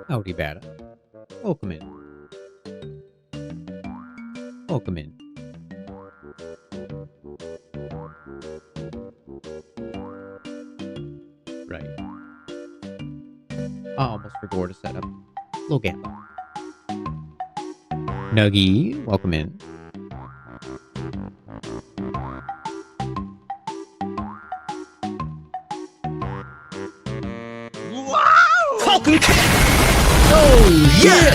Howdy, bada. Welcome in. Welcome in. Right. I almost forgot to set up. Little gap. Nuggy, welcome in. Wow! Falcon Kick! Oh, yeah!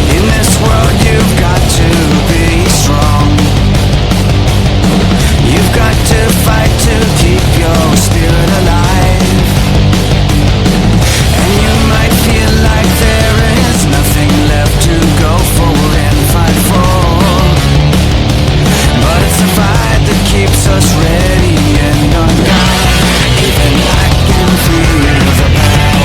In this world, you've got to be strong. You've got to fight to keep your spirit alive. And you might feel like there is nothing left to go forward and fight for. But it's the fight that keeps us ready and on guard. Even I can feel the power.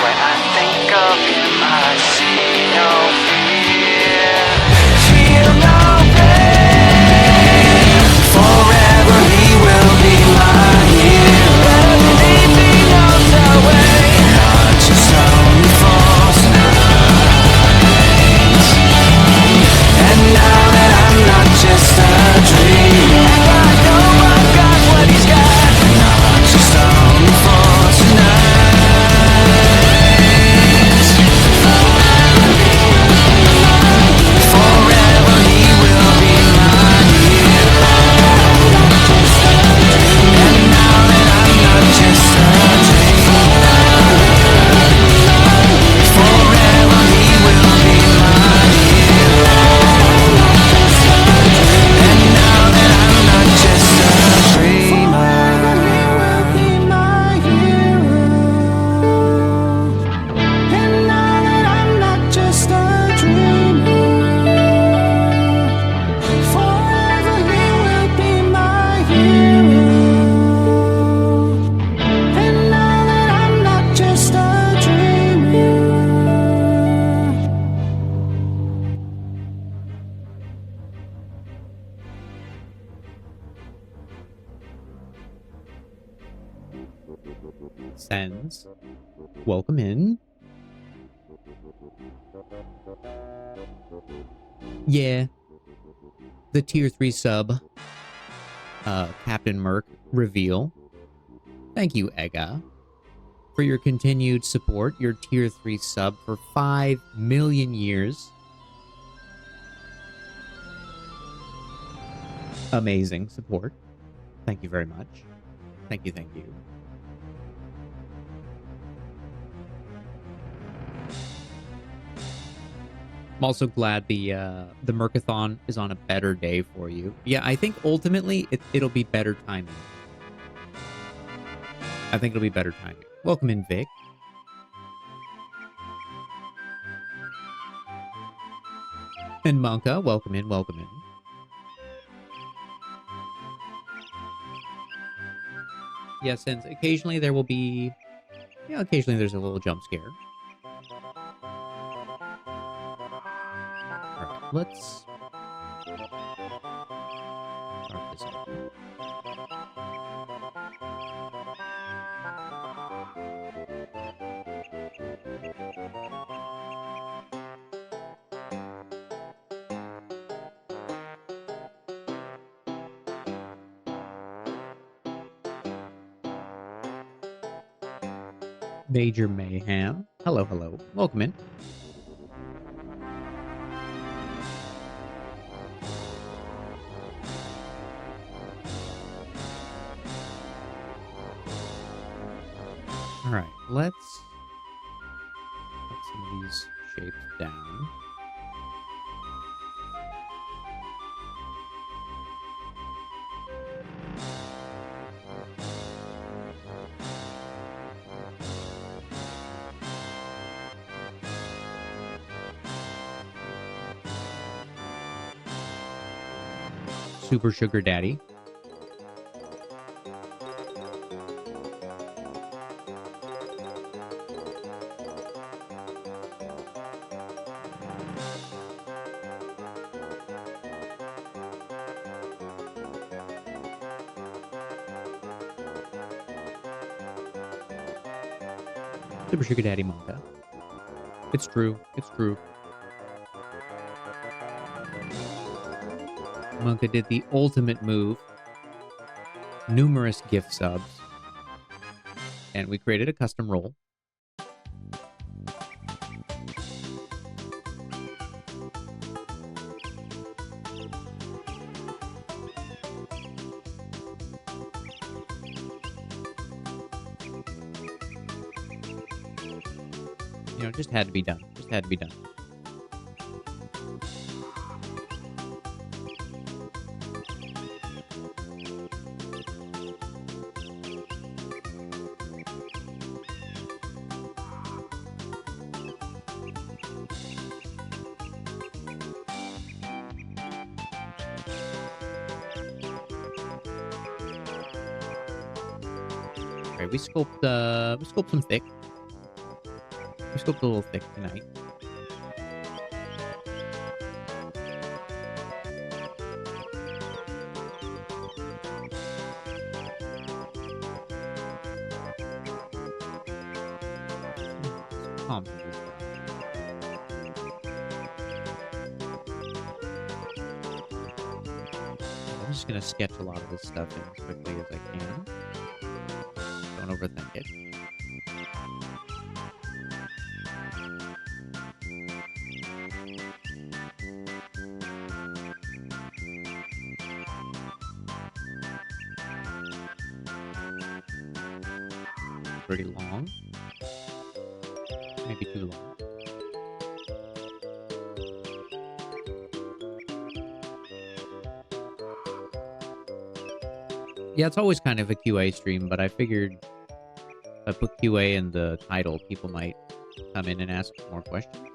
When I think of you, I see no fear, feel no pain. Forever he will be my hero. Everything he knows the way, not just on the false nights. And now that I'm not just a dream, and I know I've got what he's got, not just on the false nights. Sends. Welcome in. Yeah. The tier 3 sub. Captain Merc reveal. Thank you, Ega, for your continued support. Your tier 3 sub for 5 million years. Amazing support. Thank you very much. Thank you, thank you. I'm also glad the Mercathon is on a better day for you. Yeah, I think ultimately it'll be better timing. I think it'll be better timing. Welcome in, Vic. And Monka, welcome in, welcome in. Yes, and occasionally there will be Yeah, occasionally there's a little jump scare. Alright, let's start this up. Major Mayhem. Hello, hello. Welcome in. Alright, let's put some of these shapes down. Super Sugar Daddy. Super Sugar Daddy Monka. It's true. It's true. Monka did the ultimate move. Numerous gift subs. And we created a custom role. You know, it just had to be done. Just had to be done. Alright, we sculpt some thick. We sculpt a little thick tonight. I'm just gonna sketch a lot of this stuff in as quickly as I can. Don't overthink it. Pretty long. Maybe too long. Yeah, it's always kind of a QA stream, but I figured if I put QA in the title, people might come in and ask more questions.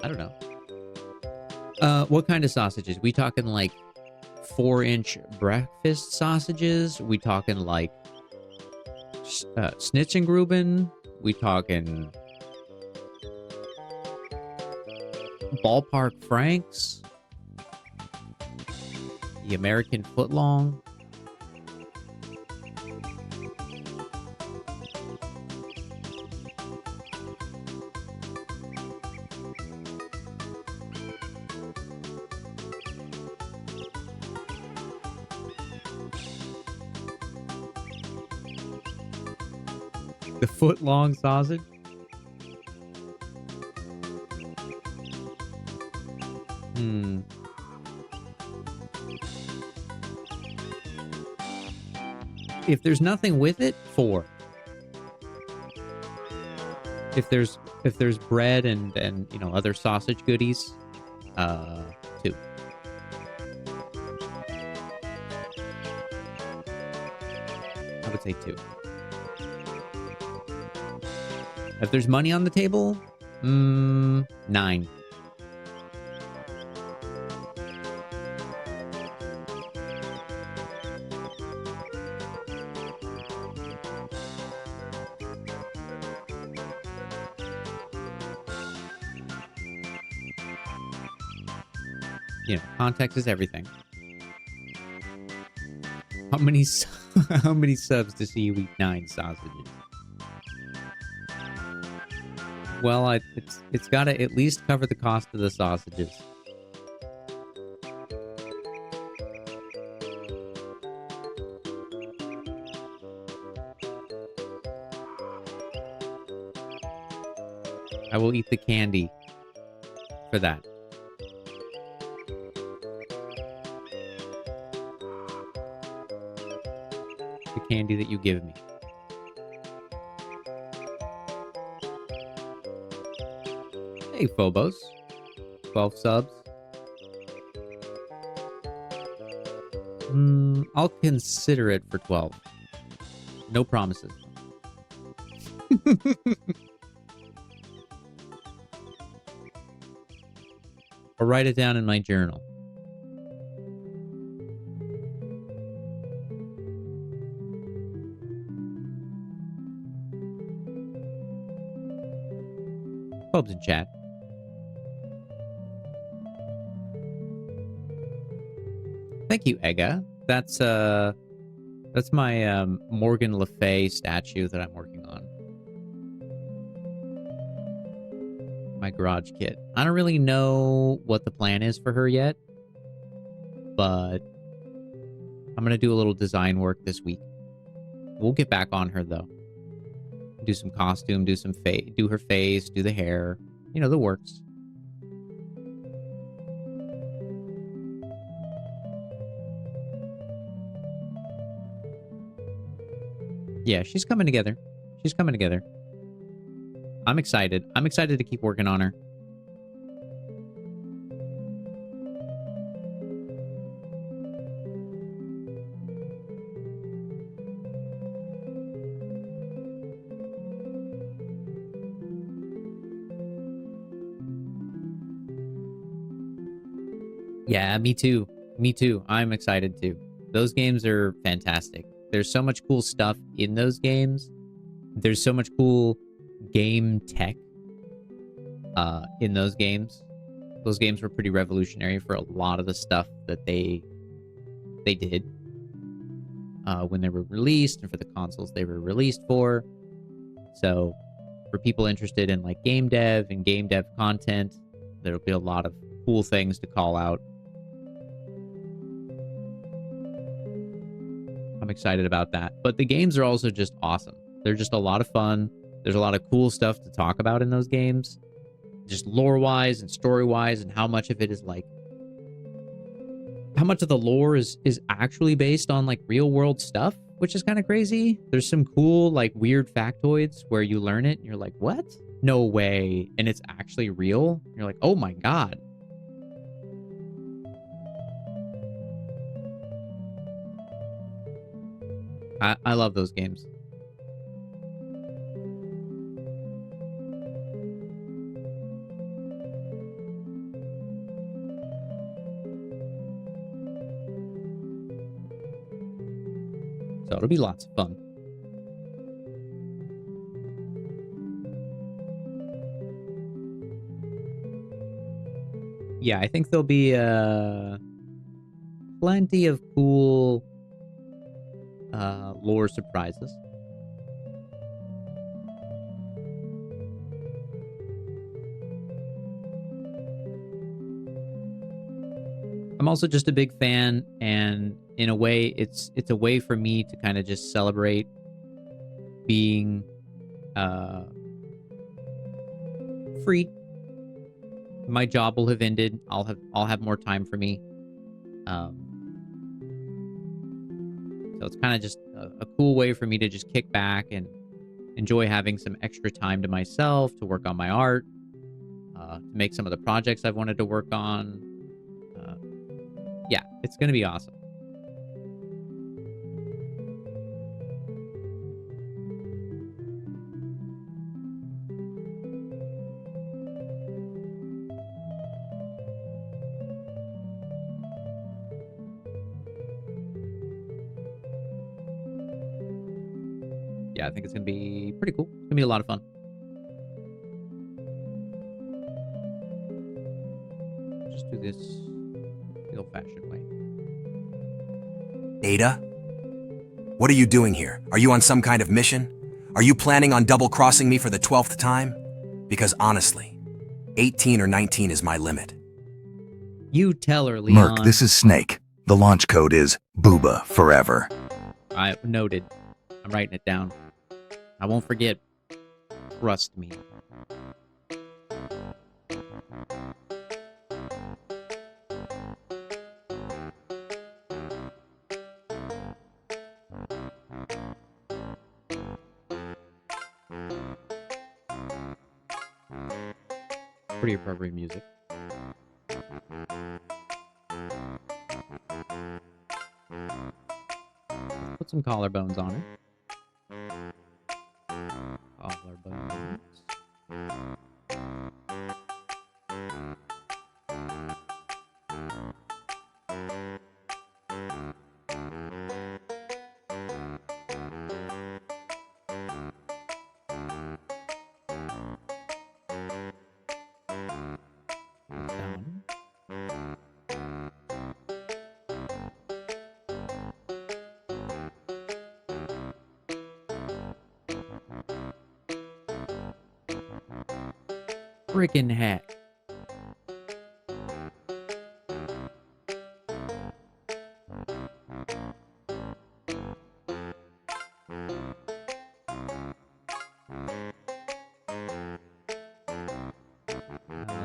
I don't know. What kind of sausages? We talking like 4-inch breakfast sausages? We talking like Schnitzengruben? We talking ballpark Franks? The American footlong? The foot-long sausage? If there's nothing with it, 4. If there's bread and you know other sausage goodies, 2. I would say 2. If there's money on the table, 9. You know, context is everything. How many how many subs to see week 9 sausages? Well, it's got to at least cover the cost of the sausages. I will eat the candy for that. The candy that you give me. Hey, Phobos. 12 subs. I'll consider it for 12. No promises. Or write it down in my journal. Phobes in chat. Thank you, Ega. That's my Morgan Le Fay statue that I'm working on. My garage kit. I don't really know what the plan is for her yet, but I'm gonna do a little design work this week. We'll get back on her though. Do some costume, do her face, do the hair. You know, the works. Yeah, she's coming together. She's coming together. I'm excited. I'm excited to keep working on her. Yeah, me too. Me too. I'm excited too. Those games are fantastic. There's so much cool stuff in those games. There's so much cool game tech in those games. Those games were pretty revolutionary for a lot of the stuff that they did when they were released and for the consoles they were released for. So for people interested in like game dev and game dev content, there'll be a lot of cool things to call out. I'm excited about that. But the games are also just awesome. They're just a lot of fun. There's a lot of cool stuff to talk about in those games. Just lore-wise and story-wise, and how much of it is like... how much of the lore is actually based on like real-world stuff, which is kind of crazy. There's some cool like weird factoids where you learn it and you're like, what? No way. And it's actually real. You're like, oh my god. I love those games. So it'll be lots of fun. Yeah, I think there'll be plenty of cool lore surprises. I'm also just a big fan, and in a way, it's a way for me to kind of just celebrate being free. My job will have ended. I'll have more time for me. So it's kind of just a cool way for me to just kick back and enjoy having some extra time to myself to work on my art, to make some of the projects I've wanted to work on. Yeah, it's going to be awesome. Yeah, I think it's going to be pretty cool. It's going to be a lot of fun. Just do this. The old-fashioned way. Ada? What are you doing here? Are you on some kind of mission? Are you planning on double-crossing me for the 12th time? Because honestly, 18 or 19 is my limit. You tell her, Leon. Merc, this is Snake. The launch code is Booba Forever. I noted. I'm writing it down. I won't forget. Trust me. Pretty appropriate music. Put some collarbones on it. Collarbones. Down. Frickin' heck.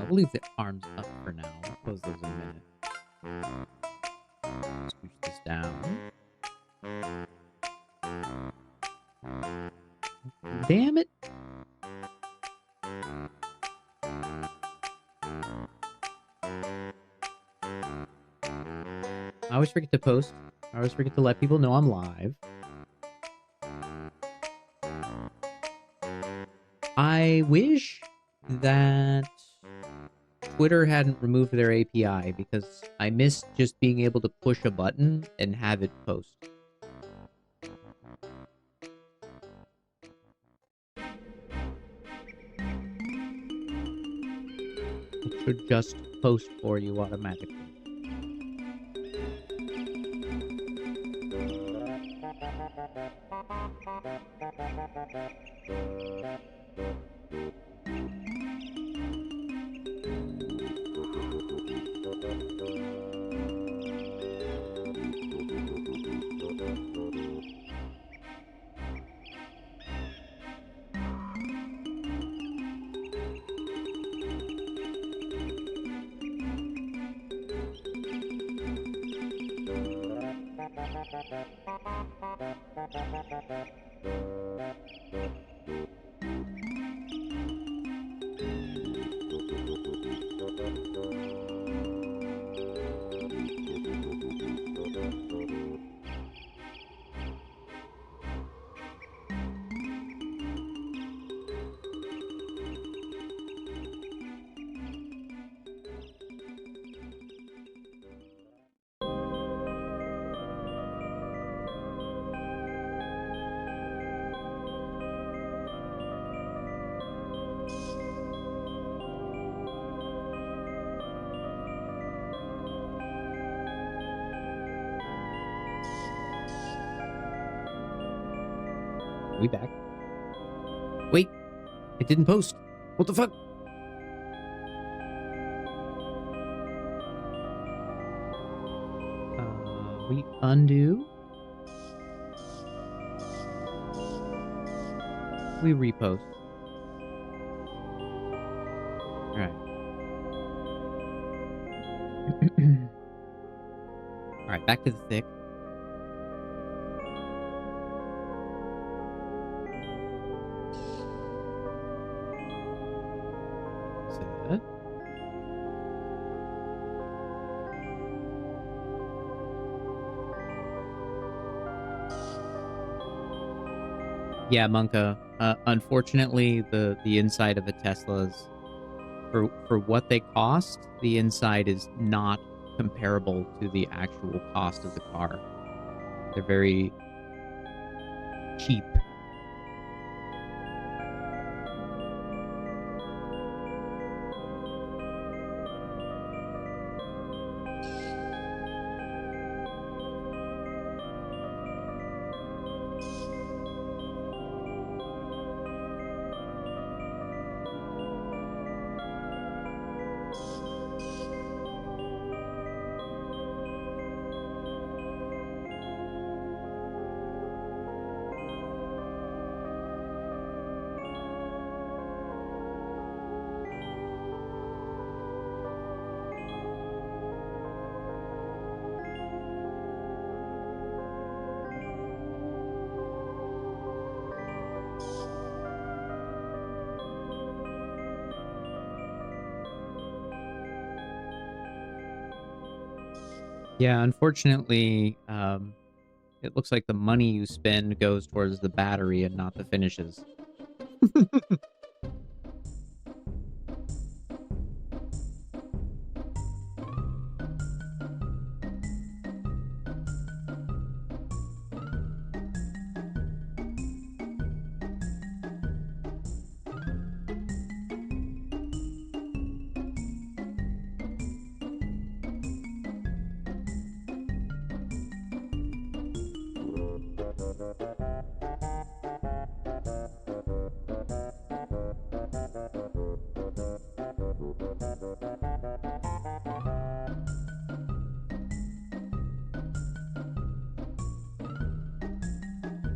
We'll leave the arms up for now. We'll close those in a minute. Scooch this down. Damn it. I always forget to post. I always forget to let people know I'm live. I wish that Twitter hadn't removed their API because I miss just being able to push a button and have it post. It should just post for you automatically. We back. Wait, it didn't post. What the fuck? We undo. We repost. All right. All right, back to the thick. Set. Yeah, Monka. Unfortunately, the inside of a Tesla's for what they cost, the inside is not comparable to the actual cost of the car. They're very cheap. Yeah, unfortunately, it looks like the money you spend goes towards the battery and not the finishes.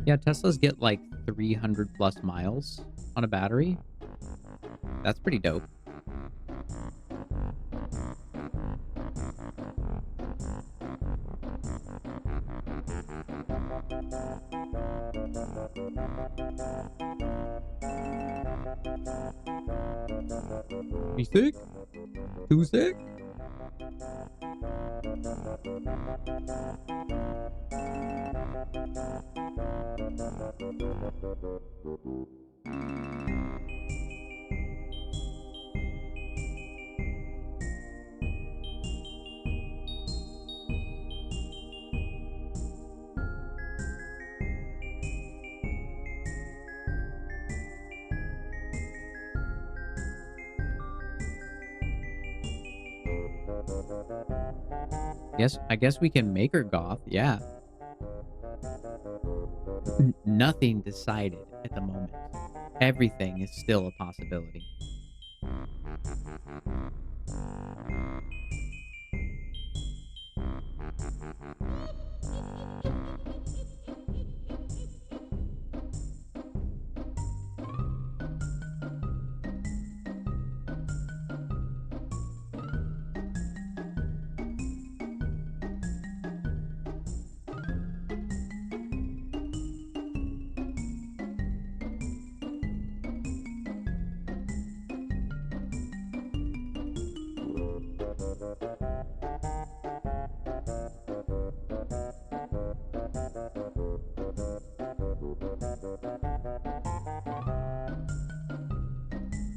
Yeah, Teslas get like 300 plus miles on a battery. That's pretty dope. You sick? Too sick? Yes, I guess we can make her goth. Yeah. Nothing decided at the moment. Everything is still a possibility.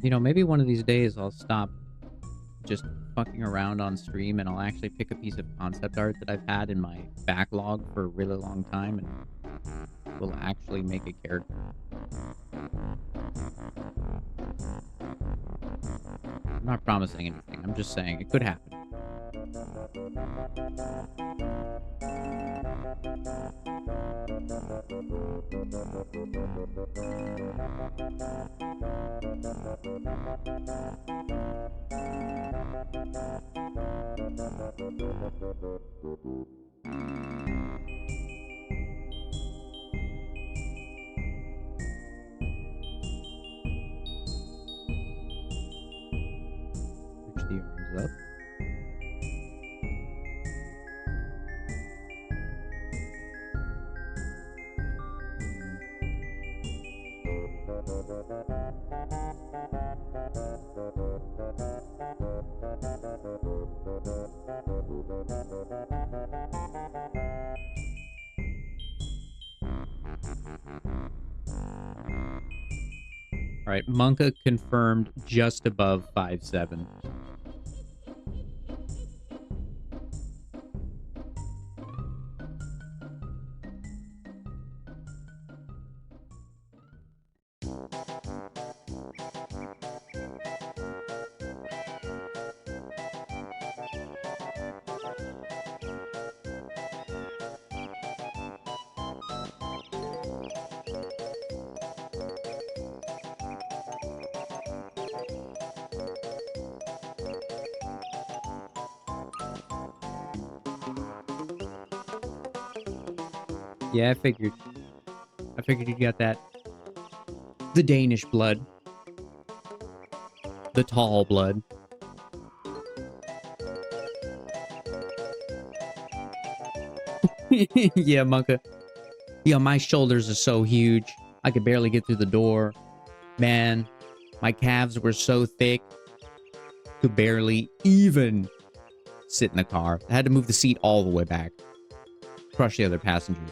You know, maybe one of these days I'll stop just fucking around on stream and I'll actually pick a piece of concept art that I've had in my backlog for a really long time and will actually make a character. I'm not promising anything. I'm just saying it could happen. Push the arms up. All right, Monka confirmed just above 5'7". Yeah, I figured. I figured you got that. The Danish blood. The tall blood. Yeah, Monka. Yeah, my shoulders are so huge. I could barely get through the door. Man, my calves were so thick. Could barely even sit in the car. I had to move the seat all the way back. Crush the other passengers.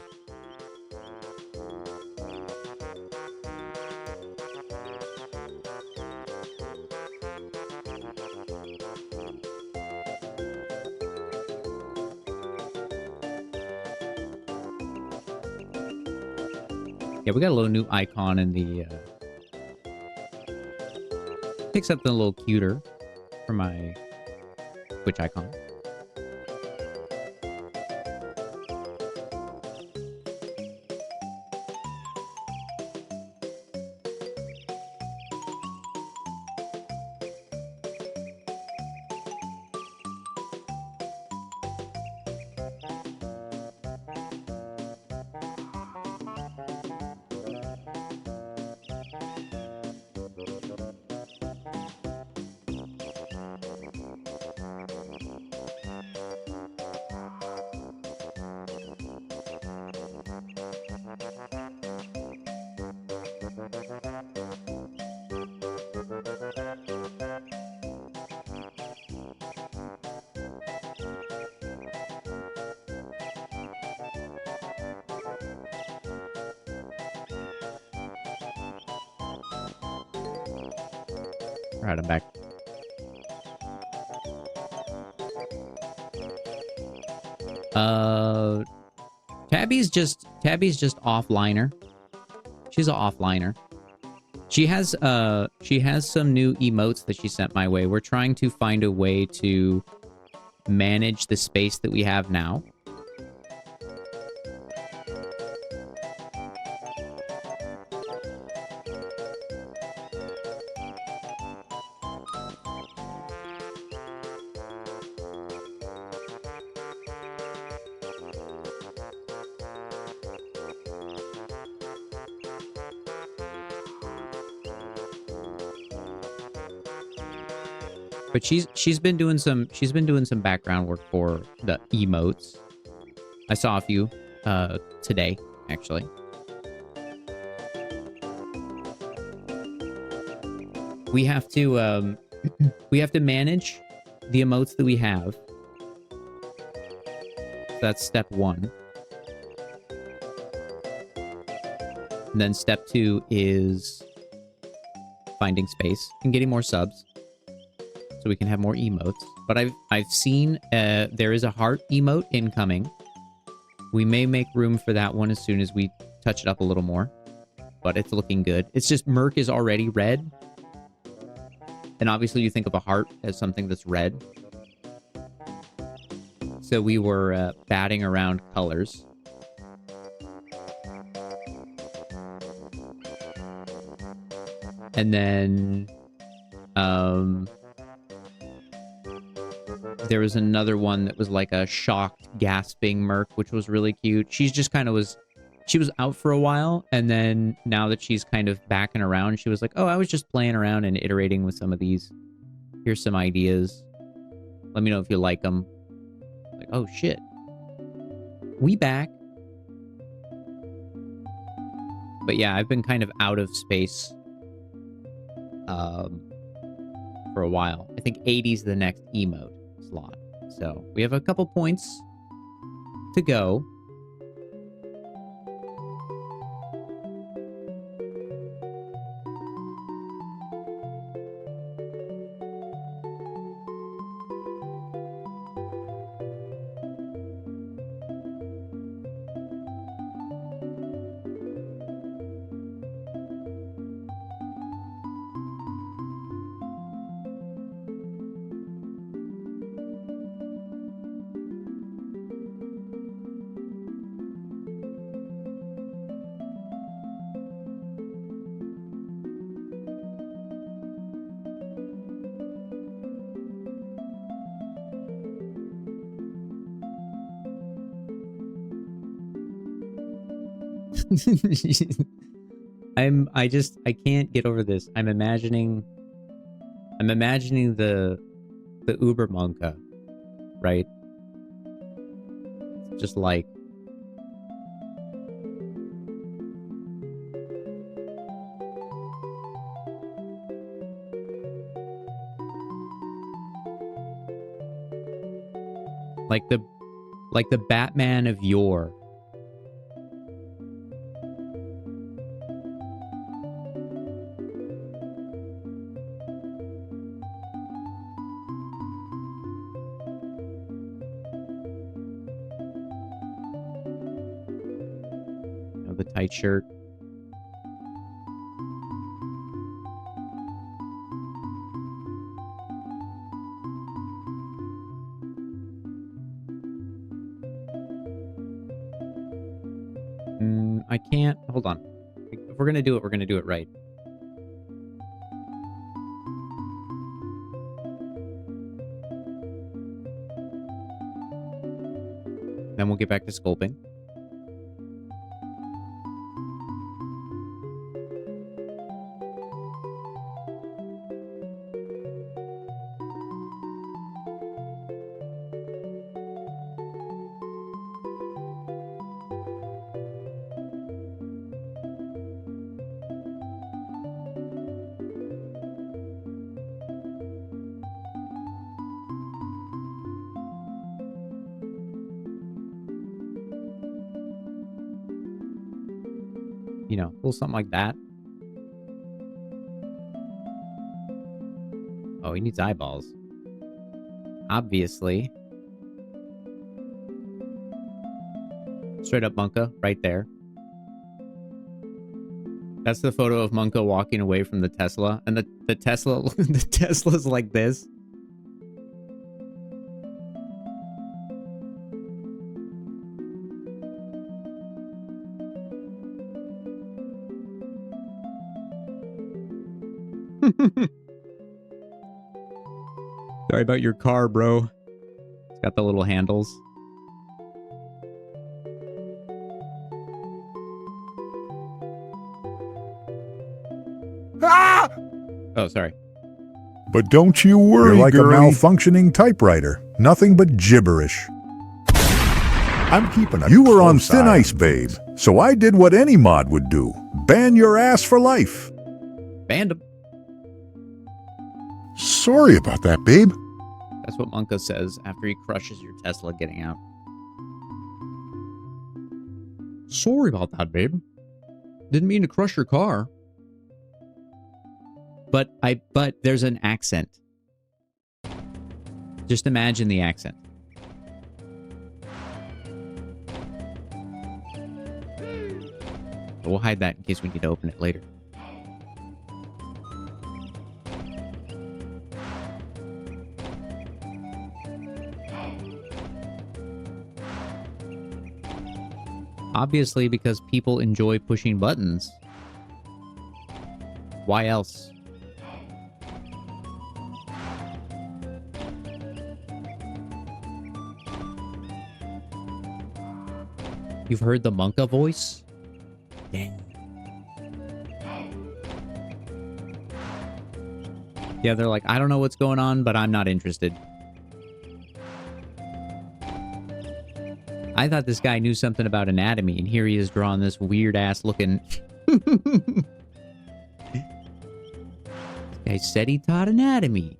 Yeah, we got a little new icon in the... Picks up the little cuter for my Twitch icon. Alright, I'm back. Tabby's just offliner. She's an offliner. She has some new emotes that she sent my way. We're trying to find a way to manage the space that we have now. But she's been doing some background work for the emotes. I saw a few today, actually. We have to manage the emotes that we have. So that's step 1. And then step 2 is finding space and getting more subs, so we can have more emotes. But I've seen there is a heart emote incoming. We may make room for that one as soon as we touch it up a little more. But it's looking good. It's just Merc is already red. And obviously you think of a heart as something that's red. So we were batting around colors. And then there was another one that was like a shocked, gasping Merc, which was really cute. She's just kind of she was out for a while, and then now that she's kind of backing around, she was like, oh, I was just playing around and iterating with some of these. Here's some ideas. Let me know if you like them. Like, oh, shit. We back. But yeah, I've been kind of out of space for a while. I think 80's the next emote slot. So we have a couple points to go. I can't get over this. I'm imagining the Uber Monka, right? Just like Like the Batman of yore. You know, the tight shirt. I can't. Hold on. If we're gonna do it, we're gonna do it right. Then we'll get back to sculpting. You know, a little something like that. Oh, he needs eyeballs. Obviously. Straight up Monka, right there. That's the photo of Monka walking away from the Tesla. And the Tesla, the Tesla's like this. Sorry about your car, bro. It's got the little handles. Ah! Oh, sorry. But don't you worry, You're like girlie. a malfunctioning typewriter. Nothing but gibberish. I'm keeping a You were on close thin eye ice, babe. So I did what any mod would do. Ban your ass for life. Banned him. Sorry about that, babe. That's what Monka says after he crushes your Tesla getting out. Sorry about that, babe. Didn't mean to crush your car. But there's an accent. Just imagine the accent. We'll hide that in case we need to open it later. Obviously, because people enjoy pushing buttons. Why else? You've heard the Monka voice? Dang. Yeah, they're like, I don't know what's going on, but I'm not interested. I thought this guy knew something about anatomy, and here he is drawing this weird-ass looking... This guy said he taught anatomy.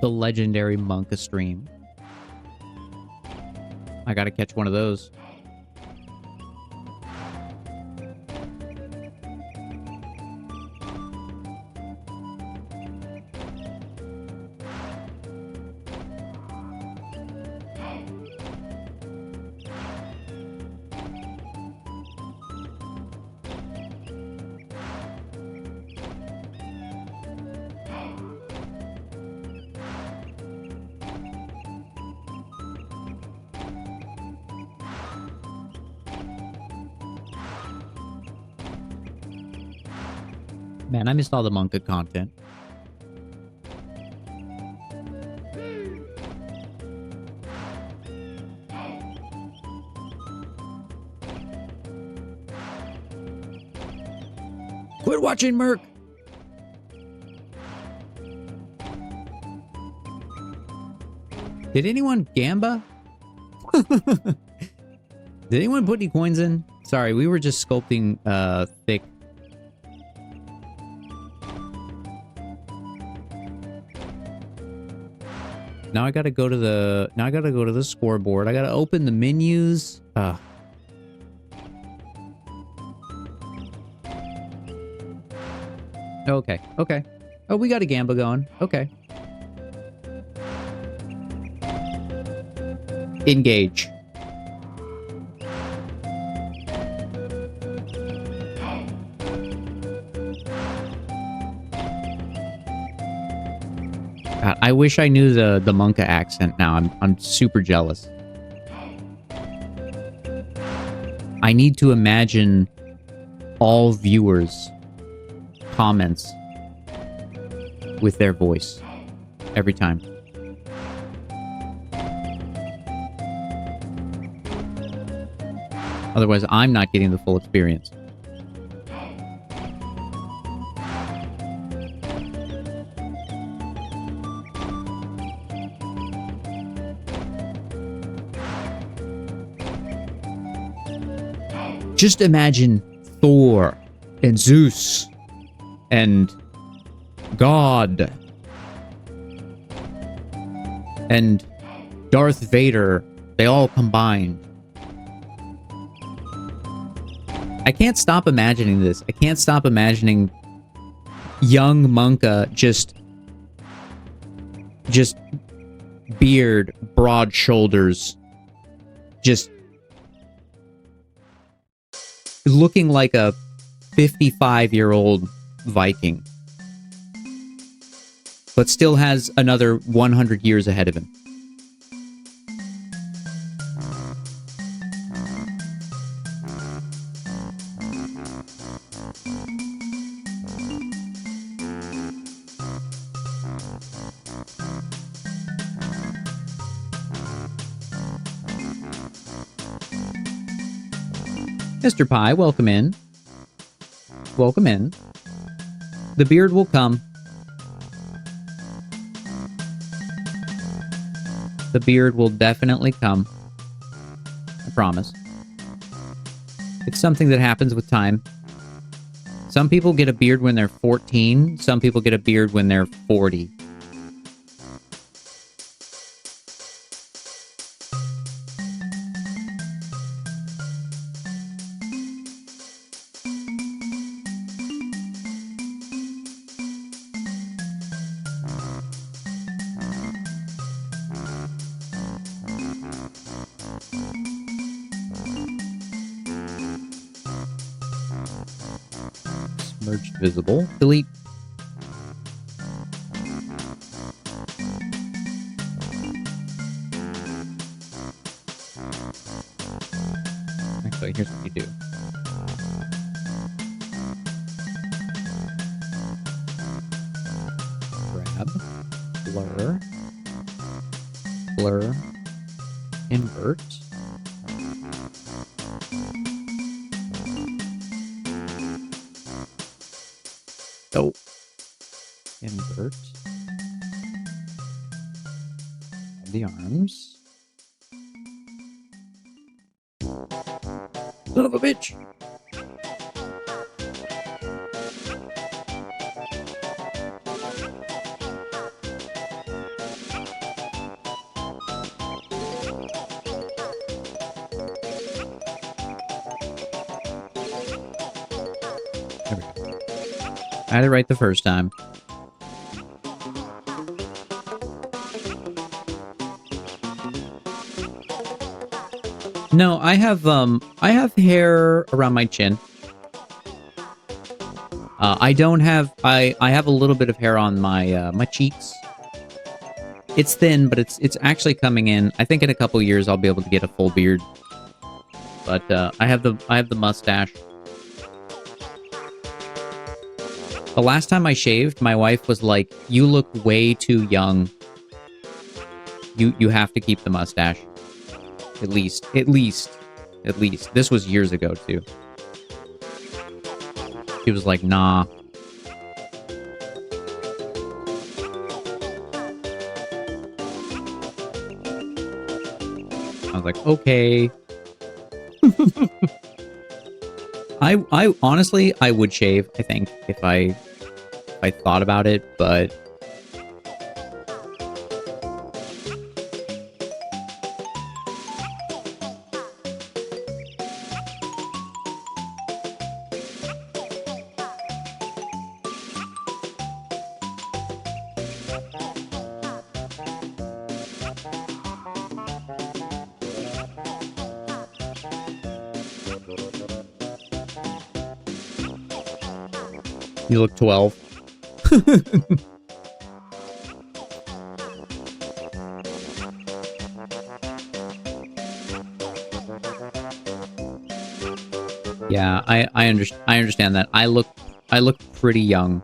The legendary Monka stream. I gotta catch one of those. Man, I missed all the Monka content. Quit watching Merc. Did anyone gamba? Did anyone put any coins in? Sorry, we were just sculpting thick. Now I gotta go to the scoreboard. I gotta open the menus. Okay. Oh, we got a gamba going. Okay. Engage. God, I wish I knew the Monka accent now. I'm super jealous. I need to imagine all viewers' comments with their voice every time. Otherwise, I'm not getting the full experience. Just imagine Thor and Zeus and God and Darth Vader. They all combined. I can't stop imagining this. I can't stop imagining young Monka just beard, broad shoulders, just looking like a 55-year-old Viking, but still has another 100 years ahead of him. Mr. Pie, welcome in. Welcome in. The beard will come. The beard will definitely come. I promise. It's something that happens with time. Some people get a beard when they're 14. Some people get a beard when they're 40. Merged visible. Delete. Actually, here's what you do. Grab, blur, blur, invert. Oh, invert. The arms. Son of a bitch! There we go. I had it right the first time. No, I have hair around my chin. I don't have I have a little bit of hair on my my cheeks. It's thin, but it's actually coming in. I think in a couple years I'll be able to get a full beard. But I have the mustache. The last time I shaved, my wife was like, "You look way too young. You have to keep the mustache. At least. This was years ago, too." He was like, nah. I was like, okay. I honestly, I would shave, I think, if I thought about it, but you look 12. Yeah, I understand that. I look pretty young.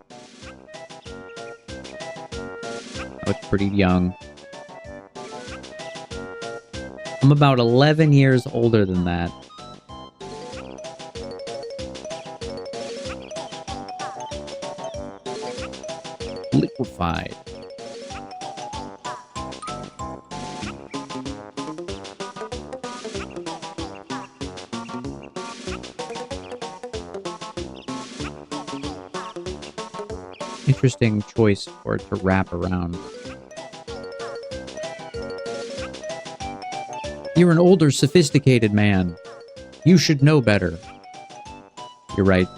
I look pretty young. I'm about 11 years older than that. Liquefied. Interesting choice for it to wrap around. You're an older, sophisticated man. You should know better. You're right.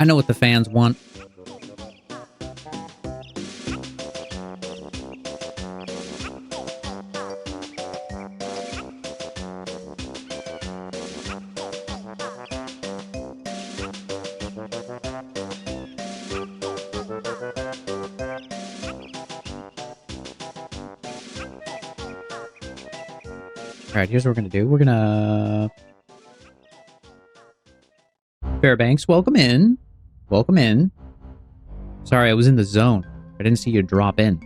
I know what the fans want. Alright, here's what we're gonna do. We're gonna... Fairbanks, welcome in. Welcome in. Sorry, I was in the zone. I didn't see you drop in.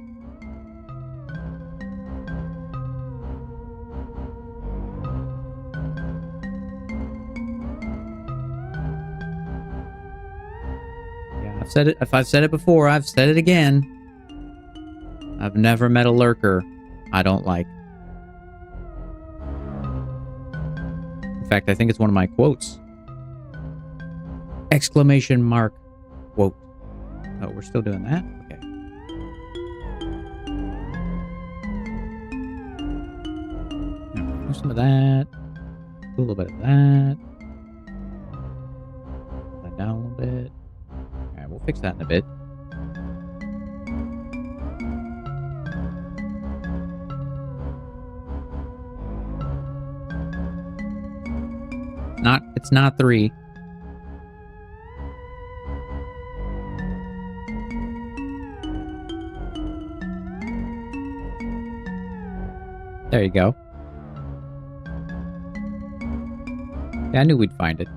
Yeah, I've said it. If I've said it before, I've said it again. I've never met a lurker I don't like. In fact, I think it's one of my quotes. Exclamation mark quote. Oh, we're still doing that? Okay. Now, do some of that. Do a little bit of that. Pull that down a little bit. Alright, we'll fix that in a bit. It's not 3. There you go. Yeah, I knew we'd find it.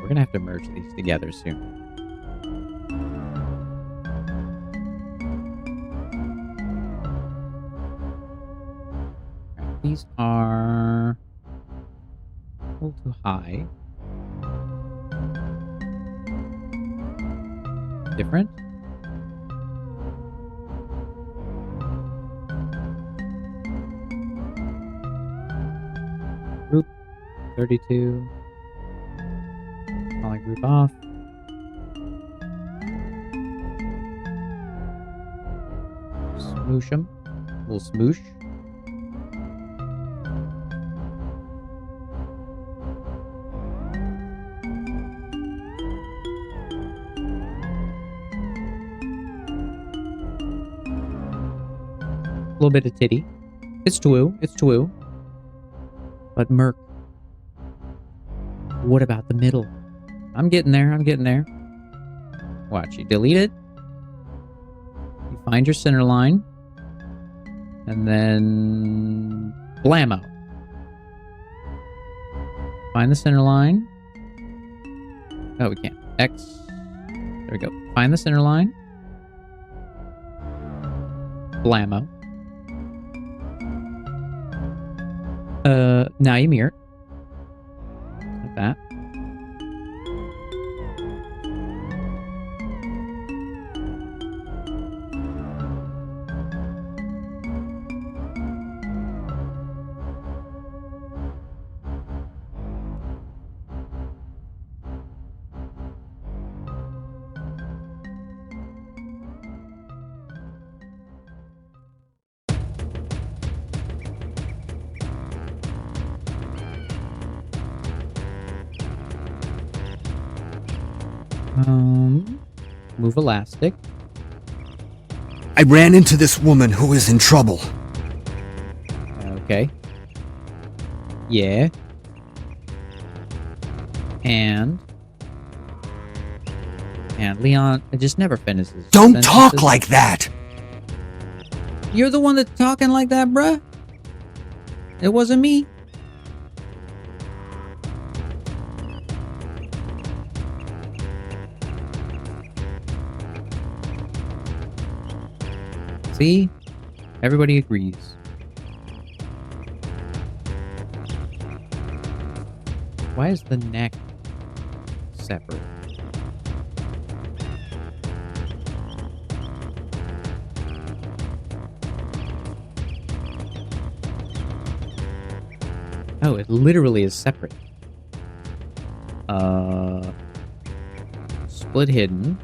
We're gonna have to merge these together soon. Right, these are a little too high. Different. Group 32. Calling group off. Smoosh them. Little smoosh. A little bit of titty. It's twoo. It's twoo. But Merc, what about the middle? I'm getting there. I'm getting there. Watch, you delete it. You find your center line. And then blammo. Find the center line. Oh, we can't. X. There we go. Find the center line. Blammo. Now you mirror. Like that. Move elastic. I ran into this woman who is in trouble. Okay. Yeah. And Leon, it just never finishes. Don't sentences. talk like that! You're the one that's talking like that, bruh. It wasn't me. See? Everybody agrees. Why is the neck separate? Oh, it literally is separate. Split hidden.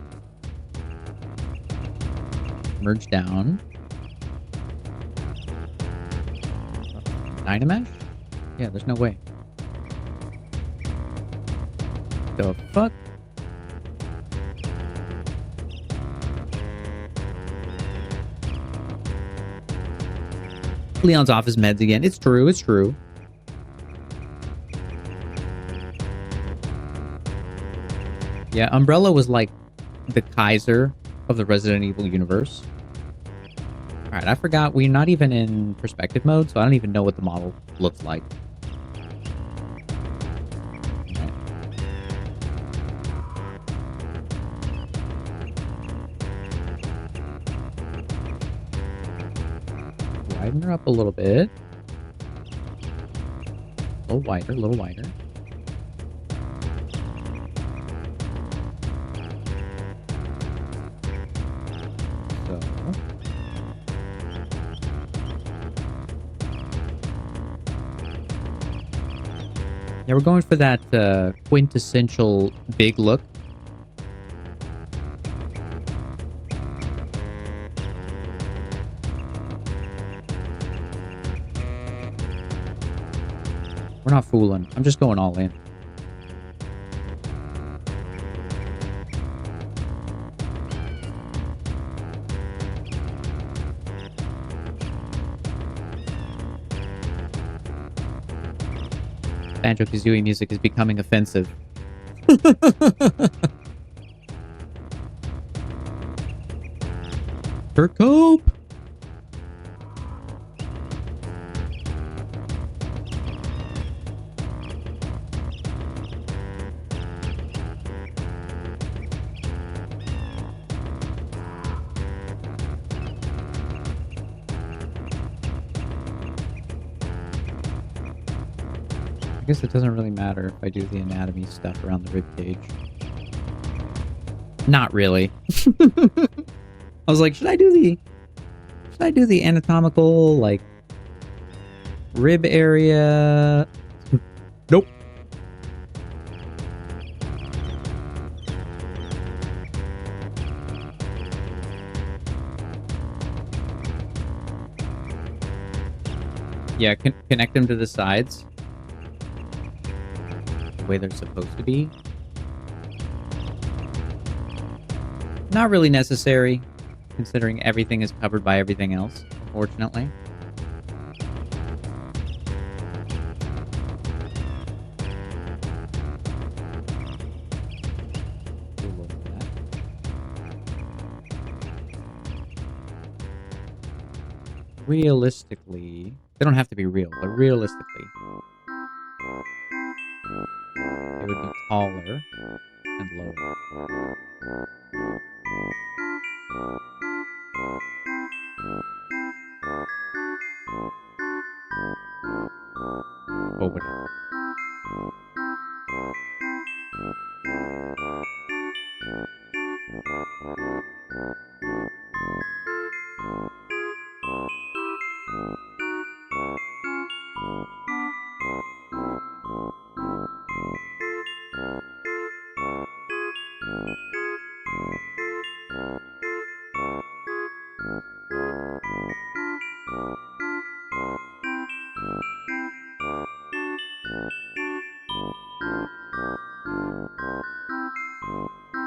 Merge down. Dynamesh? Yeah, there's no way. The fuck? Leon's off his meds again. It's true, it's true. Yeah, Umbrella was like the Kaiser of the Resident Evil universe. Alright, I forgot we're not even in perspective mode, so I don't even know what the model looks like. Alright. Widen her up a little bit. A little wider, a little wider. Yeah, we're going for that quintessential big look. We're not fooling. I'm just going all in. Banjo-Kazooie music is becoming offensive. Kurt Cope! I guess it doesn't really matter if I do the anatomy stuff around the ribcage. Not really. I was like, should I do the anatomical, like, rib area? Nope. Yeah, connect them to the sides. The way they're supposed to be. Not really necessary, considering everything is covered by everything else, unfortunately. Realistically, they don't have to be real, but realistically, it would be taller and lower. Oh, whatever.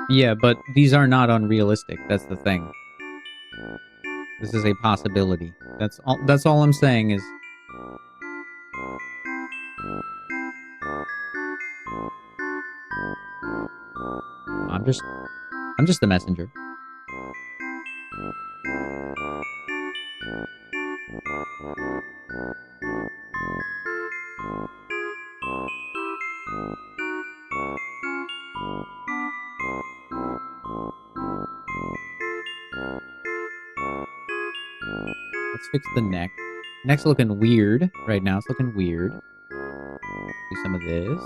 Yeah, but these are not unrealistic. That's the thing. This is a possibility. That's all I'm saying is I'm just the messenger. Let's fix the neck. Neck's looking weird right now. It's looking weird. Do some of this.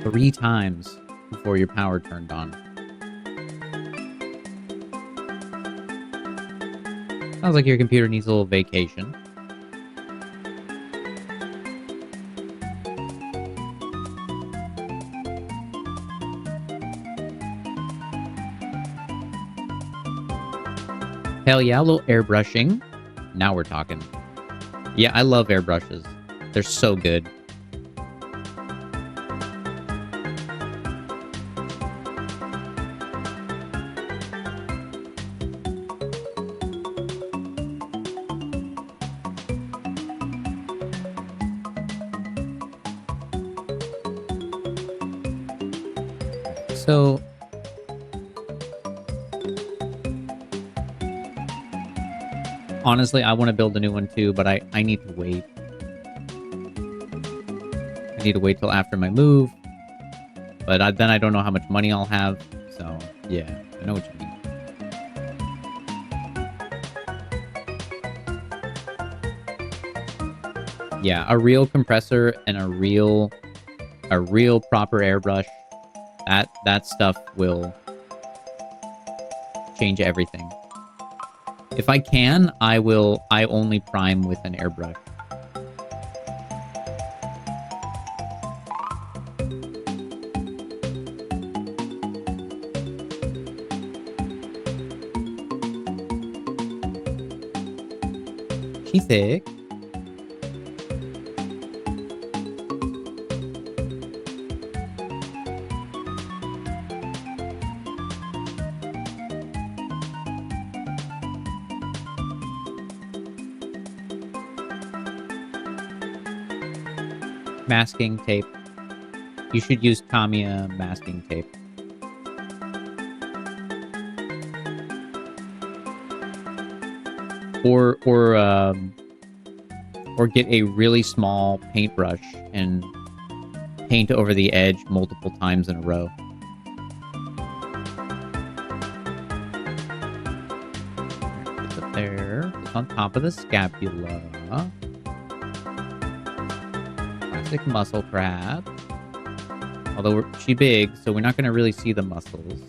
Three times before your power turned on. Sounds like your computer needs a little vacation. Hell yeah, a little airbrushing. Now we're talking. Yeah, I love airbrushes. They're so good. So, honestly, I want to build a new one too, but I need to wait. I need to wait till after my move. But then I don't know how much money I'll have. So, yeah, I know what you mean. Yeah, a real compressor and a real proper airbrush. That stuff will change everything. If I can, I only prime with an airbrush. She's thick. Masking tape. You should use Tamiya masking tape. Or get a really small paintbrush and paint over the edge multiple times in a row. It's a there. It's on top of the scapula. Classic muscle crab. Although she's big, so we're not going to really see the muscles.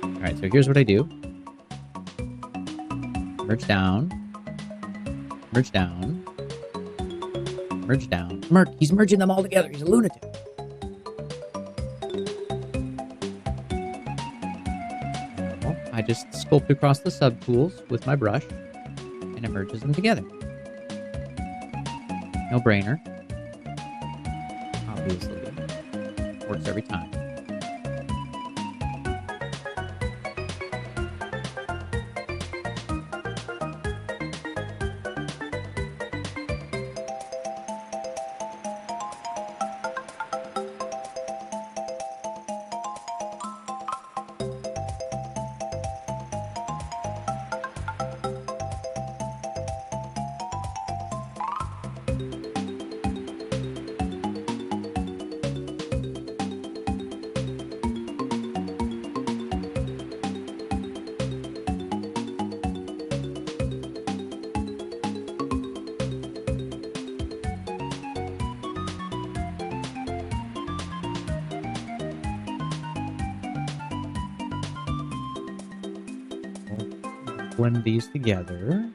Alright, so here's what I do. Merge down. Merge down. Merge down. He's merging them all together. He's a lunatic. Well, I just sculpt across the subtools with my brush, and it merges them together. No brainer. Obviously. Works every time. Blend these together.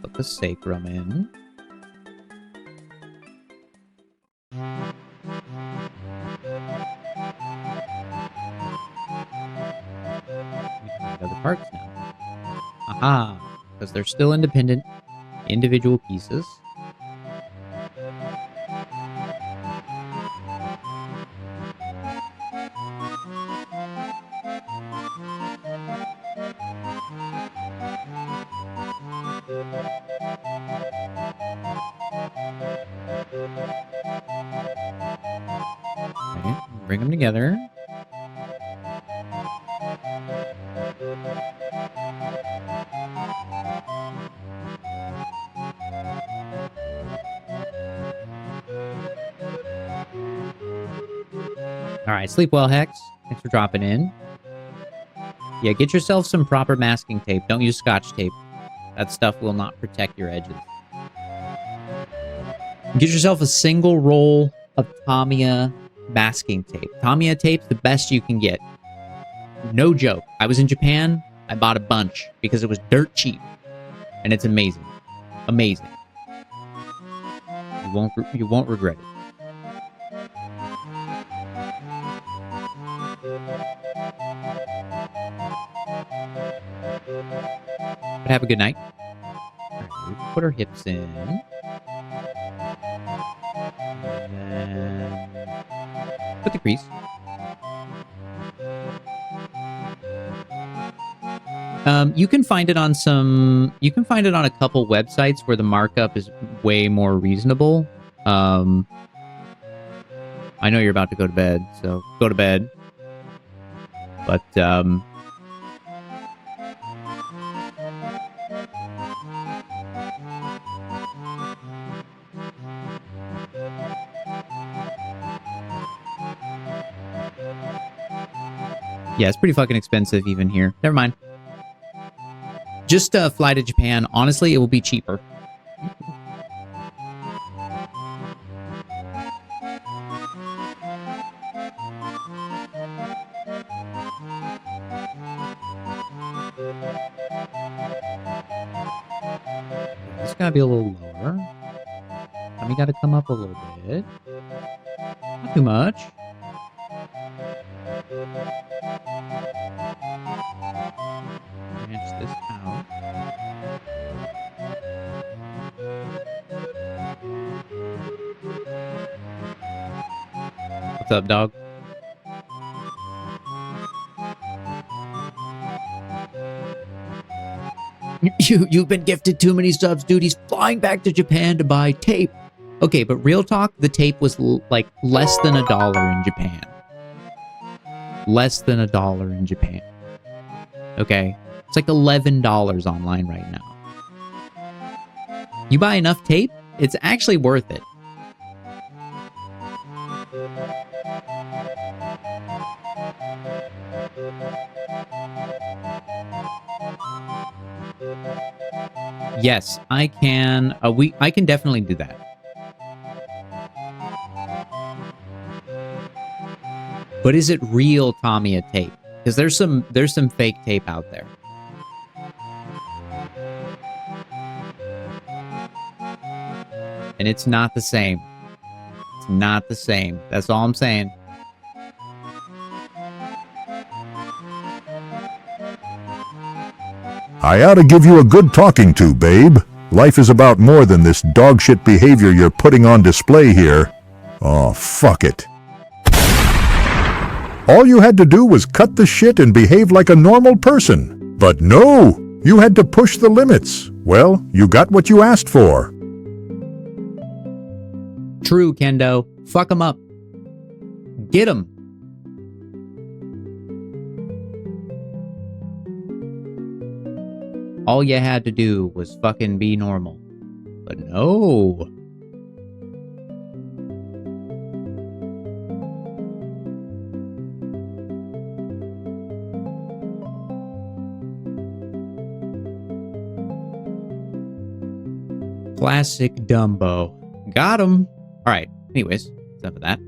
Put the sacrum in. Other parts now. Aha! Because they're still independent, individual pieces. Okay, bring them together. Alright, sleep well, Hex. Thanks for dropping in. Yeah, get yourself some proper masking tape. Don't use Scotch tape. That stuff will not protect your edges. Get yourself a single roll of Tamiya masking tape. Tamiya tape's the best you can get. No joke. I was in Japan. I bought a bunch because it was dirt cheap. And it's amazing. Amazing. You won't regret it. But have a good night. All right, put our hips in. And then put the crease. You can find it on a couple websites where the markup is way more reasonable. I know you're about to go to bed, so go to bed. But yeah, it's pretty fucking expensive even here. Never mind. Just fly to Japan. Honestly, it will be cheaper. It's gotta be a little lower. We gotta come up a little bit. Not too much. Branch this out. What's up, dog? You've been gifted too many subs, dude. He's flying back to Japan to buy tape. Okay, but real talk, the tape was like less than $1 in Japan. Less than $1 in Japan. Okay? It's like $11 online right now. You buy enough tape, it's actually worth it. Yes, I can. I can definitely do that. But is it real Tamiya tape? Because there's some fake tape out there. And it's not the same. It's not the same. That's all I'm saying. I ought to give you a good talking to, babe. Life is about more than this dogshit behavior you're putting on display here. Oh, fuck it. All you had to do was cut the shit and behave like a normal person. But no, you had to push the limits. Well, you got what you asked for. True, Kendo. Fuck him up. Get him. All you had to do was fucking be normal. But no. Classic Dumbo. Got him. All right. Anyways, enough of that.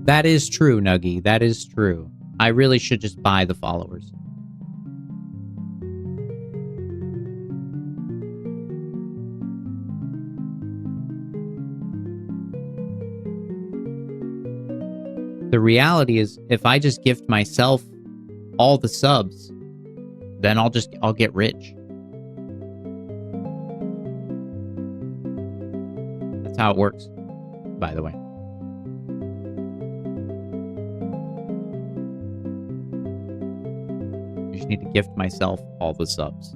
That is true, Nuggy. That is true. I really should just buy the followers. The reality is, if I just gift myself all the subs, then I'll get rich. That's how it works, by the way. I just need to gift myself all the subs.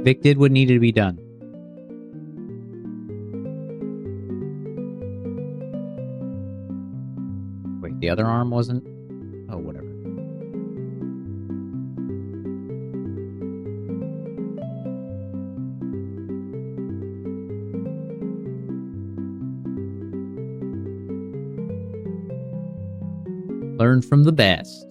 Vic did what needed to be done. Wait, the other arm wasn't? Oh, whatever. Learn from the best.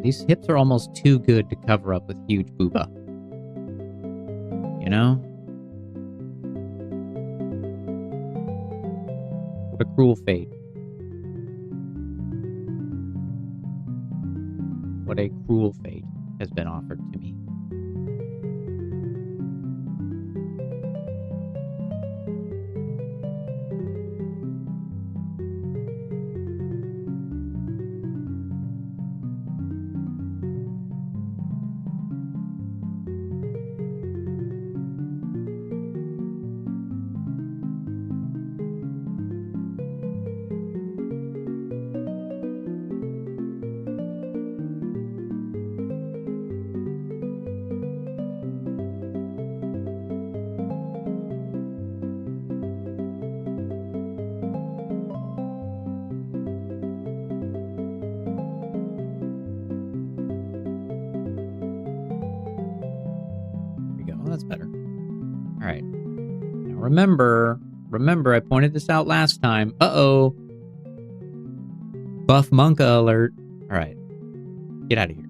These hips are almost too good to cover up with huge booba. You know? What a cruel fate. What a cruel fate has been offered to me. That's better. All right. Now remember, I pointed this out last time. Uh-oh. Buff Monka alert. All right. Get out of here.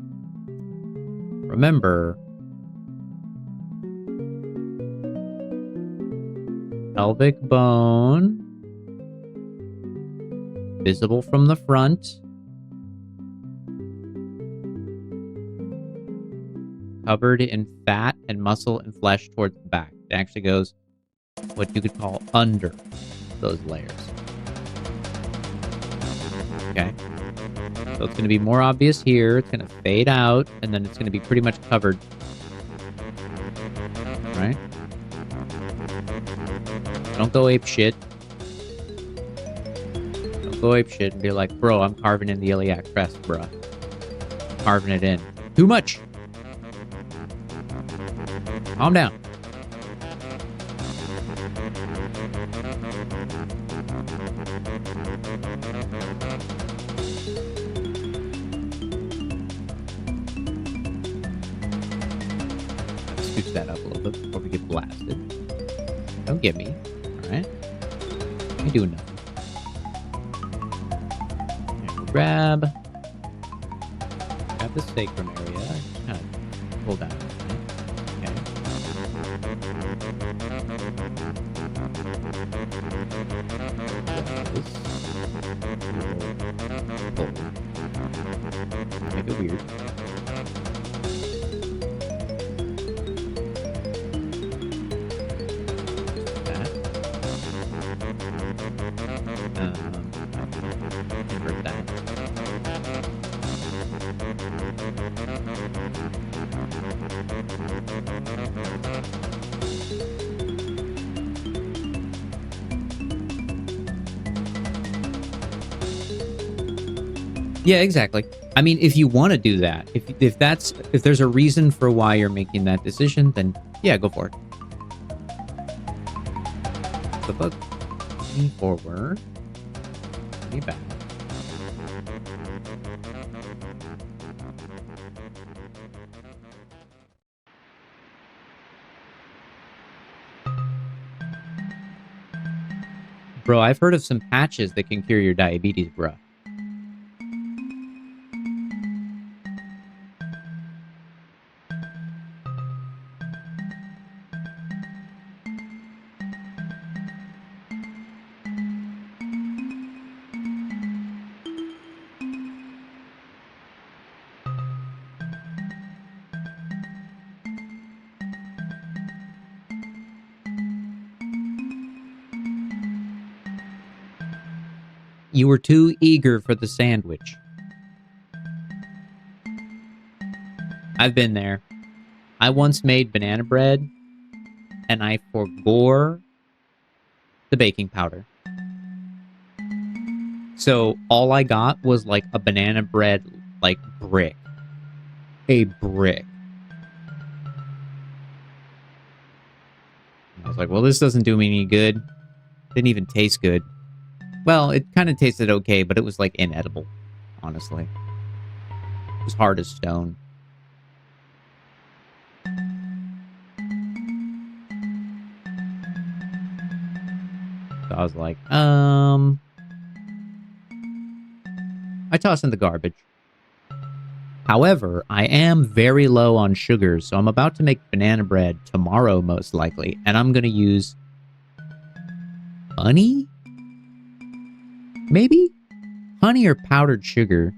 Remember, pelvic bone, visible from the front. Covered in fat and muscle and flesh towards the back. It actually goes what you could call under those layers. Okay. So it's going to be more obvious here. It's going to fade out, and then it's going to be pretty much covered. Right? Don't go ape shit. Don't go ape shit and be like, bro, I'm carving in the iliac crest, bruh. Carving it in. Too much. Calm down. Scooch that up a little bit before we get blasted. Don't get me. Alright? Ain't doing nothing. And we'll grab the sacrum area. Kind of pull down. Okay. Make it weird. Convert that. Yeah, exactly. I mean, if you want to do that, if there's a reason for why you're making that decision, then yeah, go for it. The fuck? Me forward. Me back. Bro, I've heard of some patches that can cure your diabetes, bro. You were too eager for the sandwich. I've been there. I once made banana bread, and I forgore the baking powder. So all I got was like a banana bread, like brick. A brick. And I was like, well, this doesn't do me any good. Didn't even taste good. Well, it kind of tasted okay, but it was like inedible, honestly. It was hard as stone. So I was like, I toss in the garbage. However, I am very low on sugar, so I'm about to make banana bread tomorrow, most likely, and I'm gonna use honey? Maybe? Honey or powdered sugar.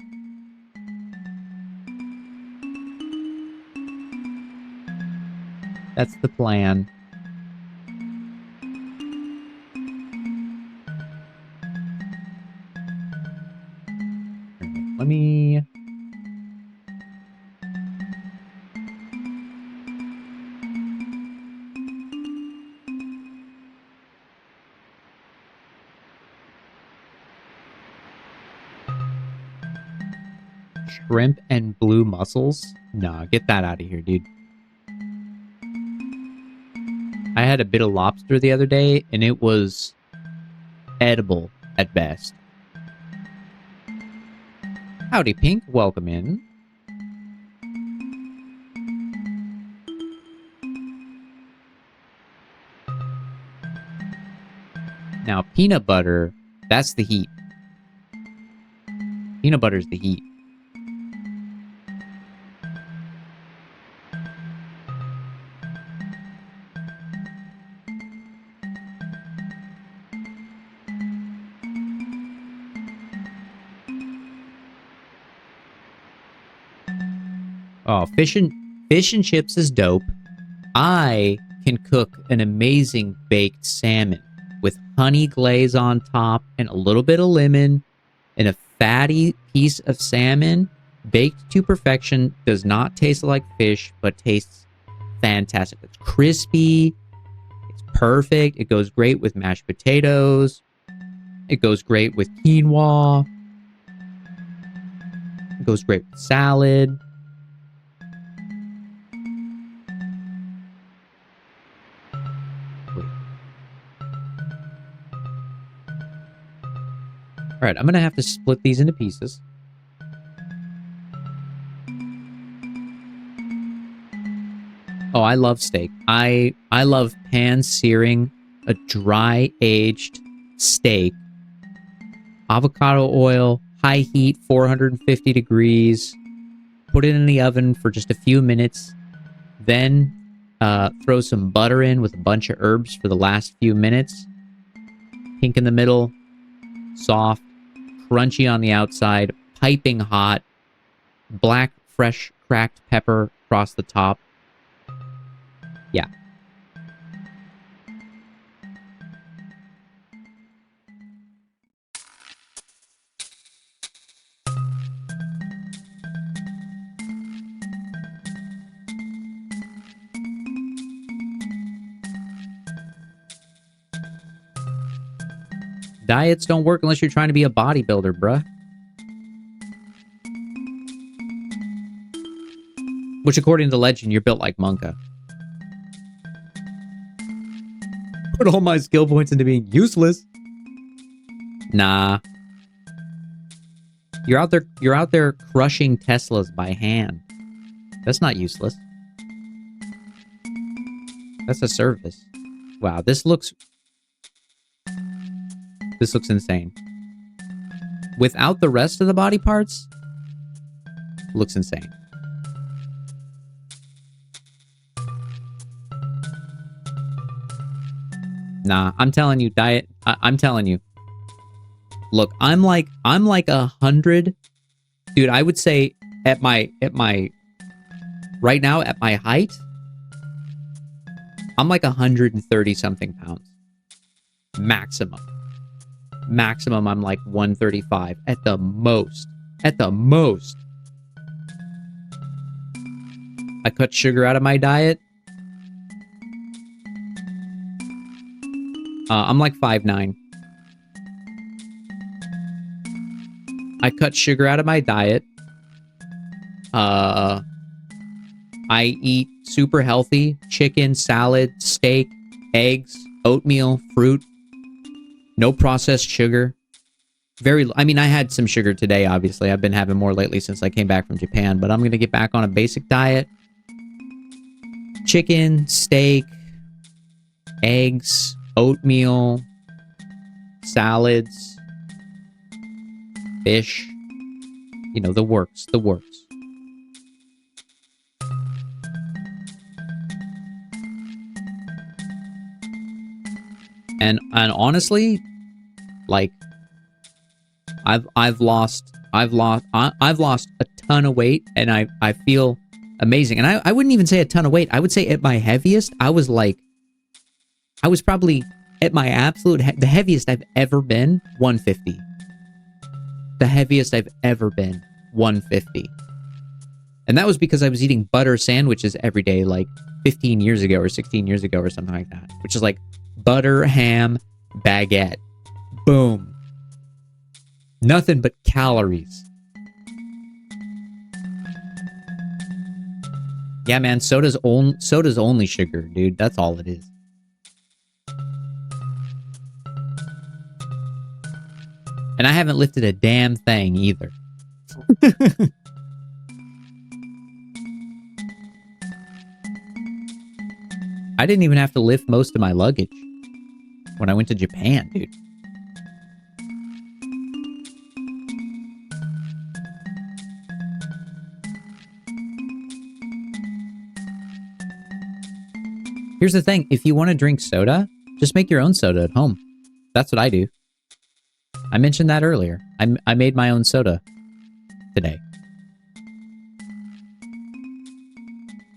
That's the plan. Let me... Shrimp and blue mussels? Nah, get that out of here, dude. I had a bit of lobster the other day, and it was edible at best. Howdy, Pink. Welcome in. Now, peanut butter, that's the heat. Peanut butter's the heat. Oh, fish and chips is dope. I can cook an amazing baked salmon with honey glaze on top and a little bit of lemon and a fatty piece of salmon baked to perfection. Does not taste like fish, but tastes fantastic. It's crispy. It's perfect. It goes great with mashed potatoes. It goes great with quinoa. It goes great with salad. Wait. All right, I'm going to have to split these into pieces. Oh, I love steak. I love pan-searing a dry-aged steak. Avocado oil, high heat, 450 degrees. Put it in the oven for just a few minutes. Then throw some butter in with a bunch of herbs for the last few minutes. Pink in the middle, soft, crunchy on the outside, piping hot, black, fresh, cracked pepper across the top. Yeah. Diets don't work unless you're trying to be a bodybuilder, bruh. Which, according to legend, you're built like Monka. Put all my skill points into being useless. Nah. You're out there crushing Teslas by hand. That's not useless. That's a service. Wow, this looks insane. Without the rest of the body parts, looks insane. Nah, I'm telling you, diet. I'm telling you. Look, I'm like 100, dude. I would say at my right now at my height, I'm like 130 something pounds, maximum. Maximum, I'm like 135 at the most. At the most. I cut sugar out of my diet. I'm like 5'9". I cut sugar out of my diet. I eat super healthy: chicken, salad, steak, eggs, oatmeal, fruit. No processed sugar. I mean, I had some sugar today, obviously. I've been having more lately since I came back from Japan, but I'm going to get back on a basic diet. Chicken, steak, eggs, oatmeal, salads, fish. You know, the works. And honestly, like, I've lost a ton of weight, and I feel amazing. And I wouldn't even say a ton of weight. I would say at my heaviest, I was probably at my absolute the heaviest I've ever been, 150. The heaviest I've ever been, 150. And that was because I was eating butter sandwiches every day, like 15 years ago or 16 years ago or something like that, which is like butter, ham, baguette. Boom. Nothing but calories. Yeah, man, soda's only sugar, dude. That's all it is. And I haven't lifted a damn thing either. I didn't even have to lift most of my luggage when I went to Japan, dude. Here's the thing. If you want to drink soda, just make your own soda at home. That's what I do. I mentioned that earlier. I made my own soda today.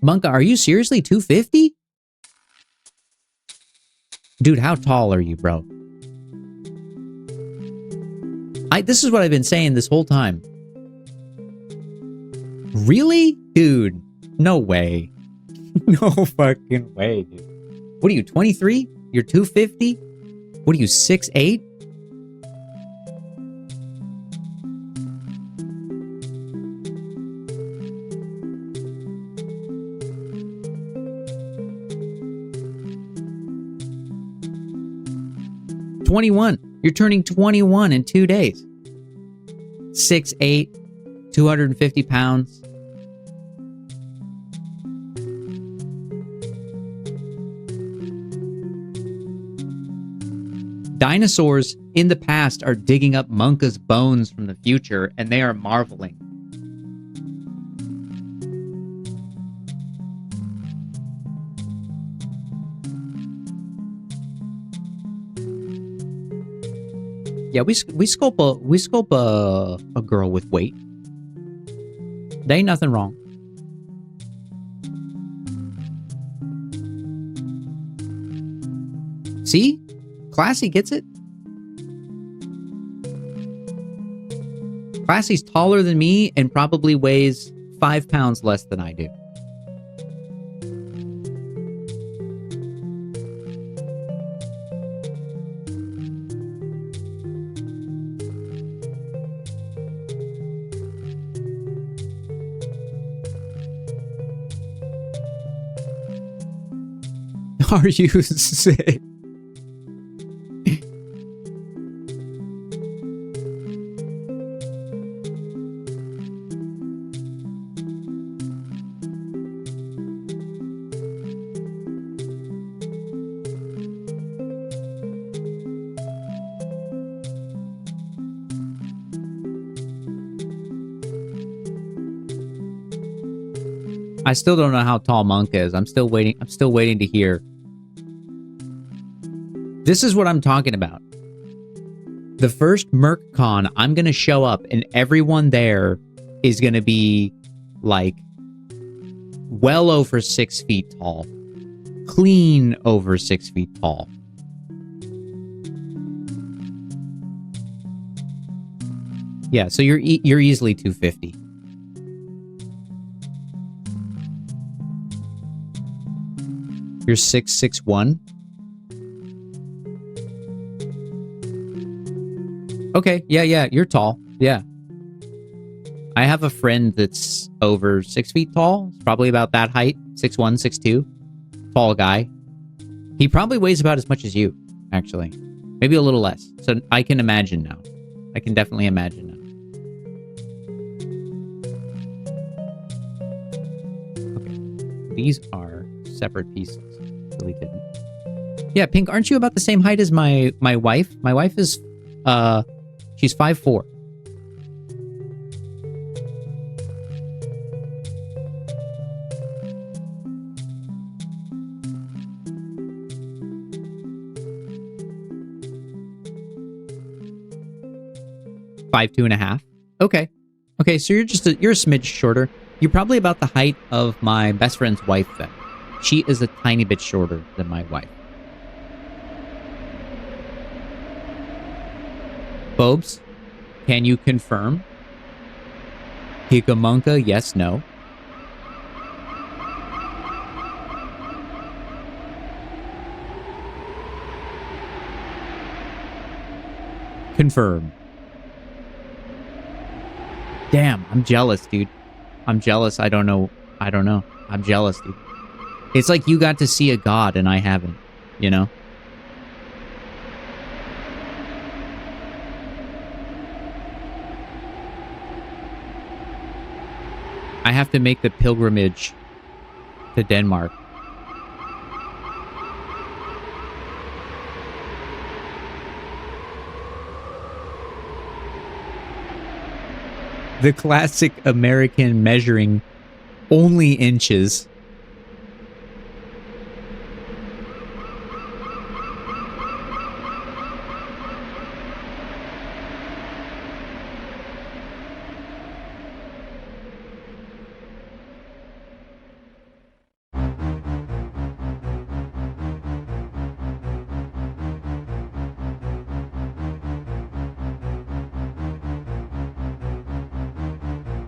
Monka, are you seriously 250? Dude, how tall are you, bro? This is what I've been saying this whole time. Really? Dude, no way. No fucking way, dude. What are you, 23? You're 250? What are you, 6'8"? You're turning 21 in 2 days. 6'8", 250 pounds. Dinosaurs in the past are digging up Monka's bones from the future, and they are marveling. Yeah, we sculpt a girl with weight. There ain't nothing wrong. See? Classy gets it. Classy's taller than me and probably weighs 5 pounds less than I do. Are you sick? I still don't know how tall Monk is. I'm still waiting to hear. This is what I'm talking about. The first MercCon, I'm going to show up and everyone there is going to be like well over 6 feet tall. Clean over 6 feet tall. Yeah, so you're easily 250. You're 6'1". Okay, yeah, you're tall. Yeah. I have a friend that's over 6 feet tall. It's probably about that height. 6'1", 6'2". Tall guy. He probably weighs about as much as you, actually. Maybe a little less. So I can imagine now. I can definitely imagine now. Okay. These are separate pieces. Really didn't. Yeah, Pink, aren't you about the same height as my wife? My wife is, she's 5'4". Five, 2.5. Okay. Okay, so you're a smidge shorter. You're probably about the height of my best friend's wife then. She is a tiny bit shorter than my wife. Bobes, can you confirm? Hikamunka, yes, no. Confirm. Damn, I'm jealous, dude. I'm jealous. I don't know. I'm jealous, dude. It's like you got to see a god and I haven't, you know? I have to make the pilgrimage to Denmark. The classic American measuring only inches.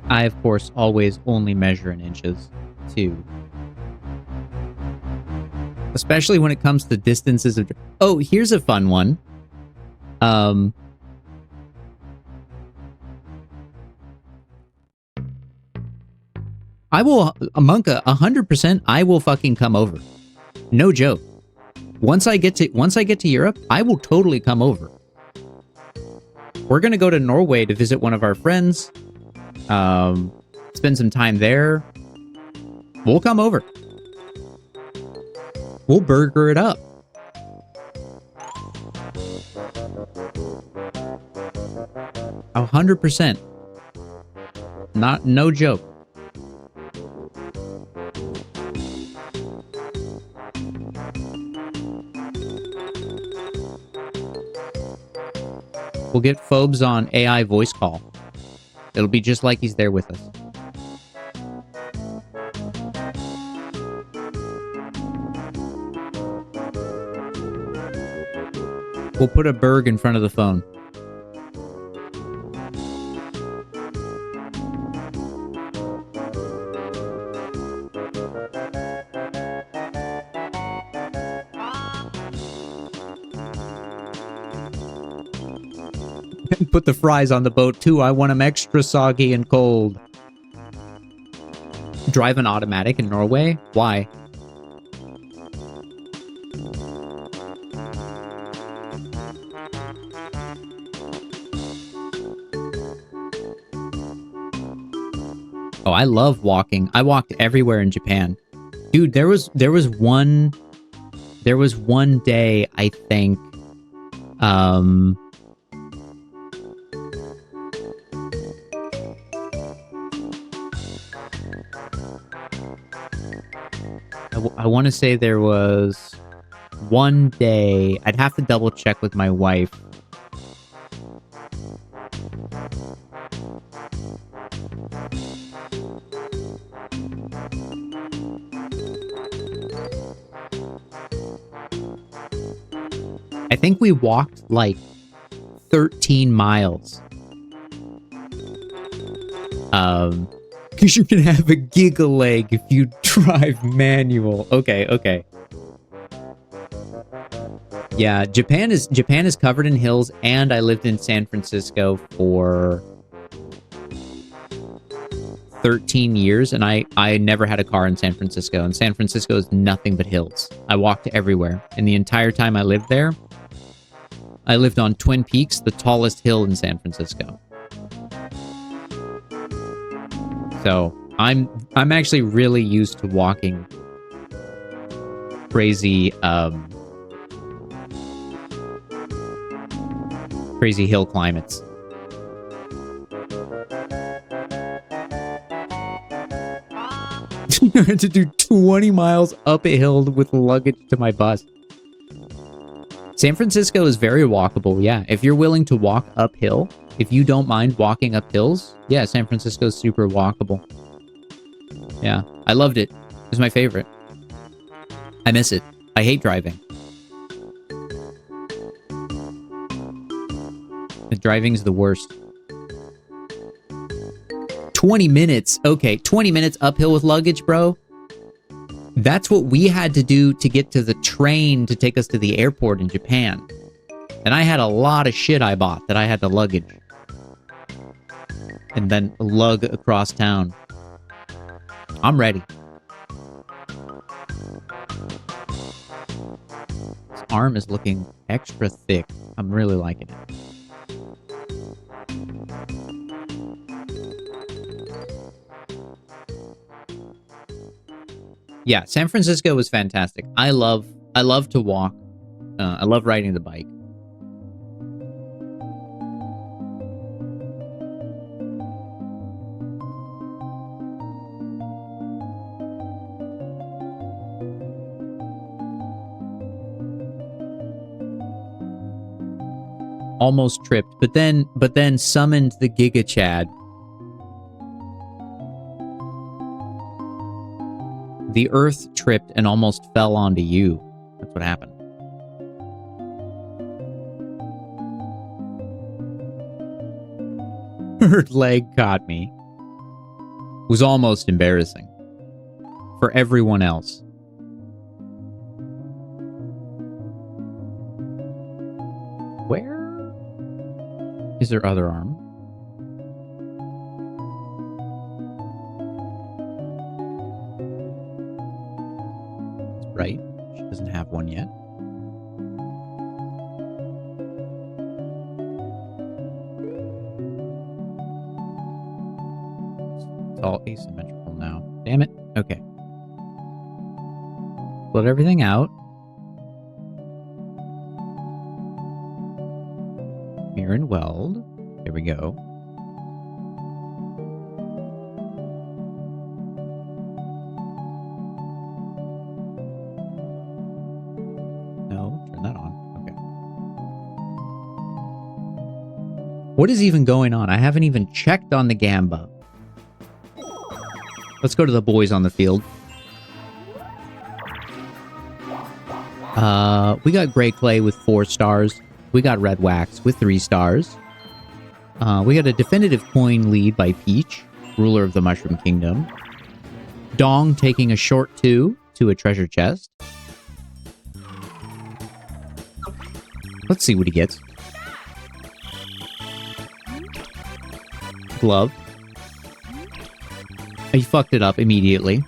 I, of course, always only measure in inches, too. Especially when it comes to distances of... Oh, here's a fun one. I will, Monka, 100%, I will fucking come over. No joke. Once I get to Europe, I will totally come over. We're gonna go to Norway to visit one of our friends. Spend some time there. We'll come over. We'll burger it up. A 100%. No joke. We'll get Phobes on AI voice call. It'll be just like he's there with us. We'll put a Berg in front of the phone. Put the fries on the boat too. I want them extra soggy and cold. Drive an automatic in Norway? Why? Oh, I love walking. I walked everywhere in Japan. Dude, there was one day, I think, I want to say there was one day, I'd have to double check with my wife. I think we walked like 13 miles. Because you can have a giga leg if you drive manual. Okay. Yeah, Japan is covered in hills, and I lived in San Francisco for 13 years, and I never had a car in San Francisco, and San Francisco is nothing but hills. I walked everywhere, and the entire time I lived there, I lived on Twin Peaks, the tallest hill in San Francisco. So I'm actually really used to walking crazy crazy hill climates. I had to do 20 miles up a hill with luggage to my bus. San Francisco is very walkable, yeah. If you're willing to walk uphill, if you don't mind walking up hills, yeah, San Francisco is super walkable. Yeah, I loved it. It was my favorite. I miss it. I hate driving. The driving's the worst. 20 minutes. Okay, 20 minutes uphill with luggage, bro. That's what we had to do to get to the train to take us to the airport in Japan. And I had a lot of shit I bought that I had to luggage. And then lug across town. I'm ready. This arm is looking extra thick. I'm really liking it. Yeah, San Francisco was fantastic. I love to walk. I love riding the bike. Almost tripped, but then summoned the Giga Chad. The earth tripped and almost fell onto you. That's what happened. Her leg caught me. It was almost embarrassing. For everyone else. Where is her other arm? Right. She doesn't have one yet. It's all asymmetrical now. Damn it. Okay. Split everything out. Mirror and weld. There we go. No, turn that on. Okay. What is even going on? I haven't even checked on the Gamba. Let's go to the boys on the field. We got Gray Clay with 4 stars. We got Red Wax with 3 stars. We got a definitive coin lead by Peach, ruler of the Mushroom Kingdom. Dong taking a short 2 to a treasure chest. Let's see what he gets. Glove. He fucked it up immediately.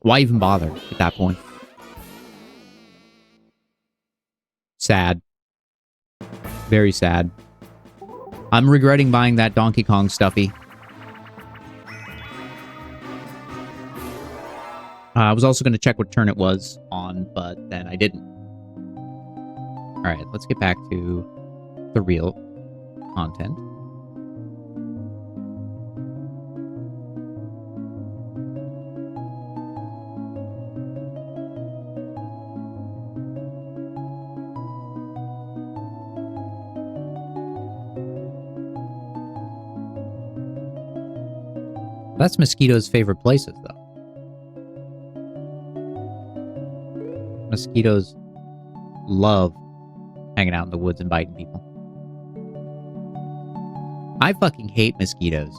Why even bother at that point? Sad. Very sad. I'm regretting buying that Donkey Kong stuffy. I was also going to check what turn it was on, but then I didn't. Alright, let's get back to the real content. That's Mosquito's favorite places, though. Mosquitoes love hanging out in the woods and biting people. I fucking hate mosquitoes.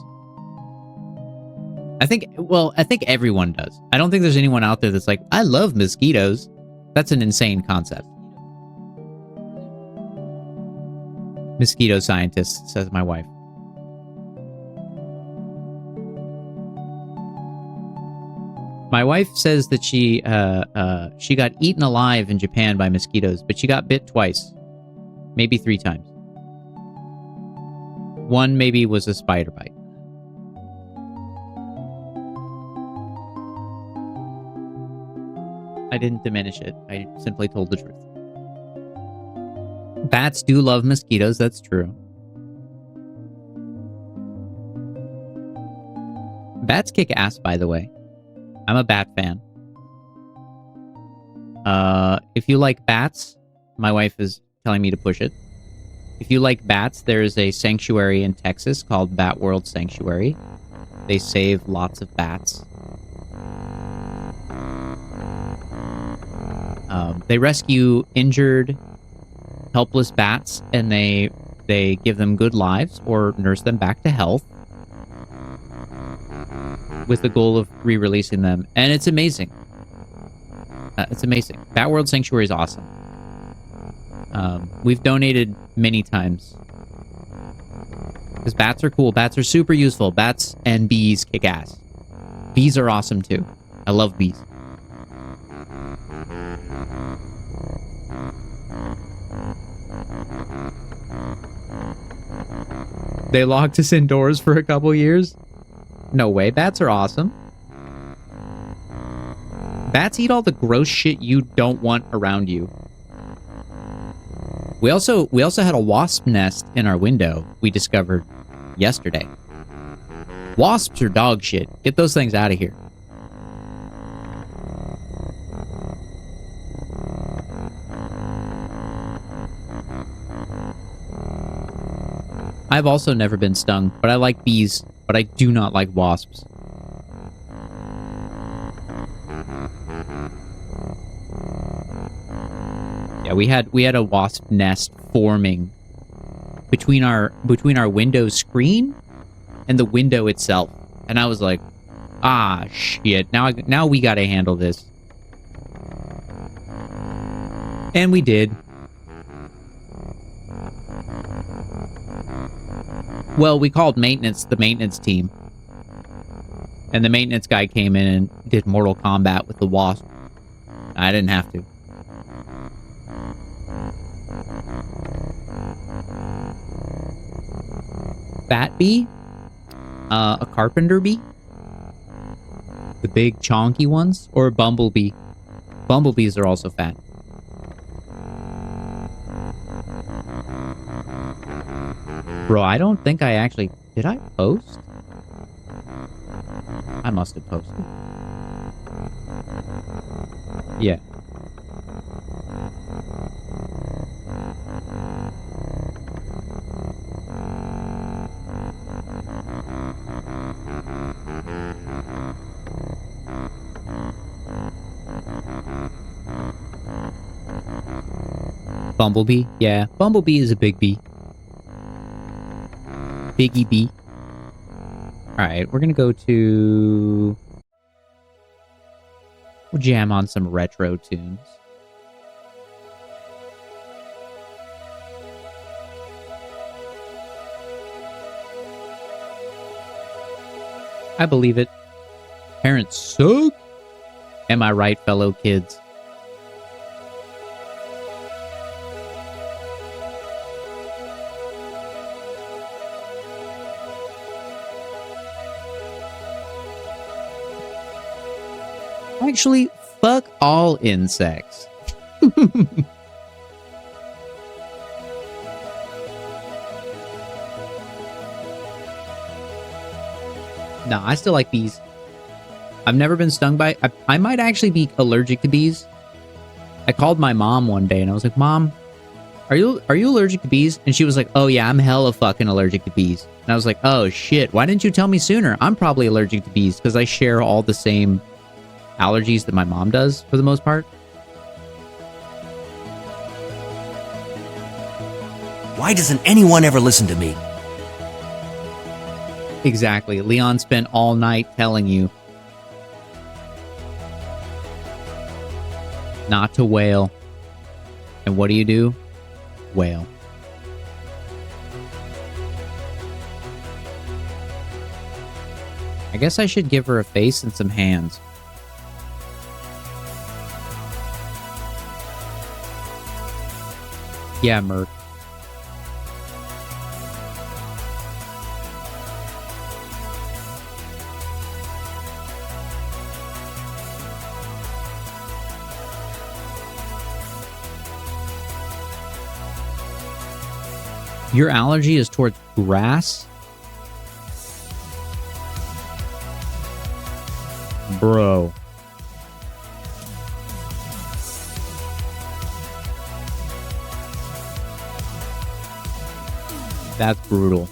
I think everyone does. I don't think there's anyone out there that's like, I love mosquitoes. That's an insane concept. Mosquito scientist, says my wife. My wife says that she got eaten alive in Japan by mosquitoes, but she got bit twice. Maybe 3 times. One maybe was a spider bite. I didn't diminish it. I simply told the truth. Bats do love mosquitoes, that's true. Bats kick ass, by the way. I'm a bat fan. If you like bats, my wife is telling me to push it. If you like bats, there's a sanctuary in Texas called Bat World Sanctuary. They save lots of bats. They rescue injured, helpless bats, and they give them good lives or nurse them back to health, with the goal of re-releasing them. And it's amazing. It's amazing. Bat World Sanctuary is awesome. We've donated many times. Because bats are cool. Bats are super useful. Bats and bees kick ass. Bees are awesome too. I love bees. They locked us indoors for a couple years? No way. Bats are awesome. Bats eat all the gross shit you don't want around you. We also had a wasp nest in our window we discovered yesterday. Wasps are dog shit. Get those things out of here. I've also never been stung, but I like bees, but I do not like wasps. Yeah, we had a wasp nest forming between our window screen and the window itself, and I was like, ah shit, now we gotta handle this. And we did. Well, we called maintenance the maintenance team. And the maintenance guy came in and did Mortal Kombat with the wasp. I didn't have to. Fat bee? A carpenter bee? The big chonky ones? Or a bumblebee? Bumblebees are also fat. Bro, I don't think I actually... Did I post? I must have posted. Yeah. Bumblebee? Yeah, Bumblebee is a big bee. Biggie bee. Alright, we're gonna go to... We'll jam on some retro tunes. I believe it. Parents suck. Am I right, fellow kids? Actually, fuck all insects. No, I still like bees. I've never been stung by... I might actually be allergic to bees. I called my mom one day and I was like, Mom, are you allergic to bees? And she was like, oh yeah, I'm hella fucking allergic to bees. And I was like, oh shit, why didn't you tell me sooner? I'm probably allergic to bees because I share all the same allergies that my mom does for the most part. Why doesn't anyone ever listen to me? Exactly. Leon spent all night telling you not to wail. And what do? Wail. I guess I should give her a face and some hands. Yeah, Merc. Your allergy is towards grass? Bro. That's brutal.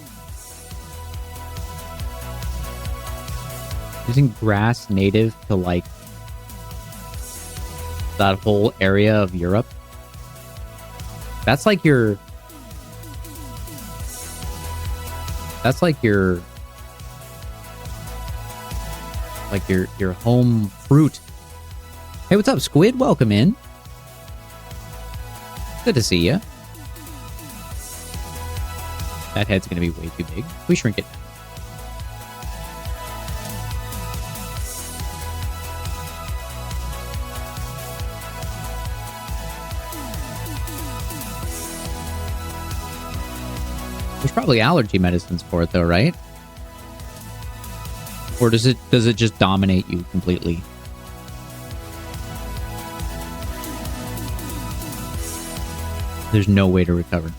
Isn't grass native to, like, that whole area of Europe? That's like your... That's like your home fruit. Hey, what's up, Squid? Welcome in. Good to see you. That head's gonna be way too big. We shrink it. There's probably allergy medicines for it though, right? Or does it just dominate you completely? There's no way to recover.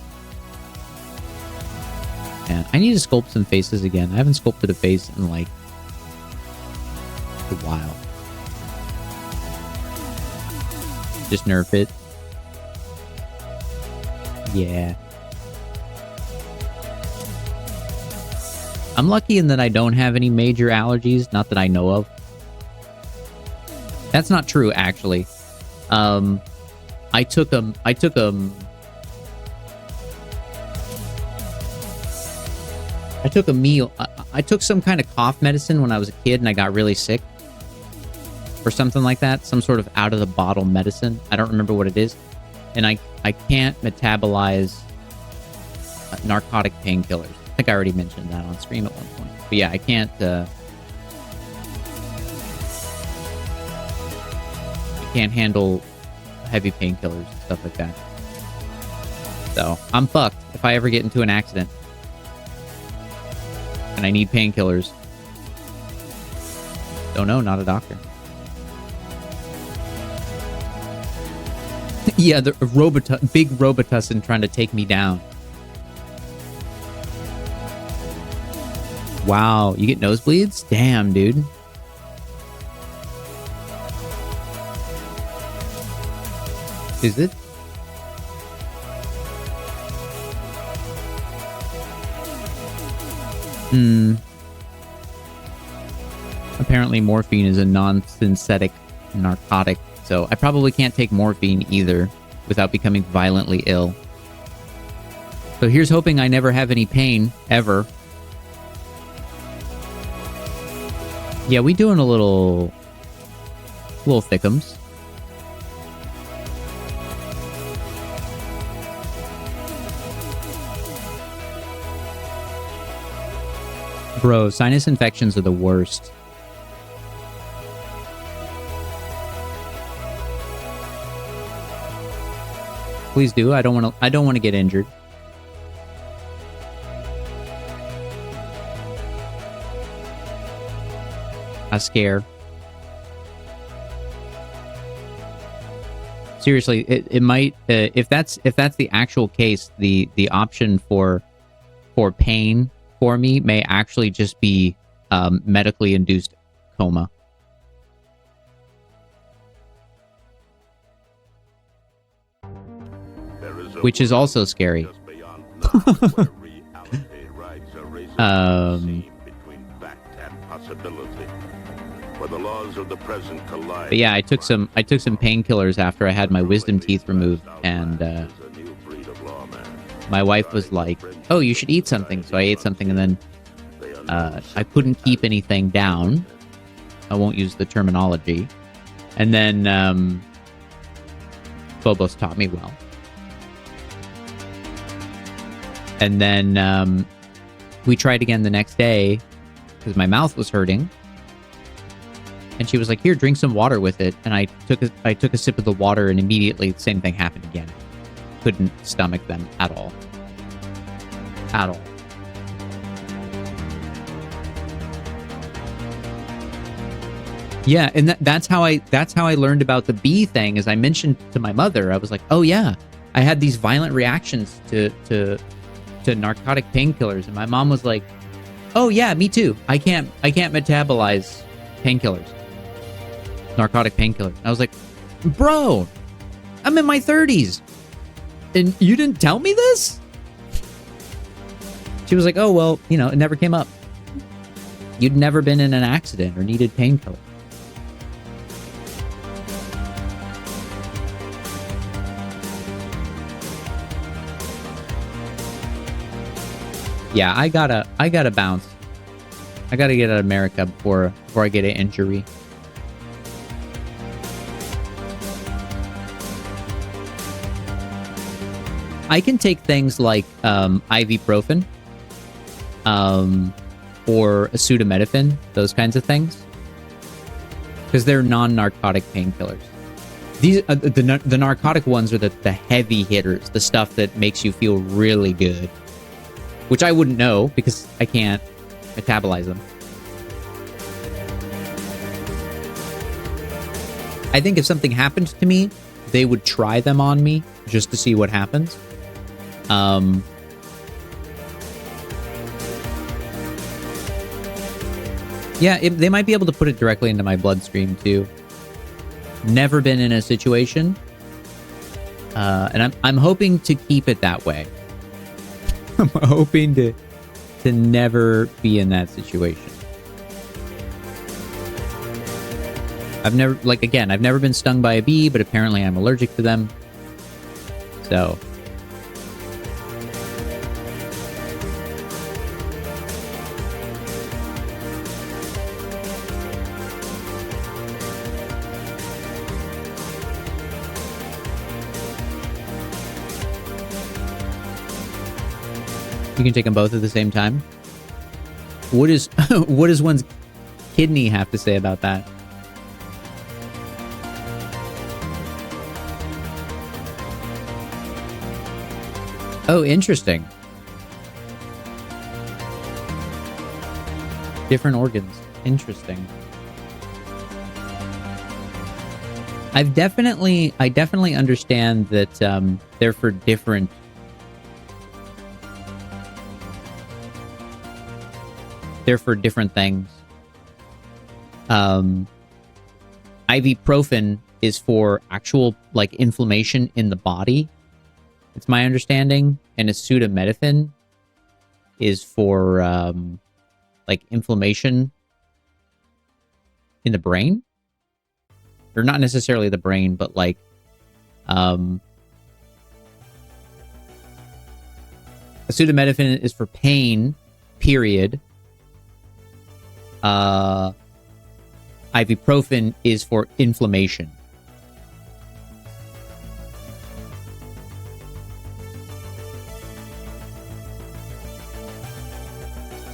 And I need to sculpt some faces again. I haven't sculpted a face in like a while. Just nerf it. Yeah. I'm lucky in that I don't have any major allergies, not that I know of. That's not true, actually. I took some kind of cough medicine when I was a kid and I got really sick. Or something like that. Some sort of out-of-the-bottle medicine. I don't remember what it is. And I can't metabolize narcotic painkillers. think I already mentioned that on stream at one point. But yeah, I can't handle heavy painkillers and stuff like that. So I'm fucked if I ever get into an accident and I need painkillers. Don't know, not a doctor. Yeah, the big Robitussin trying to take me down. Wow, you get nosebleeds? Damn, dude. Is it? Apparently morphine is a non-synthetic narcotic, so I probably can't take morphine either without becoming violently ill. So here's hoping I never have any pain, ever. Yeah, we doing a little thickums. Bro, sinus infections are the worst. Please do. I don't want to get injured. A scare. Seriously, it might if that's the actual case, the option for pain for me may actually just be medically induced coma. Which is also scary. But yeah, I took some painkillers after I had my wisdom teeth removed, and my wife was like, "Oh, you should eat something." So I ate something, and then I couldn't keep anything down. I won't use the terminology. And then Phobos taught me well. And then we tried again the next day because my mouth was hurting. And she was like, "Here, drink some water with it." And I took a sip of the water, and immediately the same thing happened again. Couldn't stomach them at all. At all. Yeah, and that's how I learned about the bee thing. As I mentioned to my mother, I was like, "Oh yeah, I had these violent reactions to narcotic painkillers," and my mom was like, "Oh yeah, me too. I can't metabolize painkillers, narcotic painkillers." And I was like, "Bro, I'm in my 30s, and you didn't tell me this?" She was like, "Oh well, it never came up. You'd never been in an accident or needed painkillers." Yeah, I gotta bounce. I gotta get out of America before I get an injury. I can take things like ibuprofen, or acetaminophen, those kinds of things, because they're non-narcotic painkillers. These the narcotic ones are the heavy hitters, the stuff that makes you feel really good. Which I wouldn't know because I can't metabolize them. I think if something happened to me, they would try them on me just to see what happens. Yeah, they might be able to put it directly into my bloodstream too. Never been in a situation, and I'm hoping to keep it that way. I'm hoping to never be in that situation. I've never been stung by a bee, but apparently I'm allergic to them. So You can take them both at the same time. What is what does one's kidney have to say about that? Oh, interesting. Different organs. Interesting. I definitely understand that they're for different things. Ibuprofen is for actual like inflammation in the body. It's my understanding, and acetaminophen is for like inflammation in the brain, or not necessarily the brain, but like acetaminophen is for pain. Period. Ibuprofen is for inflammation.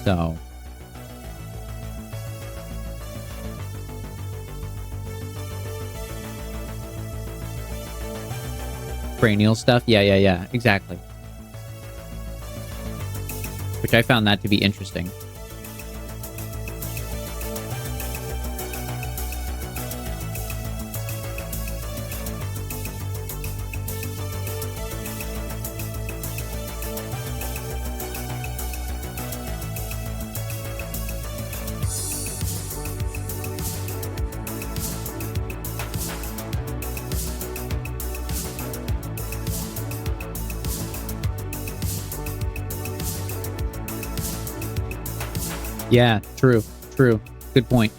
So, cranial stuff? Yeah, exactly. Which I found that to be interesting. Yeah, true. Good point.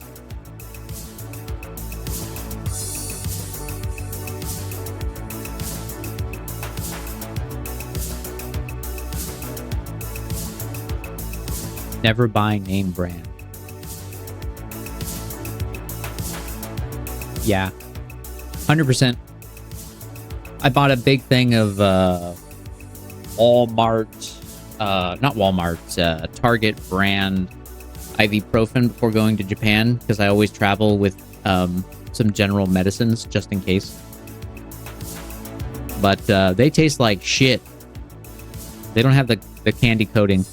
Never buy name brand. Yeah, 100%. I bought a big thing of Walmart, not Walmart, Target brand ibuprofen before going to Japan, because I always travel with some general medicines just in case. But they taste like shit. They don't have the candy coating.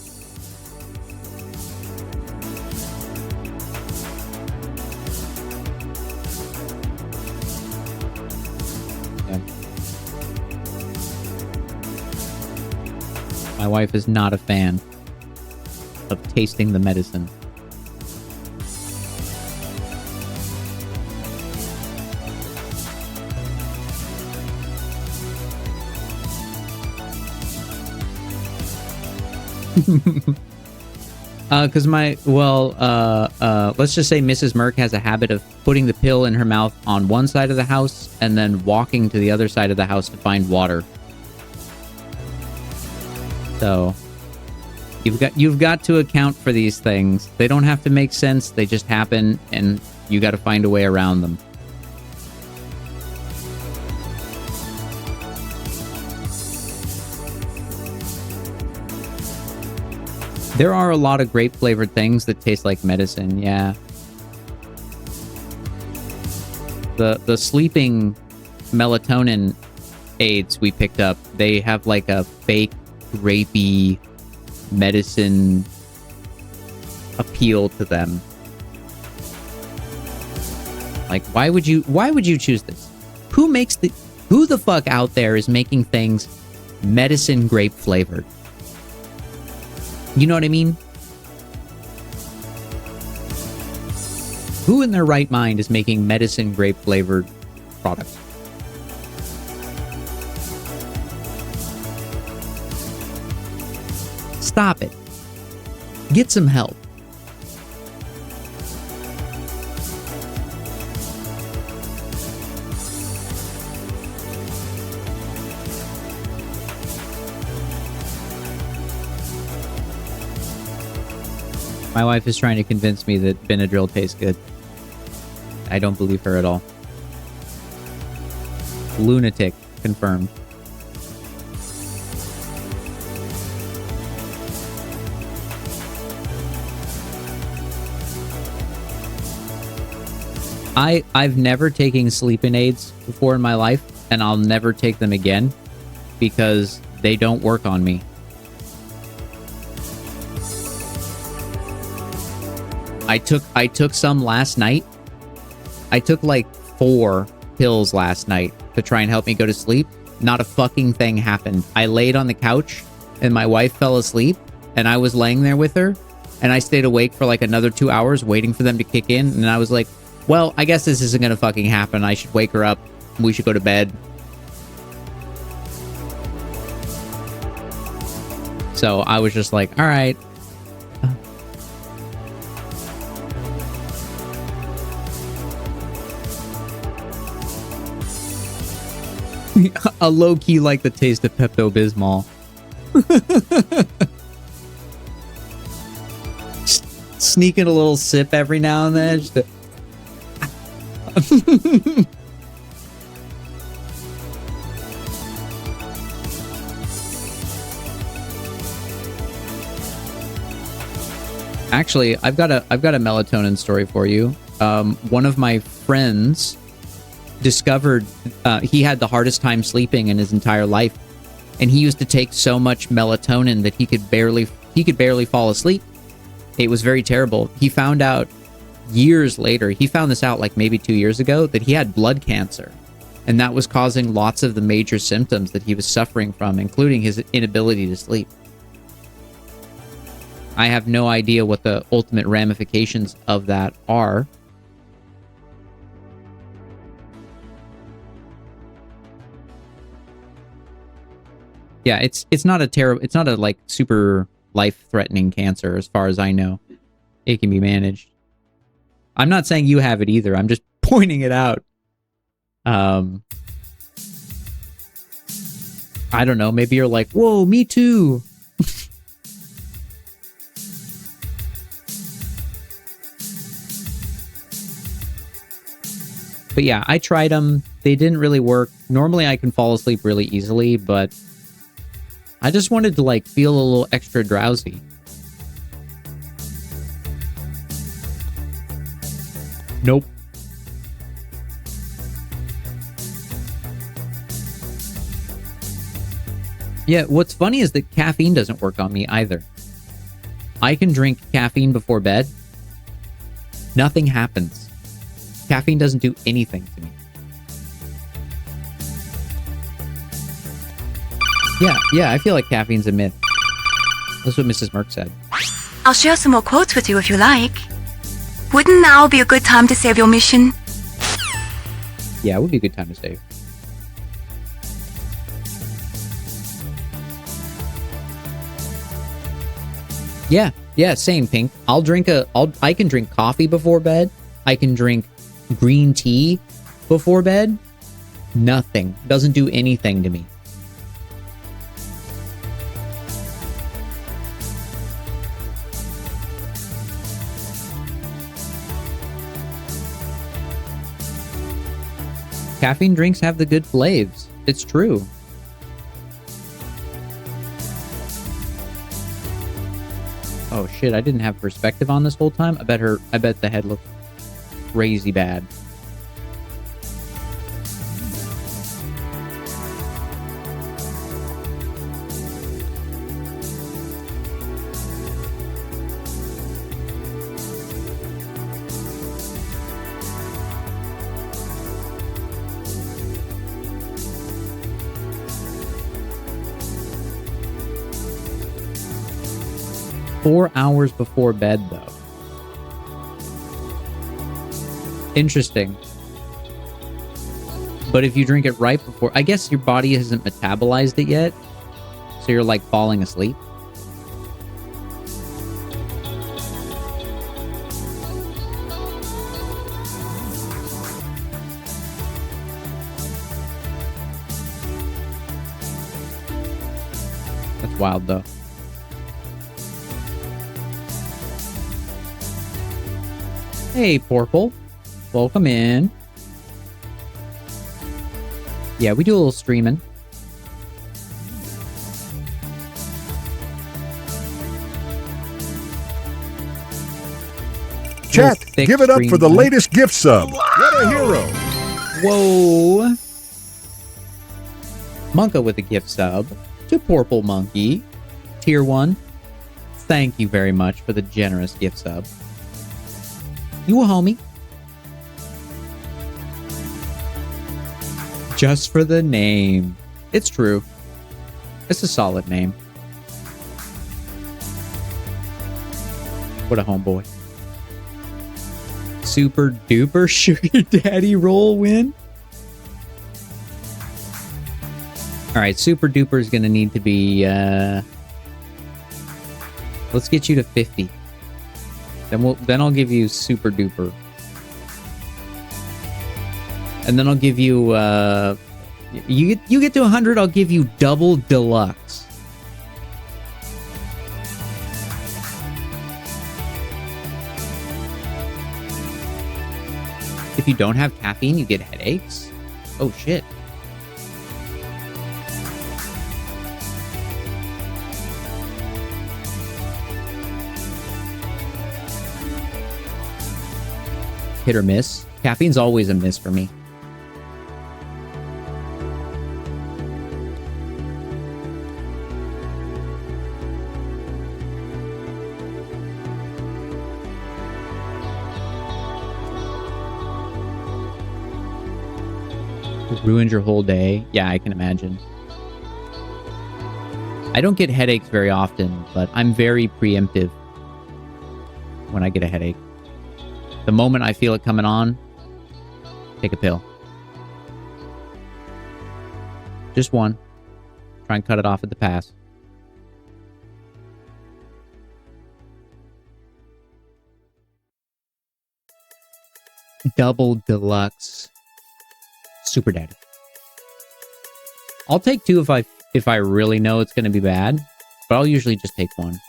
Yeah. My wife is not a fan of tasting the medicine. Because let's just say Mrs. Merc has a habit of putting the pill in her mouth on one side of the house and then walking to the other side of the house to find water. So you've got to account for these things. They don't have to make sense. They just happen, and you got to find a way around them. There are a lot of grape-flavored things that taste like medicine, yeah. The sleeping melatonin aids we picked up, they have like a fake grapey medicine appeal to them. Like, why would you choose this? Who the fuck out there is making things medicine grape flavored? You know what I mean? Who in their right mind is making medicine grape flavored products? Stop it. Get some help. My wife is trying to convince me that Benadryl tastes good. I don't believe her at all. Lunatic confirmed. I've never taken sleeping aids before in my life, and I'll never take them again because they don't work on me. I took some last night. I took like 4 pills last night to try and help me go to sleep. Not a fucking thing happened. I laid on the couch and my wife fell asleep and I was laying there with her and I stayed awake for like another 2 hours waiting for them to kick in, and I was like, well, I guess this isn't gonna fucking happen. I should wake her up. We should go to bed. So I was just like, all right. A low-key like the taste of Pepto-Bismol. Sneaking a little sip every now and then. Just to... Actually, I've got a melatonin story for you. One of my friends discovered he had the hardest time sleeping in his entire life, and he used to take so much melatonin that he could barely fall asleep. It was very terrible. He found out years later, he found this out like maybe 2 years ago, that he had blood cancer, and that was causing lots of the major symptoms that he was suffering from, including his inability to sleep. I have no idea what the ultimate ramifications of that are. Yeah, it's not a like super life-threatening cancer as far as I know. It can be managed. I'm not saying you have it either. I'm just pointing it out. I don't know. Maybe you're like, whoa, me too. But yeah, I tried them. They didn't really work. Normally I can fall asleep really easily, but I just wanted to like feel a little extra drowsy. Nope. Yeah, what's funny is that caffeine doesn't work on me either. I can drink caffeine before bed. Nothing happens. Caffeine doesn't do anything to me. Yeah, I feel like caffeine's a myth. That's what Mrs. Merc said. I'll share some more quotes with you if you like. Wouldn't now be a good time to save your mission? Yeah, it would be a good time to save. Yeah, same, Pink. I can drink coffee before bed. I can drink green tea before bed. Nothing. Doesn't do anything to me. Caffeine drinks have the good flavs. It's true. Oh shit, I didn't have perspective on this whole time. I bet the head looked crazy bad. Four hours before bed, though. Interesting. But if you drink it right before... I guess your body hasn't metabolized it yet. So you're like falling asleep. That's wild, though. Hey, Porple. Welcome in. Yeah, we do a little streaming. Chat, thick give it up for the screen. latest gift sub. What a hero. Whoa. Monka with a gift sub to Purple Monkey. Tier 1. Thank you very much for the generous gift sub. You a homie. Just for the name. It's true. It's a solid name. What a homeboy. Super duper sugar daddy roll win. Alright, super duper is gonna need to be let's get you to 50. Then I'll give you super duper. And then I'll give you you get to 100, I'll give you double deluxe. If you don't have caffeine, you get headaches? Oh shit. Hit or miss. Caffeine's always a miss for me. Ruined your whole day? Yeah, I can imagine. I don't get headaches very often, but I'm very preemptive when I get a headache. The moment I feel it coming on, take a pill. Just one. Try and cut it off at the pass. Double deluxe. Super daddy. I'll take 2 if I really know it's going to be bad, but I'll usually just take 1.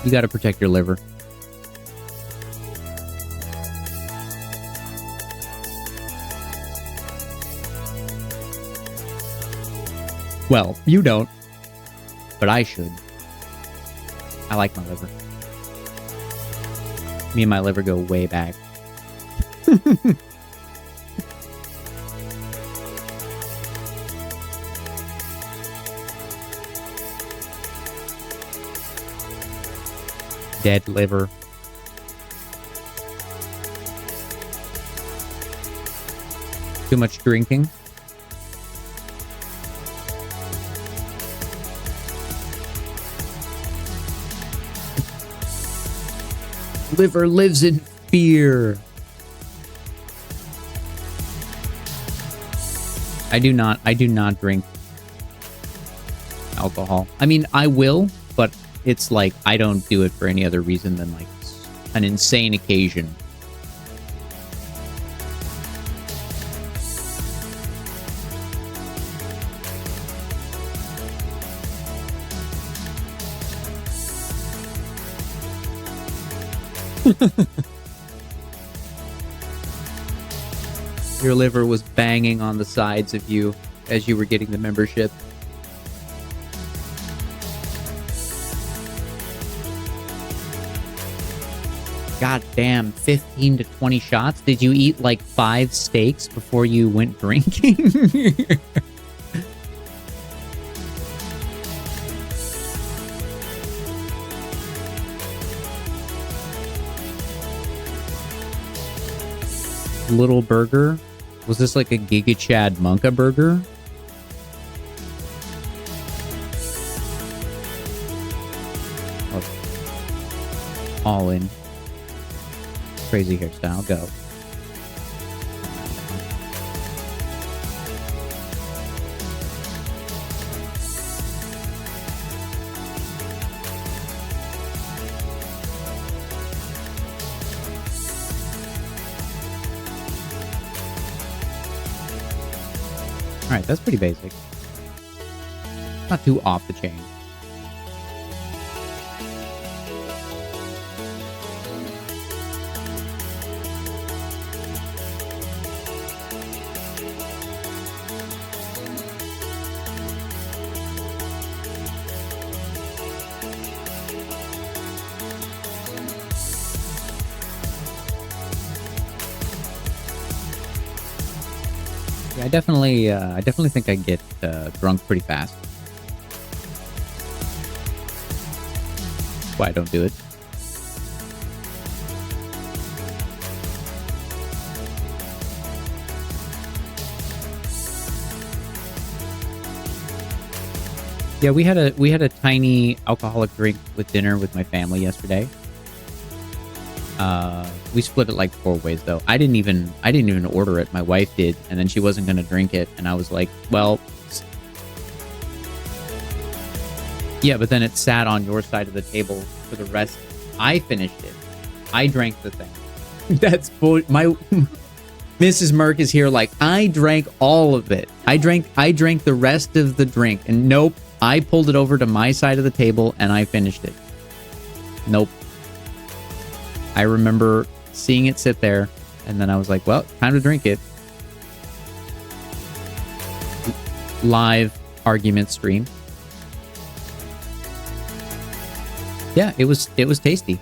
You got to protect your liver. Well, you don't, but I should. I like my liver. Me and my liver go way back. Dead liver. Too much drinking. Liver lives in fear. I do not drink alcohol. I mean, I will, but it's like I don't do it for any other reason than like an insane occasion. Your liver was banging on the sides of you as you were getting the membership. God damn, 15 to 20 shots? Did you eat like 5 steaks before you went drinking? Little burger? Was this like a Giga Chad Monka burger? Oh. All in. Crazy hairstyle, go. Alright, that's pretty basic. Not too off the chain. Yeah, I definitely think I get drunk pretty fast. That's why I don't do it. Yeah, we had a tiny alcoholic drink with dinner with my family yesterday. We split it like 4 ways though. I didn't even order it. My wife did, and then she wasn't gonna drink it, and I was like, well, yeah, but then it sat on your side of the table for the rest. I finished it. I drank the thing. That's my Mrs. Merc is here like, I drank all of it. I drank the rest of the drink, and nope, I pulled it over to my side of the table and I finished it. Nope. I remember seeing it sit there, and then I was like, well, time to drink it. Live argument stream. Yeah, it was tasty.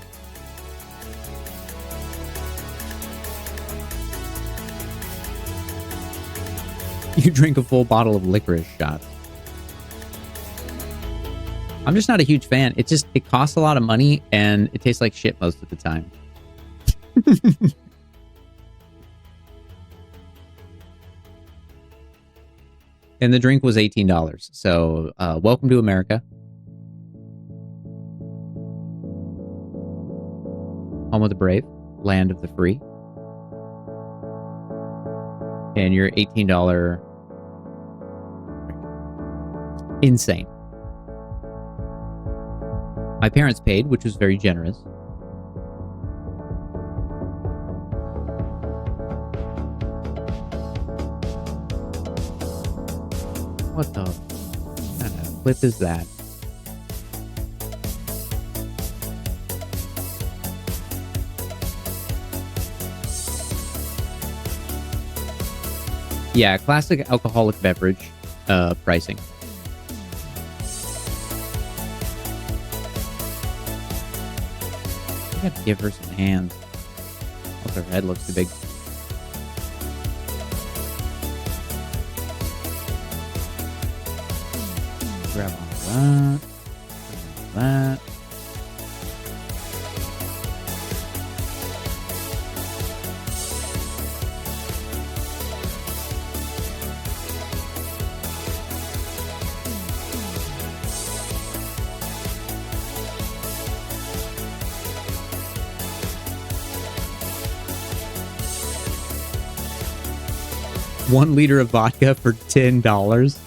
You drink a full bottle of licorice shots. I'm just not a huge fan. It costs a lot of money and it tastes like shit most of the time. And the drink was $18. So, welcome to America. Home of the brave, land of the free. And your $18 insane. My parents paid, which was very generous. What the kind of clip is that? Yeah, classic alcoholic beverage pricing. I gotta give her some hands. Oh, her head looks too big. Grab on that. $1 liter of vodka for $10.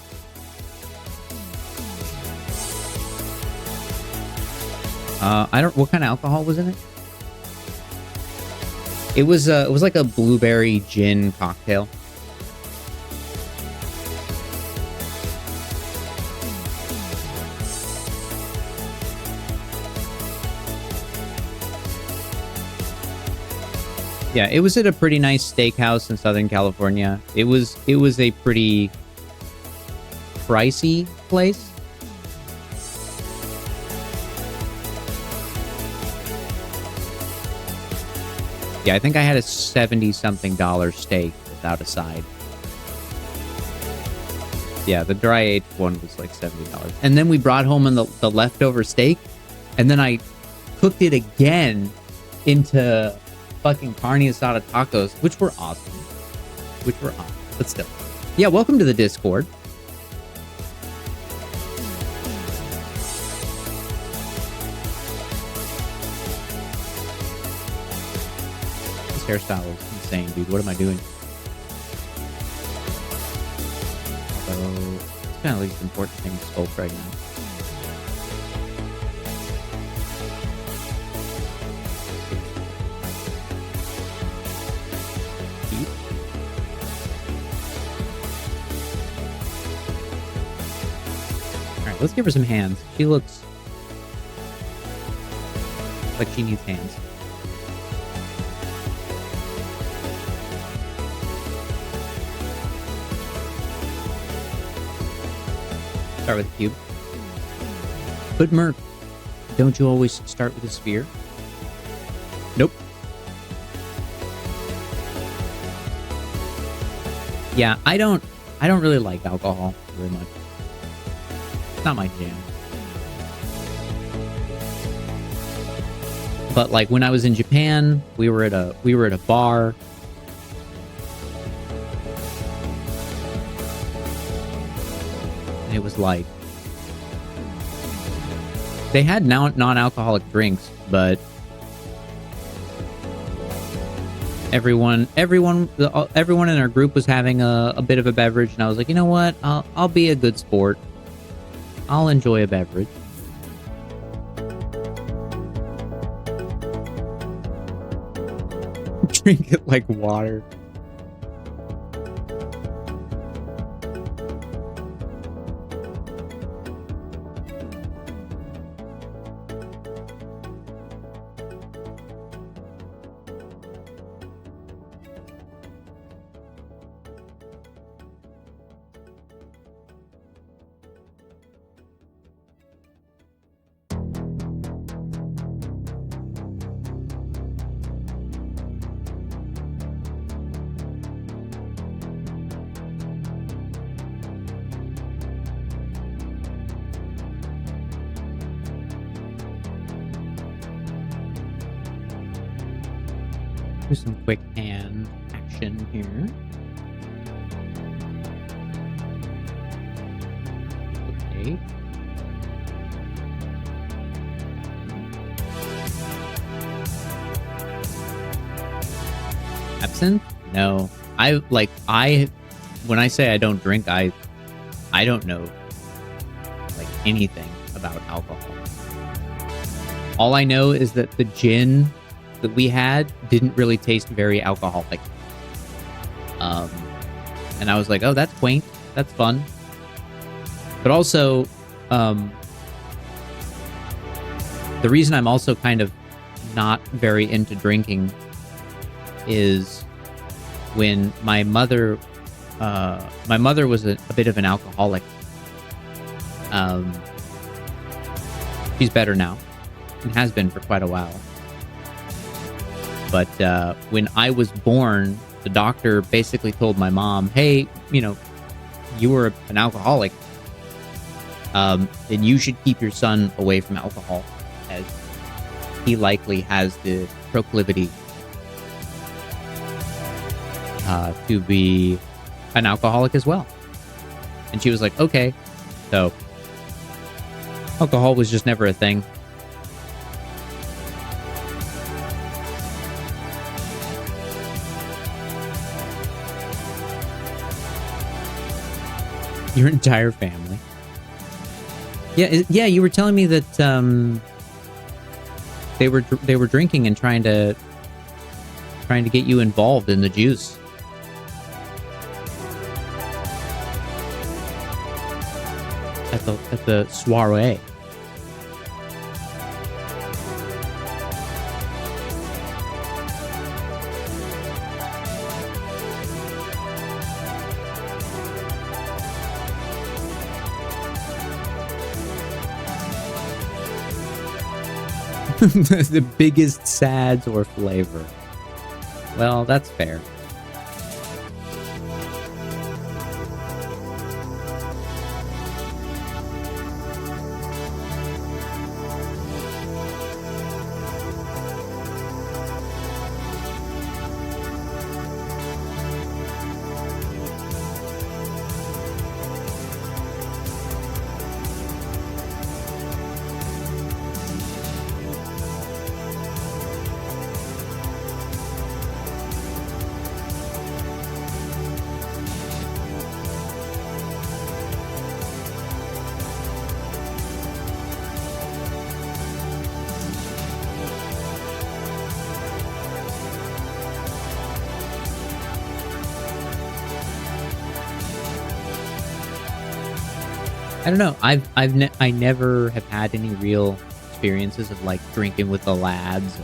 What kind of alcohol was in it? It was like a blueberry gin cocktail. Yeah, it was at a pretty nice steakhouse in Southern California. It was a pretty pricey place. Yeah, I think I had a $70-something steak without a side. Yeah, the dry aged one was like $70. And then we brought home the leftover steak, and then I cooked it again into fucking carne asada tacos, which were awesome. But still. Yeah, welcome to the Discord. This hairstyle is insane, dude. What am I doing? Although, it's kind of the least important thing to sculpt right now. Let's give her some hands. She looks like she needs hands. Start with a cube. But Merc, don't you always start with a sphere? Nope. Yeah, I don't really like alcohol very much. It's not my jam. But like when I was in Japan, we were at a bar. And it was like they had non-alcoholic drinks, but everyone in our group was having a bit of a beverage, and I was like, you know what? I'll be a good sport. I'll enjoy a beverage. Drink it like water. Do some quick hand action here. Okay. Absinthe? No. When I say I don't drink, I don't know like anything about alcohol. All I know is that the gin that we had didn't really taste very alcoholic. And I was like, oh, that's quaint. That's fun. But also, the reason I'm also kind of not very into drinking is when my mother was a bit of an alcoholic. She's better now and has been for quite a while. But when I was born, the doctor basically told my mom, hey, you were an alcoholic. Then you should keep your son away from alcohol, as he likely has the proclivity to be an alcoholic as well. And she was like, okay. So alcohol was just never a thing. Your entire family. Yeah, you were telling me that they were drinking and trying to get you involved in the juice. At the soiree. The biggest sads or flavor. Well, that's fair. I don't know. I never have had any real experiences of like drinking with the lads or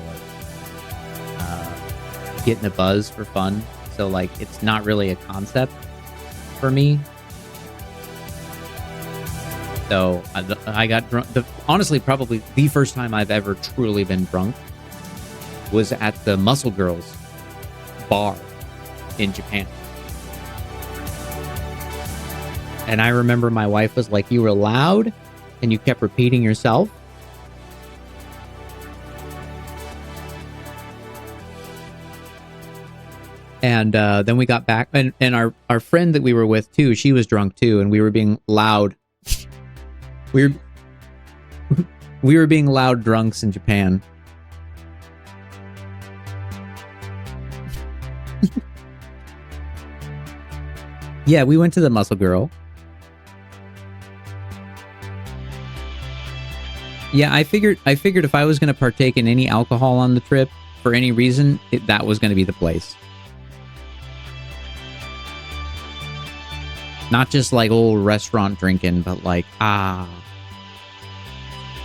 getting a buzz for fun. So like, it's not really a concept for me. So I got drunk. Honestly, probably the first time I've ever truly been drunk was at the Muscle Girls bar in Japan. And I remember my wife was like, you were loud and you kept repeating yourself. And then we got back, and our friend that we were with too, she was drunk too, and we were being loud. we were being loud drunks in Japan. Yeah, we went to the Muscle Girl. Yeah, I figured if I was going to partake in any alcohol on the trip for any reason, that was going to be the place. Not just like old restaurant drinking, but like,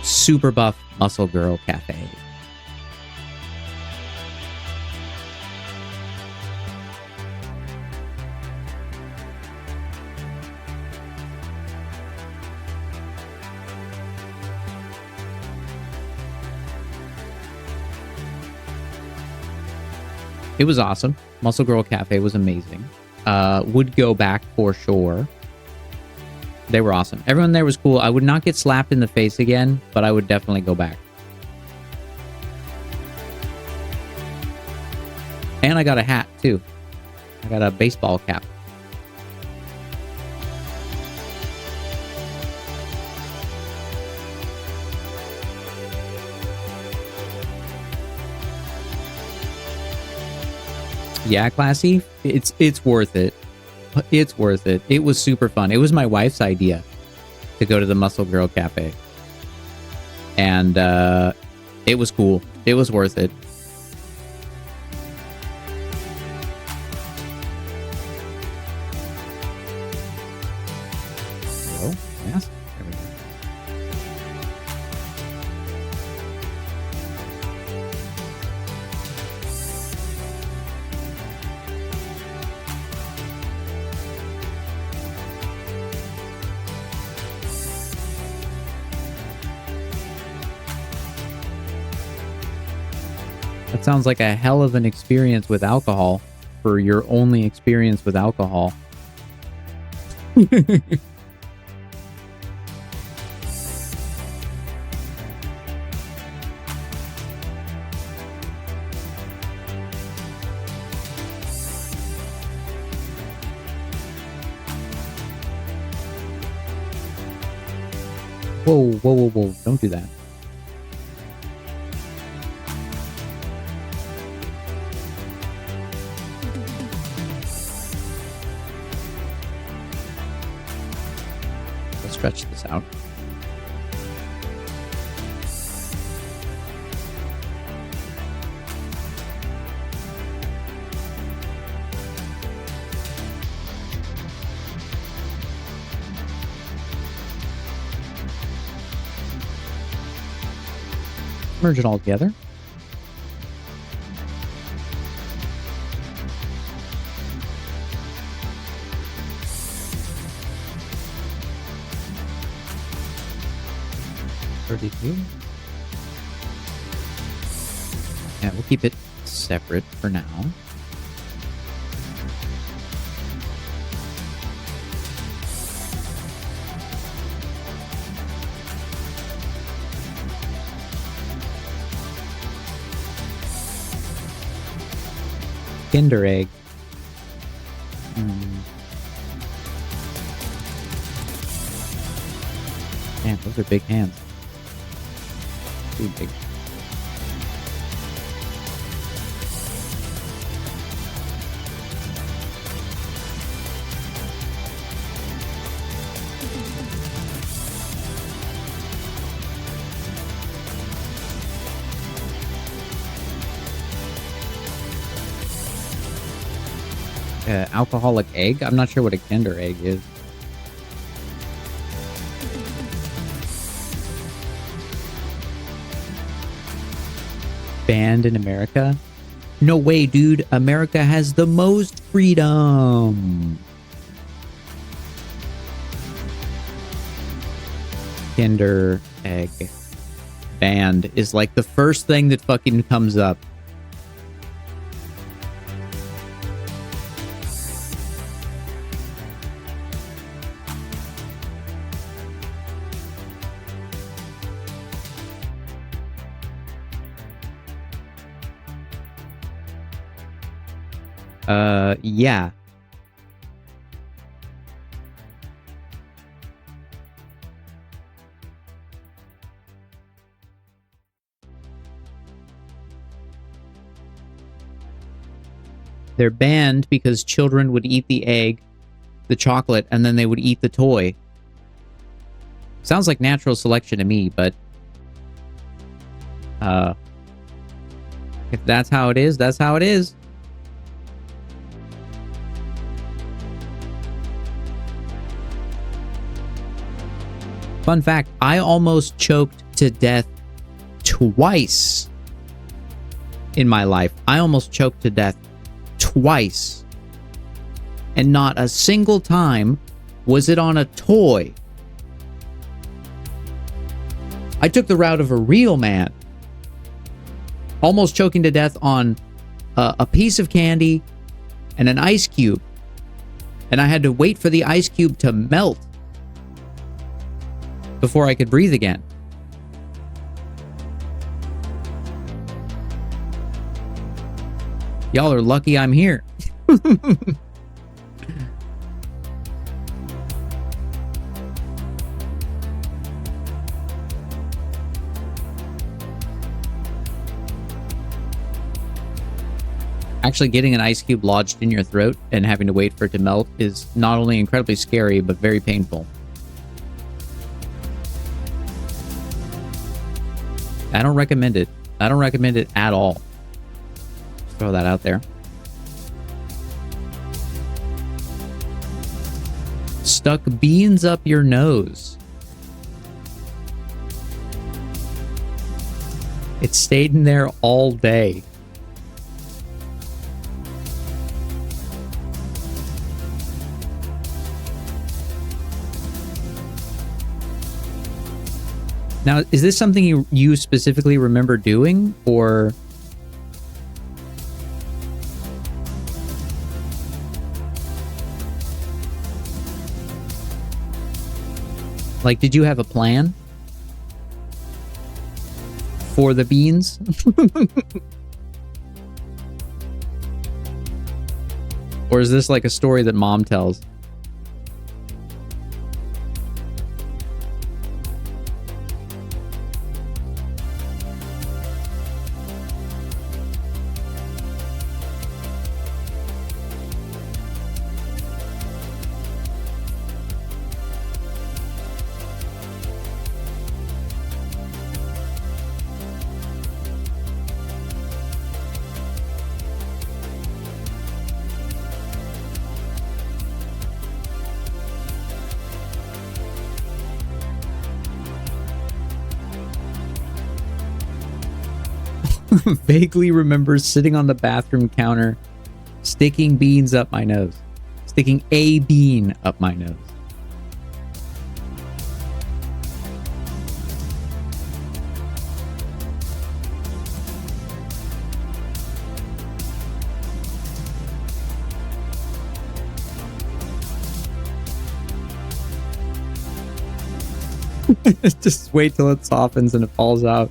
super buff Muscle Girl Cafe. It was awesome. Muscle Girl Cafe was amazing. Would go back for sure. They were awesome. Everyone there was cool. I would not get slapped in the face again, but I would definitely go back. And I got a hat too. I got a baseball cap. Yeah, Classy, it's worth it. It's worth it. It was super fun. It was my wife's idea to go to the Muscle Girl Cafe. And it was cool. It was worth it. Hello? Yes. There we go. That sounds like a hell of an experience with alcohol for your only experience with alcohol. Whoa, whoa, whoa, whoa. Don't do that. Let's stretch this out. Merge it all together. Yeah, we'll keep it separate for now. Kinder egg. Man, those are big hands. Too big. Alcoholic egg? I'm not sure what a Kinder egg is. Banned in America? No way, dude. America has the most freedom. Kinder egg banned is like the first thing that fucking comes up. Yeah. They're banned because children would eat the egg, the chocolate, and then they would eat the toy. Sounds like natural selection to me, but if that's how it is, that's how it is. Fun fact, I almost choked to death twice in my life. I almost choked to death twice. And not a single time was it on a toy. I took the route of a real man. Almost choking to death on a piece of candy and an ice cube. And I had to wait for the ice cube to melt before I could breathe again. Y'all are lucky I'm here. Actually getting an ice cube lodged in your throat and having to wait for it to melt is not only incredibly scary, but very painful. I don't recommend it. I don't recommend it at all. Just throw that out there. Stuck beans up your nose. It stayed in there all day. Now, is this something you specifically remember doing, or... Like, did you have a plan for the beans? Or is this like a story that mom tells? Vaguely remembers sitting on the bathroom counter, sticking beans up my nose. Sticking a bean up my nose. Just wait till it softens and it falls out.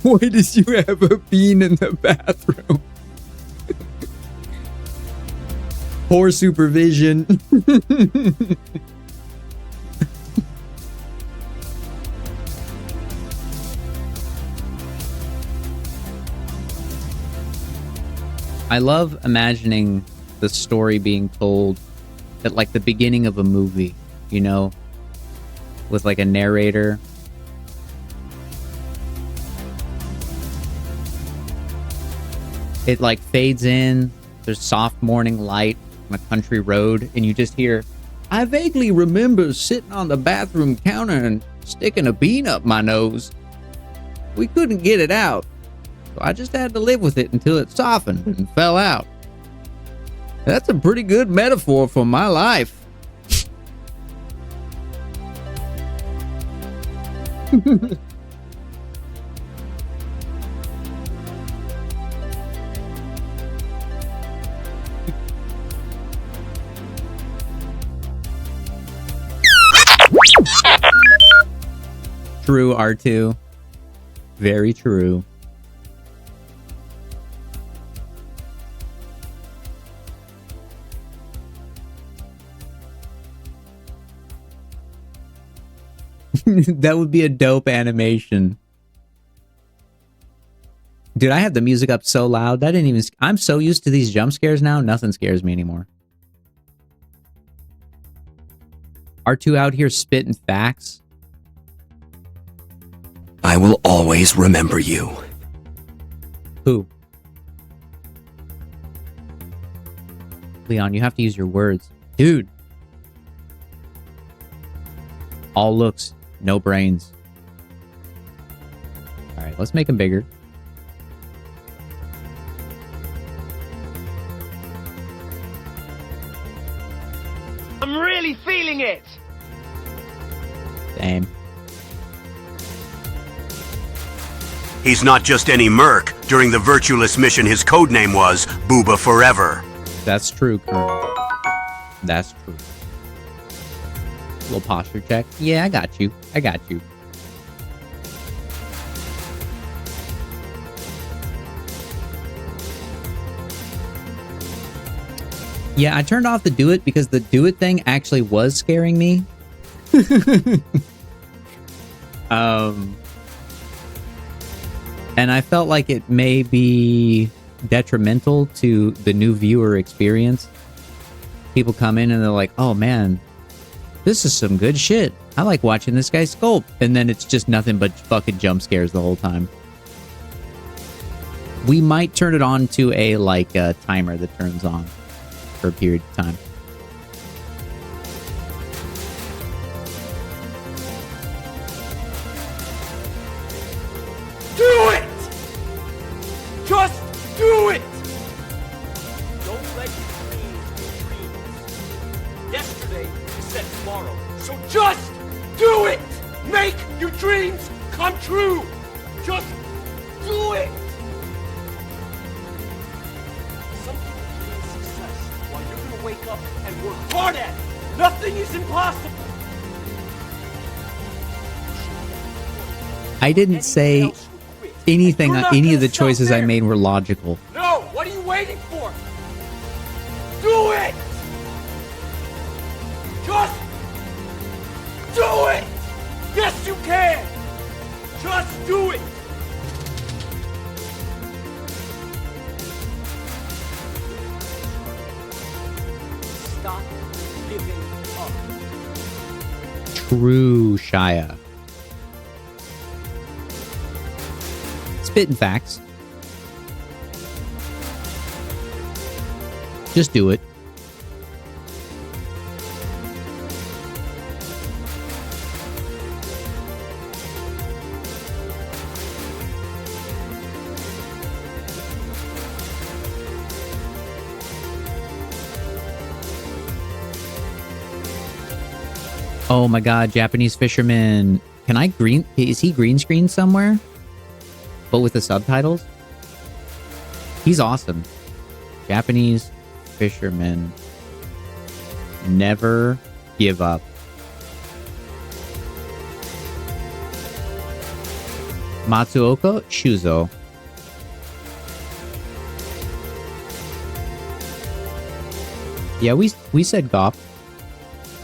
Why did you have a bean in the bathroom? Poor supervision. I love imagining the story being told at like the beginning of a movie, you know, with like a narrator. It like fades in, there's soft morning light on a country road, and you just hear, I vaguely remember sitting on the bathroom counter and sticking a bean up my nose. We couldn't get it out, so I just had to live with it until it softened and fell out. That's a pretty good metaphor for my life. True, R2. Very true. That would be a dope animation. Dude, I have the music up so loud. That didn't even... I'm so used to these jump scares now. Nothing scares me anymore. R2 out here spitting facts. I will always remember you. Who? Leon, you have to use your words. Dude. All looks, no brains. Alright, let's make him bigger. I'm really feeling it! Damn. He's not just any merc. During the Virtueless mission, his codename was Booba Forever. That's true, Colonel. That's true. Little posture check. Yeah, I got you. I got you. Yeah, I turned off the do it because the do it thing actually was scaring me. And I felt like it may be detrimental to the new viewer experience. People come in and they're like, oh man, this is some good shit. I like watching this guy sculpt. And then it's just nothing but fucking jump scares the whole time. We might turn it on to a timer that turns on for a period of time. Do it! Just do it! Don't let your dreams be dreams. Yesterday, you said tomorrow. So just do it! Make your dreams come true! Just do it! Some people create success while you're gonna wake up and work hard at it. Nothing is impossible. I didn't say anything, any of the choices I made were logical. No, what are you waiting for? Do it! Just do it! Yes, you can! Just do it! Stop giving up. True, Shia. Spitting facts. Just do it. Oh my god, Japanese fisherman. Can I green... Is he green screen somewhere? But with the subtitles? He's awesome. Japanese fisherman. Never give up. Matsuoka Shuzo. Yeah, we said Gop.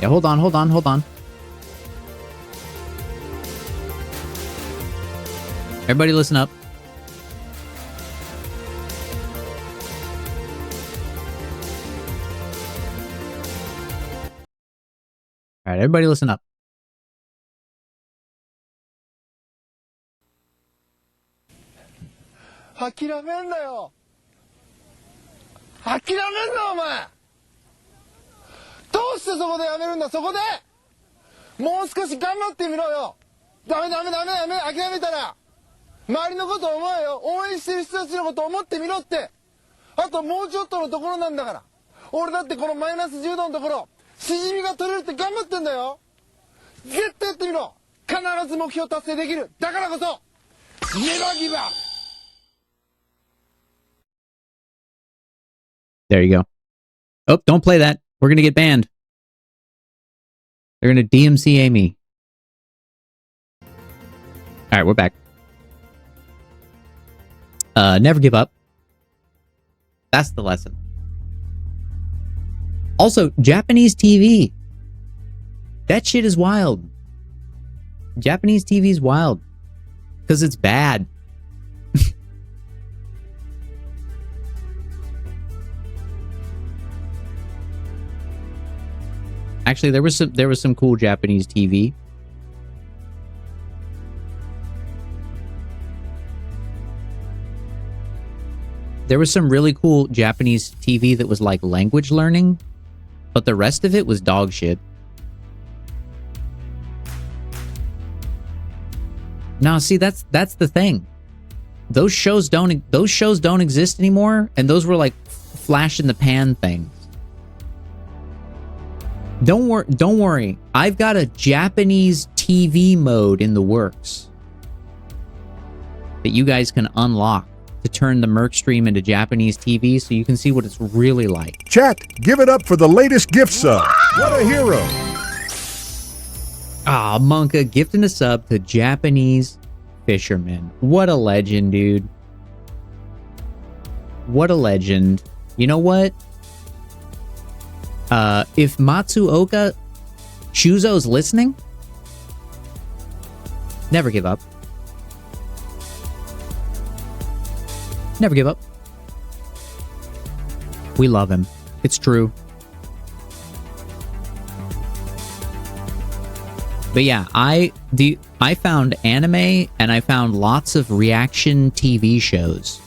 Yeah, hold on. Everybody listen up. All right, everybody listen up. There you go. Oh, don't play that. We're going to get banned. They're going to DMCA me. All right, we're back. Never give up. That's the lesson. Also, Japanese TV. That shit is wild. Japanese TV is wild. Because it's bad. Actually, there was some cool Japanese TV. There was some really cool Japanese TV that was like language learning, but the rest of it was dog shit. No, see, that's the thing. Those shows don't exist anymore, and those were like flash in the pan things. Don't worry. I've got a Japanese TV mode in the works that you guys can unlock to turn the Merc stream into Japanese TV so you can see what it's really like. Chat, give it up for the latest gift sub. What a hero. Ah, Monka gifting a sub to Japanese Fisherman. What a legend, dude. What a legend. You know what? If Matsuoka Shuzo's listening, never give up. Never give up. We love him. It's true. But yeah, I found anime and I found lots of reaction TV shows.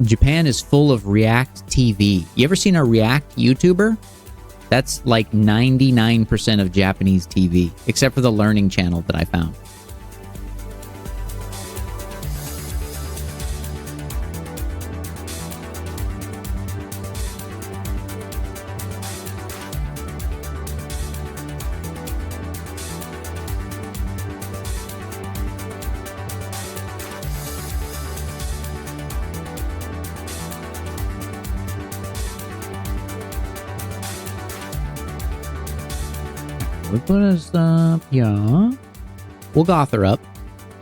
Japan is full of React TV. You ever seen a React YouTuber? That's like 99% of Japanese TV, except for the learning channel that I found. We put us up, yeah. We'll goth her up.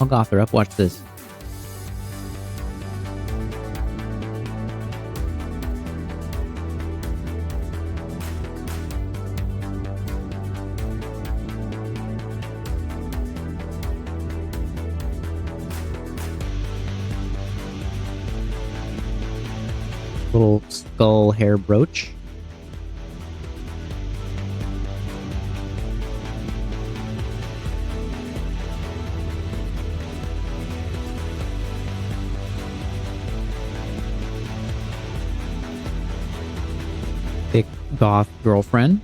I'll goth her up. Watch this. Little skull hair brooch. Thick goth girlfriend.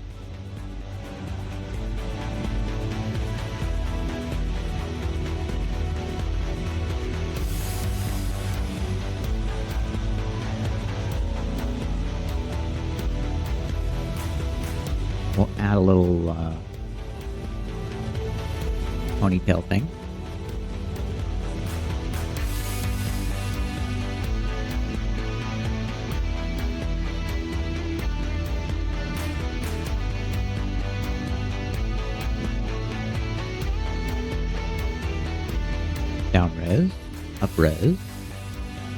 We'll add a little ponytail thing. Down res, up res,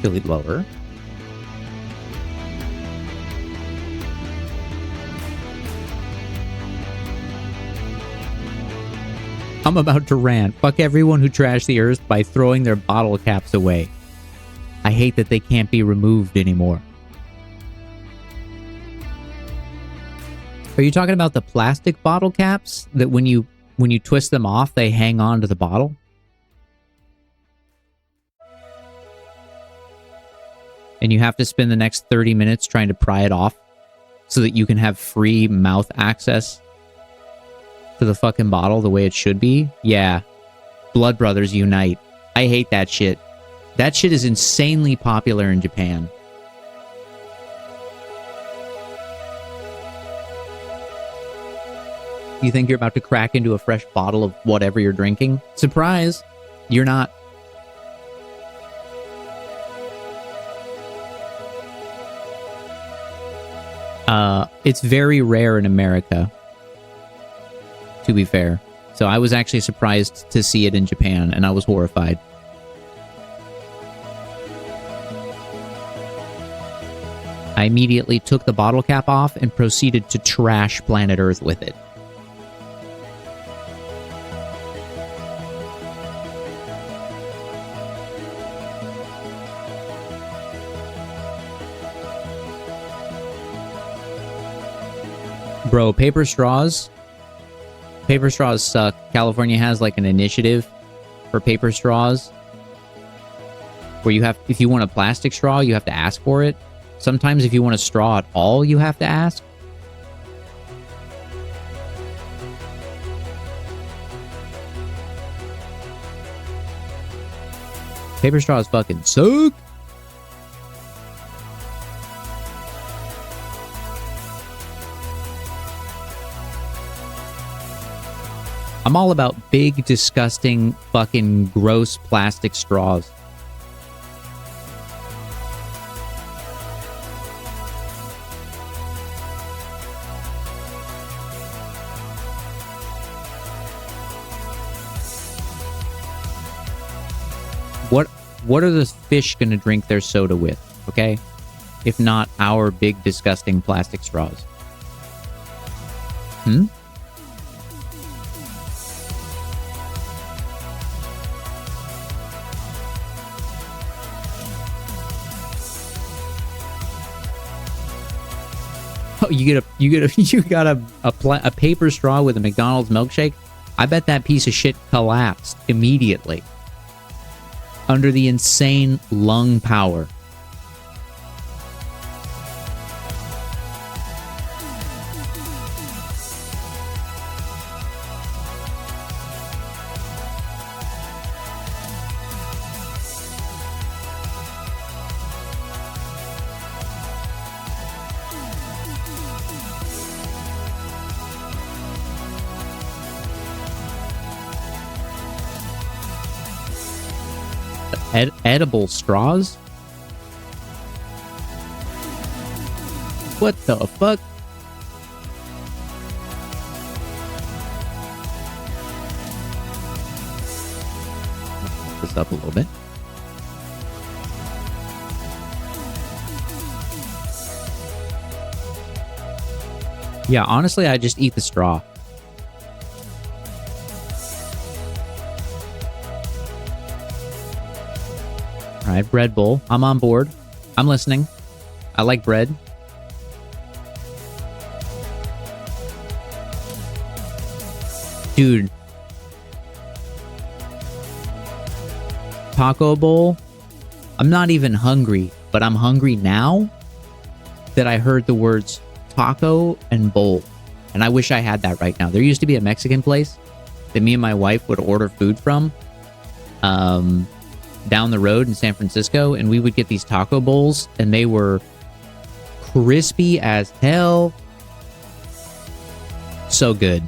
delete lower. I'm about to rant. Fuck everyone who trashed the earth by throwing their bottle caps away. I hate that they can't be removed anymore. Are you talking about the plastic bottle caps that when you twist them off, they hang on to the bottle? And you have to spend the next 30 minutes trying to pry it off so that you can have free mouth access to the fucking bottle the way it should be? Yeah. Blood Brothers unite. I hate that shit. That shit is insanely popular in Japan. You think you're about to crack into a fresh bottle of whatever you're drinking? Surprise! You're not. It's very rare in America, to be fair. So I was actually surprised to see it in Japan, and I was horrified. I immediately took the bottle cap off and proceeded to trash planet Earth with it. Bro, paper straws. Paper straws suck. California has like an initiative for paper straws where you have, if you want a plastic straw, you have to ask for it. Sometimes if you want a straw at all, you have to ask. Paper straws fucking suck. I'm all about big, disgusting, fucking gross plastic straws. What are the fish going to drink their soda with, okay? If not our big, disgusting plastic straws. Hmm? Oh, you got a paper straw with a McDonald's milkshake? I bet that piece of shit collapsed immediately under the insane lung power. Edible straws? What the fuck? Put this up a little bit. Yeah, honestly, I just eat the straw. All right, bread bowl. I'm on board. I'm listening. I like bread. Dude. Taco bowl. I'm not even hungry, but I'm hungry now that I heard the words taco and bowl. And I wish I had that right now. There used to be a Mexican place that me and my wife would order food from. Down the road in San Francisco, and we would get these taco bowls, and they were crispy as hell. So good.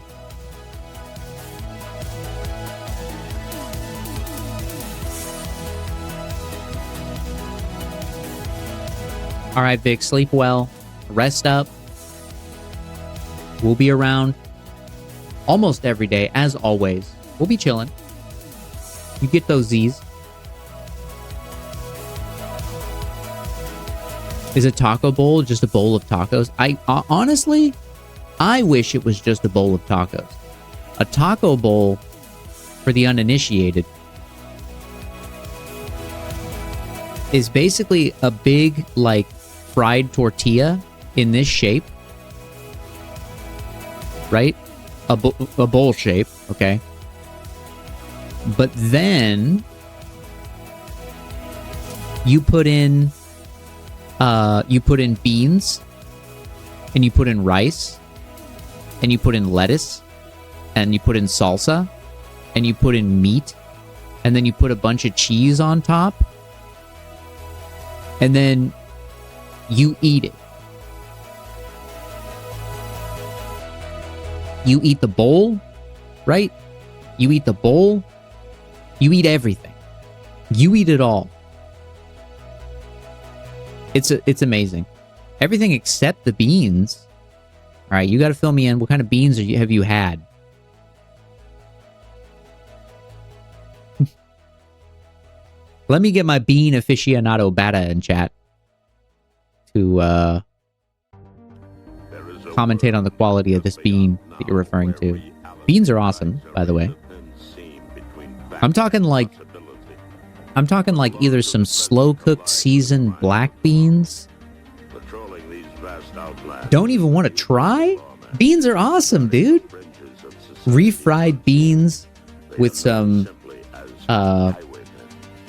All right, Vic, sleep well. Rest up. We'll be around almost every day, as always. We'll be chilling. You get those Z's. Is a taco bowl just a bowl of tacos? Honestly, I wish it was just a bowl of tacos. A taco bowl, for the uninitiated, is basically a big, like, fried tortilla in this shape. Right? A bowl shape, okay? But then you put in beans, and you put in rice, and you put in lettuce, and you put in salsa, and you put in meat, and then you put a bunch of cheese on top, and then you eat it. You eat the bowl, right? You eat the bowl. You eat everything. You eat it all. It's amazing. Everything except the beans. All right, you got to fill me in. What kind of beans have you had? Let me get my bean aficionado bata in chat to commentate on the quality of this bean that you're referring to. Beans are awesome, by the way. I'm talking like either some slow cooked seasoned black beans. Don't even want to try? Beans are awesome, dude. Refried beans with some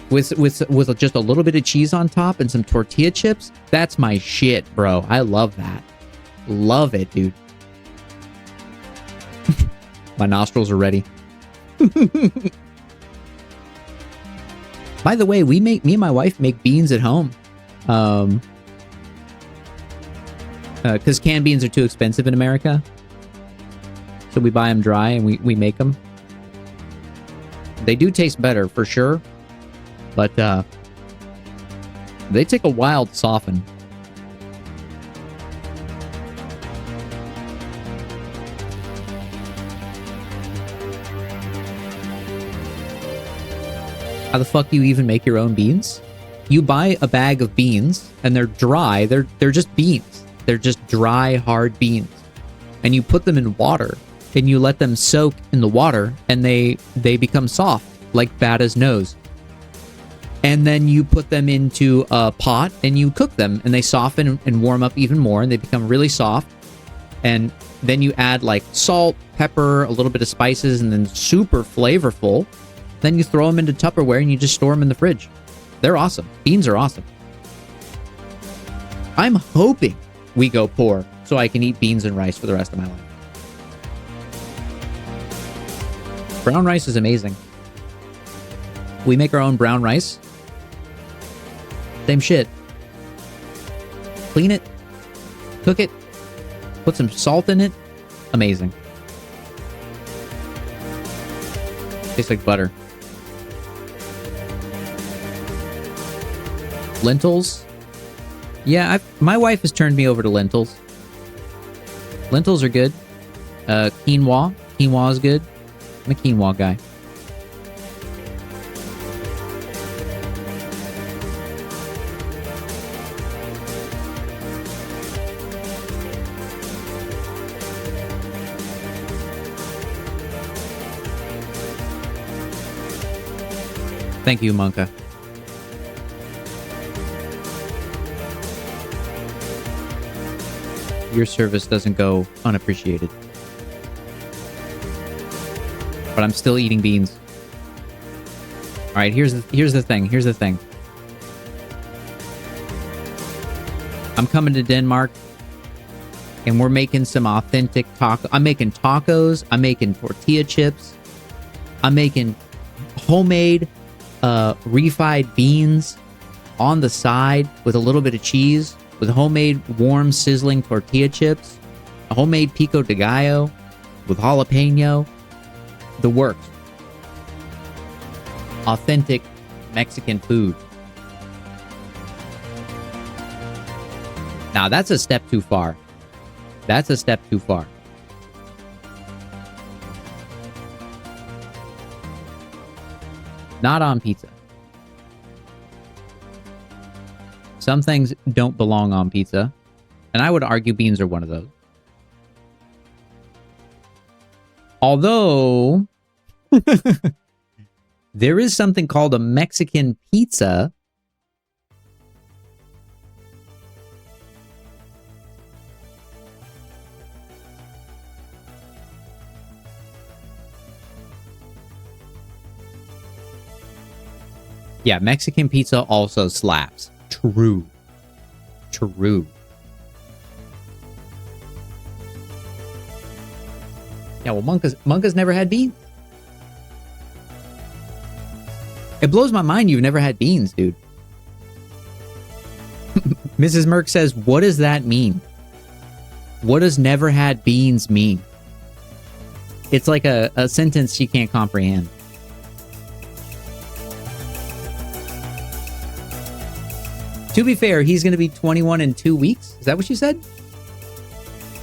with just a little bit of cheese on top and some tortilla chips. That's my shit, bro. I love that. Love it, dude. My nostrils are ready. By the way, me and my wife make beans at home. Because canned beans are too expensive in America. So we buy them dry and we make them. They do taste better, for sure. But they take a while to soften. How the fuck do you even make your own beans? You buy a bag of beans and they're dry. They're just beans. They're just dry, hard beans. And you put them in water and you let them soak in the water and they become soft, like Bata's nose. And then you put them into a pot and you cook them and they soften and warm up even more and they become really soft. And then you add like salt, pepper, a little bit of spices, and then super flavorful. Then you throw them into Tupperware and you just store them in the fridge. They're awesome. Beans are awesome. I'm hoping we go poor so I can eat beans and rice for the rest of my life. Brown rice is amazing. We make our own brown rice. Same shit. Clean it. Cook it. Put some salt in it. Amazing. Tastes like butter. Lentils. Yeah, my wife has turned me over to lentils. Lentils are good. Quinoa. Quinoa is good. I'm a quinoa guy. Thank you, Monka. Your service doesn't go unappreciated. But I'm still eating beans. All right, here's the thing. Here's the thing. I'm coming to Denmark, and we're making some authentic taco. I'm making tacos. I'm making tortilla chips. I'm making homemade refried beans on the side with a little bit of cheese, with homemade warm sizzling tortilla chips, a homemade pico de gallo with jalapeno. The works. Authentic Mexican food. Now that's a step too far. That's a step too far. Not on pizza. Some things don't belong on pizza, and I would argue beans are one of those. Although, there is something called a Mexican pizza. Yeah, Mexican pizza also slaps. True. True. Yeah, well, Monka's never had beans. It blows my mind you've never had beans, dude. Mrs. Merck says, what does that mean? What does never had beans mean? It's like a sentence she can't comprehend. To be fair, he's going to be 21 in 2 weeks. Is that what you said?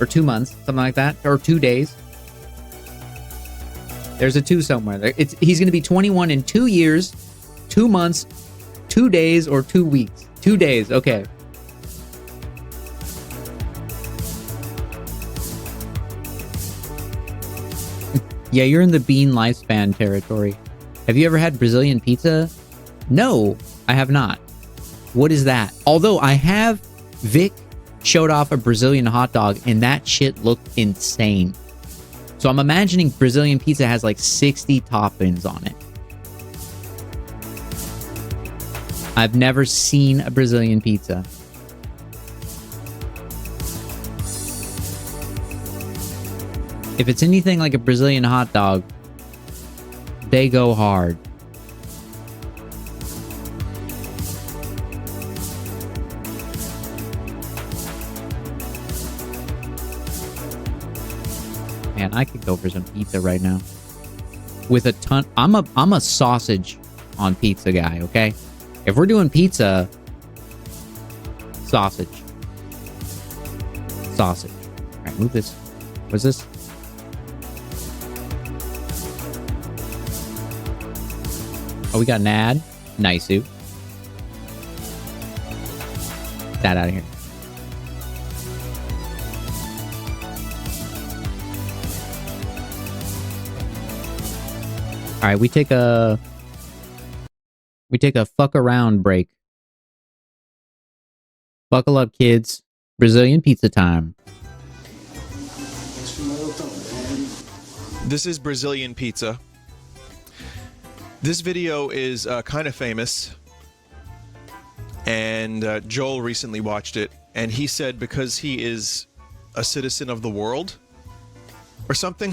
Or 2 months, something like that. Or 2 days. There's a 2 somewhere. He's going to be 21 in 2 years, 2 months, 2 days or 2 weeks? 2 days, okay. Yeah, you're in the bean lifespan territory. Have you ever had Brazilian pizza? No, I have not. What is that? Although I have, Vic showed off a Brazilian hot dog and that shit looked insane. So I'm imagining Brazilian pizza has like 60 toppings on it. I've never seen a Brazilian pizza. If it's anything like a Brazilian hot dog, they go hard. Man, I could go for some pizza right now. With a ton... I'm a sausage on pizza guy, okay? If we're doing pizza... Sausage. Sausage. Alright, move this. What's this? Oh, we got an ad. Nice, suit. That out of here. All right, we take a fuck around break. Buckle up, kids. Brazilian pizza time. This is Brazilian pizza. This video is kind of famous, and Joel recently watched it, and he said because he is a citizen of the world or something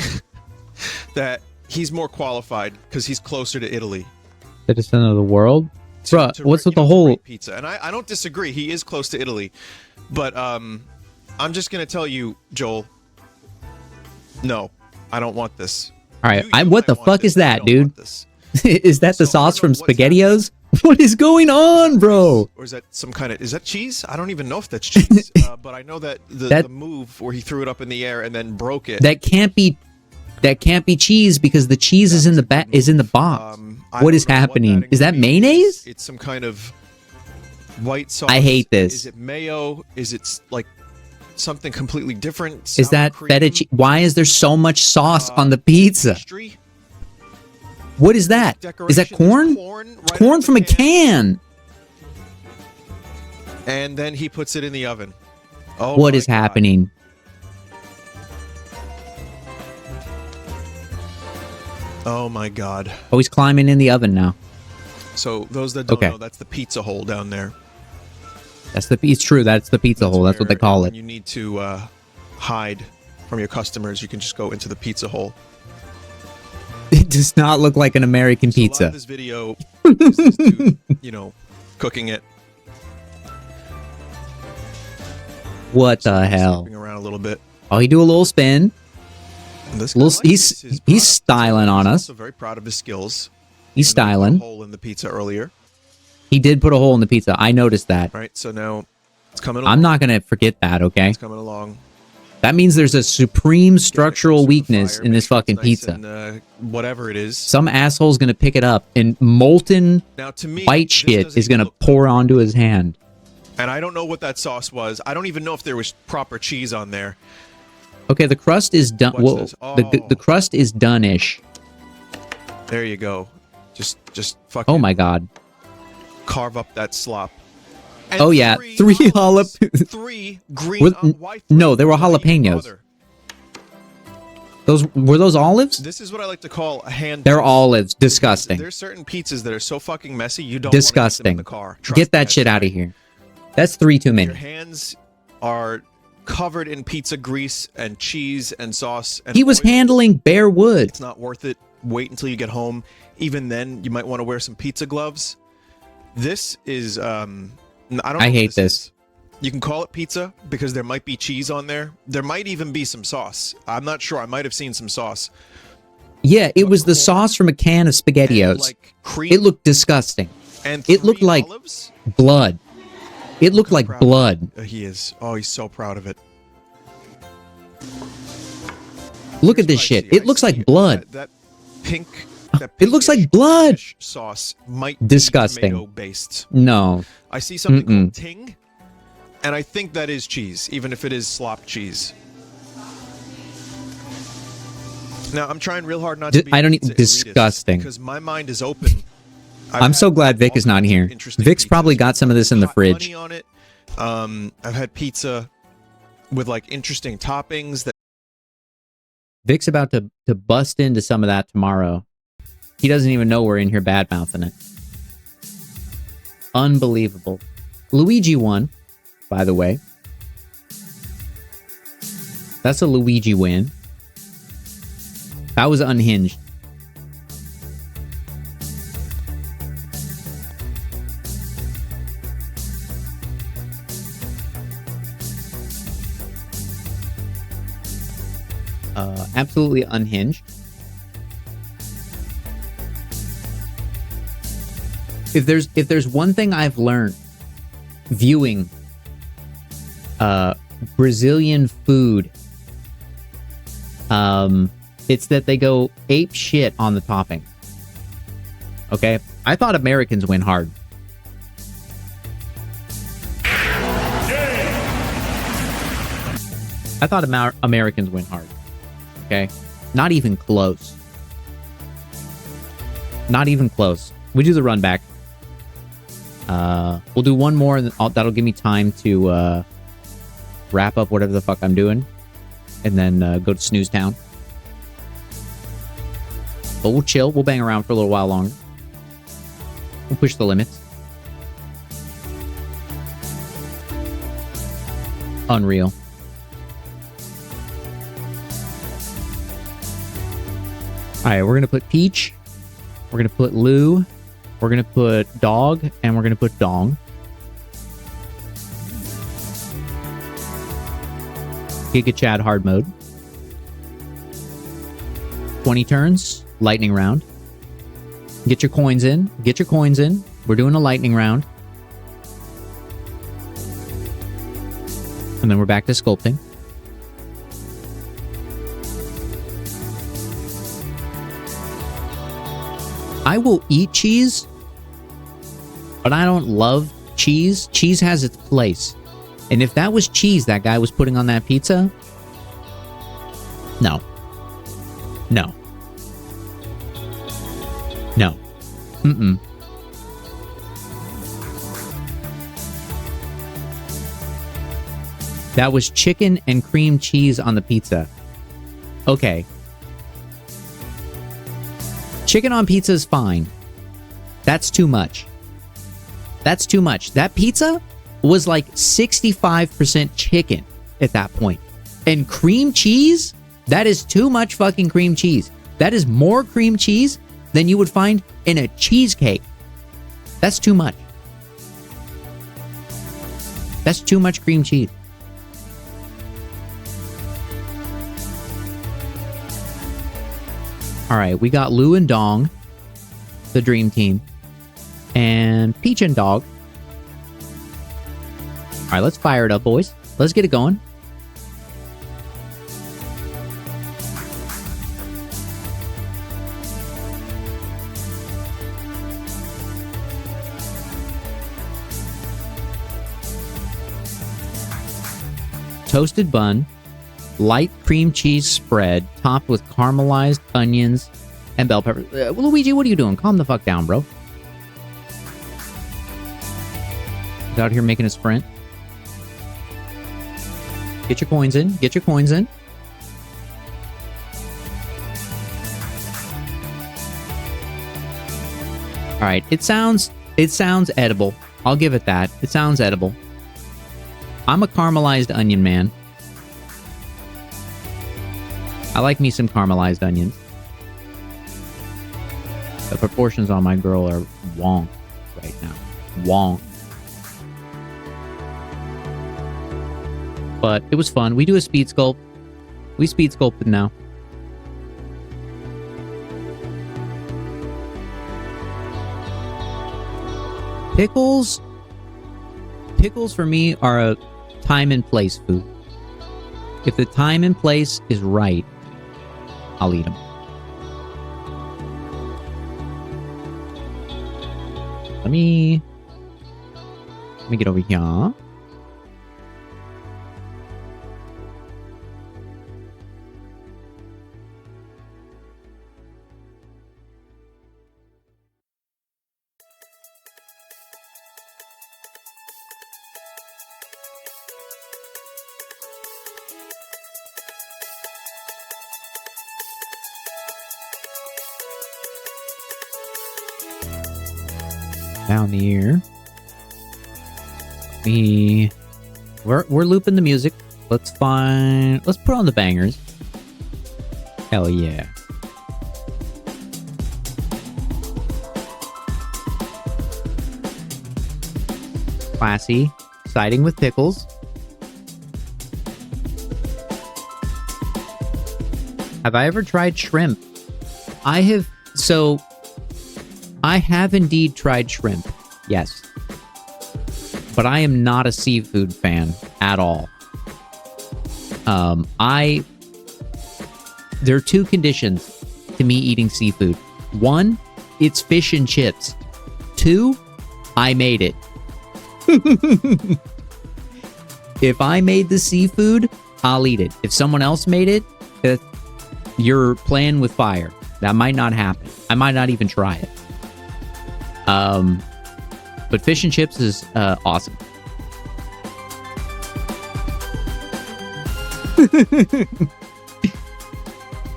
that he's more qualified because he's closer to Italy. Citizen of the world? Bruh, what's with the whole... pizza? And I don't disagree. He is close to Italy. But I'm just going to tell you, Joel, no, I don't want this. All right, what the fuck is that, dude? Is that the sauce from SpaghettiOs? What is going on, bro? Or is that some kind of... Is that cheese? I don't even know if that's cheese. But I know that the move where he threw it up in the air and then broke it... That can't be cheese because the cheese is in the box. What is happening? Is that mayonnaise? It's some kind of white sauce. I hate this. Is it mayo? Is it like something completely different? Is that feta cheese? Why is there so much sauce on the pizza? Pastry? What is that? Is that corn? Corn from a can. And then he puts it in the oven. Oh, what is happening? Oh my god. Oh, he's climbing in the oven now. So those that don't know, that's the pizza hole down there. It's true, that's the pizza hole. That's what they call it. When you need to hide from your customers, you can just go into the pizza hole. It does not look like an American pizza. A lot of this video is this dude, cooking it. What the hell? Around a little bit. Oh, he do a little spin. He's styling on us. Also very proud of his skills. He's styling. Put a hole in the pizza earlier. He did put a hole in the pizza. I noticed that. Right, so now it's coming along. I'm not going to forget that, okay? It's coming along. That means there's a supreme structural weakness in this fucking pizza. And, whatever it is. Some asshole's going to pick it up and molten white shit is going to pour onto his hand. And I don't know what that sauce was. I don't even know if there was proper cheese on there. Okay, the crust is done. Well, the crust is done-ish. There you go. Just fucking... Oh my god. Carve up that slop. And oh yeah, three jalapenos. Three green... No, they were jalapenos. Were those olives? This is what I like to call a hand... They're olives. Disgusting. There's certain pizzas that are so fucking messy, you don't disgusting. Want to eat them in the car. Get that shit out of here. That's 3 too many. Your hands are covered in pizza grease and cheese and sauce. And he was handling bare wood. It's not worth it. Wait until you get home. Even then, you might want to wear some pizza gloves. This is... I hate this. You can call it pizza because there might be cheese on there. There might even be some sauce. I'm not sure. I might have seen some sauce. Yeah, it was the sauce from a can of SpaghettiOs. Like cream, it looked disgusting. And it looked like blood. It looked like blood. He is. Oh, he's so proud of it. Look at this shit. It looks like blood. That pink that It looks like pinkish blood. fish sauce might be Disgusting. tomato based. No. I see something called ting, and I think that is cheese, even if it is slop cheese. Now I'm trying real hard not to be. I don't eat disgusting. Because my mind is open. I'm so glad Vic is not here. Vic's probably got some of this in the fridge. On it. I've had pizza with like interesting toppings that. Vic's about to bust into some of that tomorrow. He doesn't even know we're in here bad-mouthing it. Unbelievable. Luigi won, by the way. That's a Luigi win. That was unhinged. Absolutely unhinged. If there's one thing I've learned viewing Brazilian food, it's that they go ape shit on the topping. Okay? I thought Americans win hard. I thought Americans win hard. Okay? Not even close. Not even close. We do the run back. We'll do one more, and that'll give me time to wrap up whatever the fuck I'm doing, and then go to Snooze Town. But we'll chill. We'll bang around for a little while longer. We'll push the limits. Unreal. Alright, we're gonna put Peach. We're gonna put Lou. We're gonna put Dog. And we're gonna put Dong. Giga Chad hard mode. 20 turns. Lightning round. Get your coins in. Get your coins in. We're doing a lightning round. And then we're back to sculpting. I will eat cheese, but I don't love cheese. Cheese has its place. And if that was cheese that guy was putting on that pizza, no. No. No. Mm-mm. That was chicken and cream cheese on the pizza. Okay. Chicken on pizza is fine. That's too much. That's too much. That pizza was like 65% chicken at that point. And cream cheese? That is too much fucking cream cheese. That is more cream cheese than you would find in a cheesecake. That's too much. That's too much cream cheese. All right, we got Lou and Dong, the dream team, and Peach and Dog. All right, let's fire it up, boys. Let's get it going. Toasted bun, light cream cheese spread, topped with caramelized onions and bell peppers. Luigi, what are you doing? Calm the fuck down, bro. He's out here making a sprint. Get your coins in. Get your coins in. All right, it sounds edible. I'll give it that. It sounds edible. I'm a caramelized onion man. I like me some caramelized onions. The proportions on my girl are wonk right now. Wonk. But it was fun. We do a speed sculpt. We speed sculpted now. Pickles. Pickles for me are a time and place food. If the time and place is right, I'll eat them. Let me get over here. Down here. We're looping the music. Let's put on the bangers. Hell yeah. Classy. Siding with pickles. Have I ever tried shrimp? I have indeed tried shrimp. Yes. But I am not a seafood fan at all. There are two conditions to me eating seafood. One, it's fish and chips. Two, I made it. If I made the seafood, I'll eat it. If someone else made it, you're playing with fire. That might not happen. I might not even try it. But fish and chips is awesome.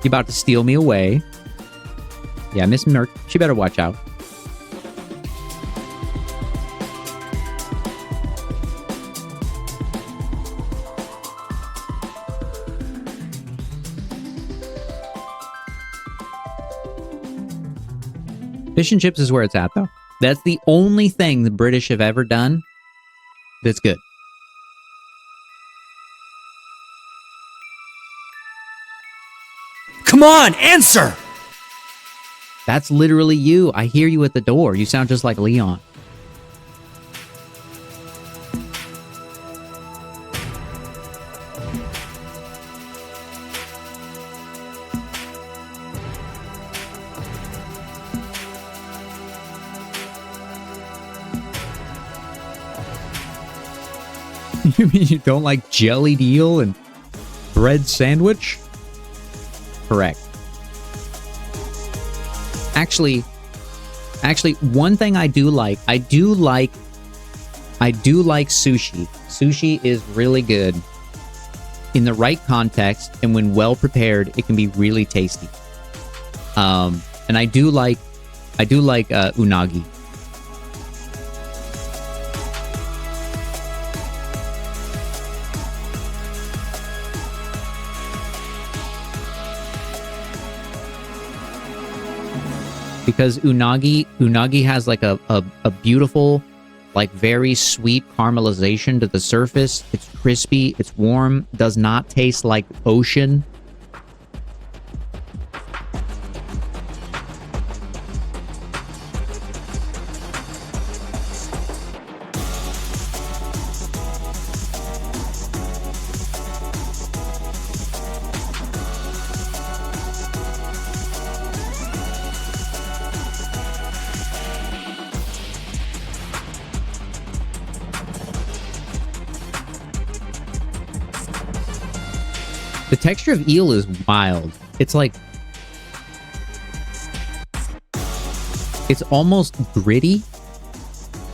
You about to steal me away. Yeah, Miss Merc, she better watch out. Fish and chips is where it's at, though. That's the only thing the British have ever done that's good. Come on, answer! That's literally you. I hear you at the door. You sound just like Leon. You mean you don't like jellied eel and bread sandwich? Correct. Actually, one thing I do like sushi. Sushi is really good in the right context, and when well prepared, it can be really tasty. And I do like unagi. Because unagi has like a beautiful, like very sweet caramelization to the surface. It's crispy, it's warm, does not taste like ocean. The texture of eel is wild. It's like... it's almost gritty,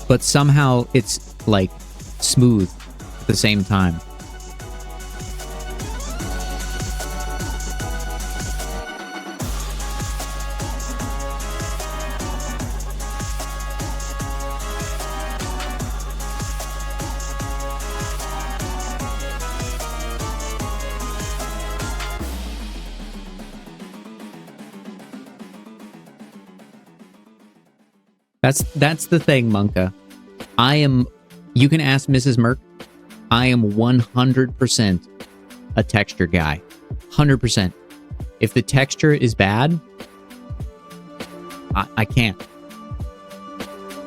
but somehow it's, like, smooth at the same time. That's the thing, Monka. You can ask Mrs. Merc, I am 100% a texture guy. 100%. If the texture is bad, I can't.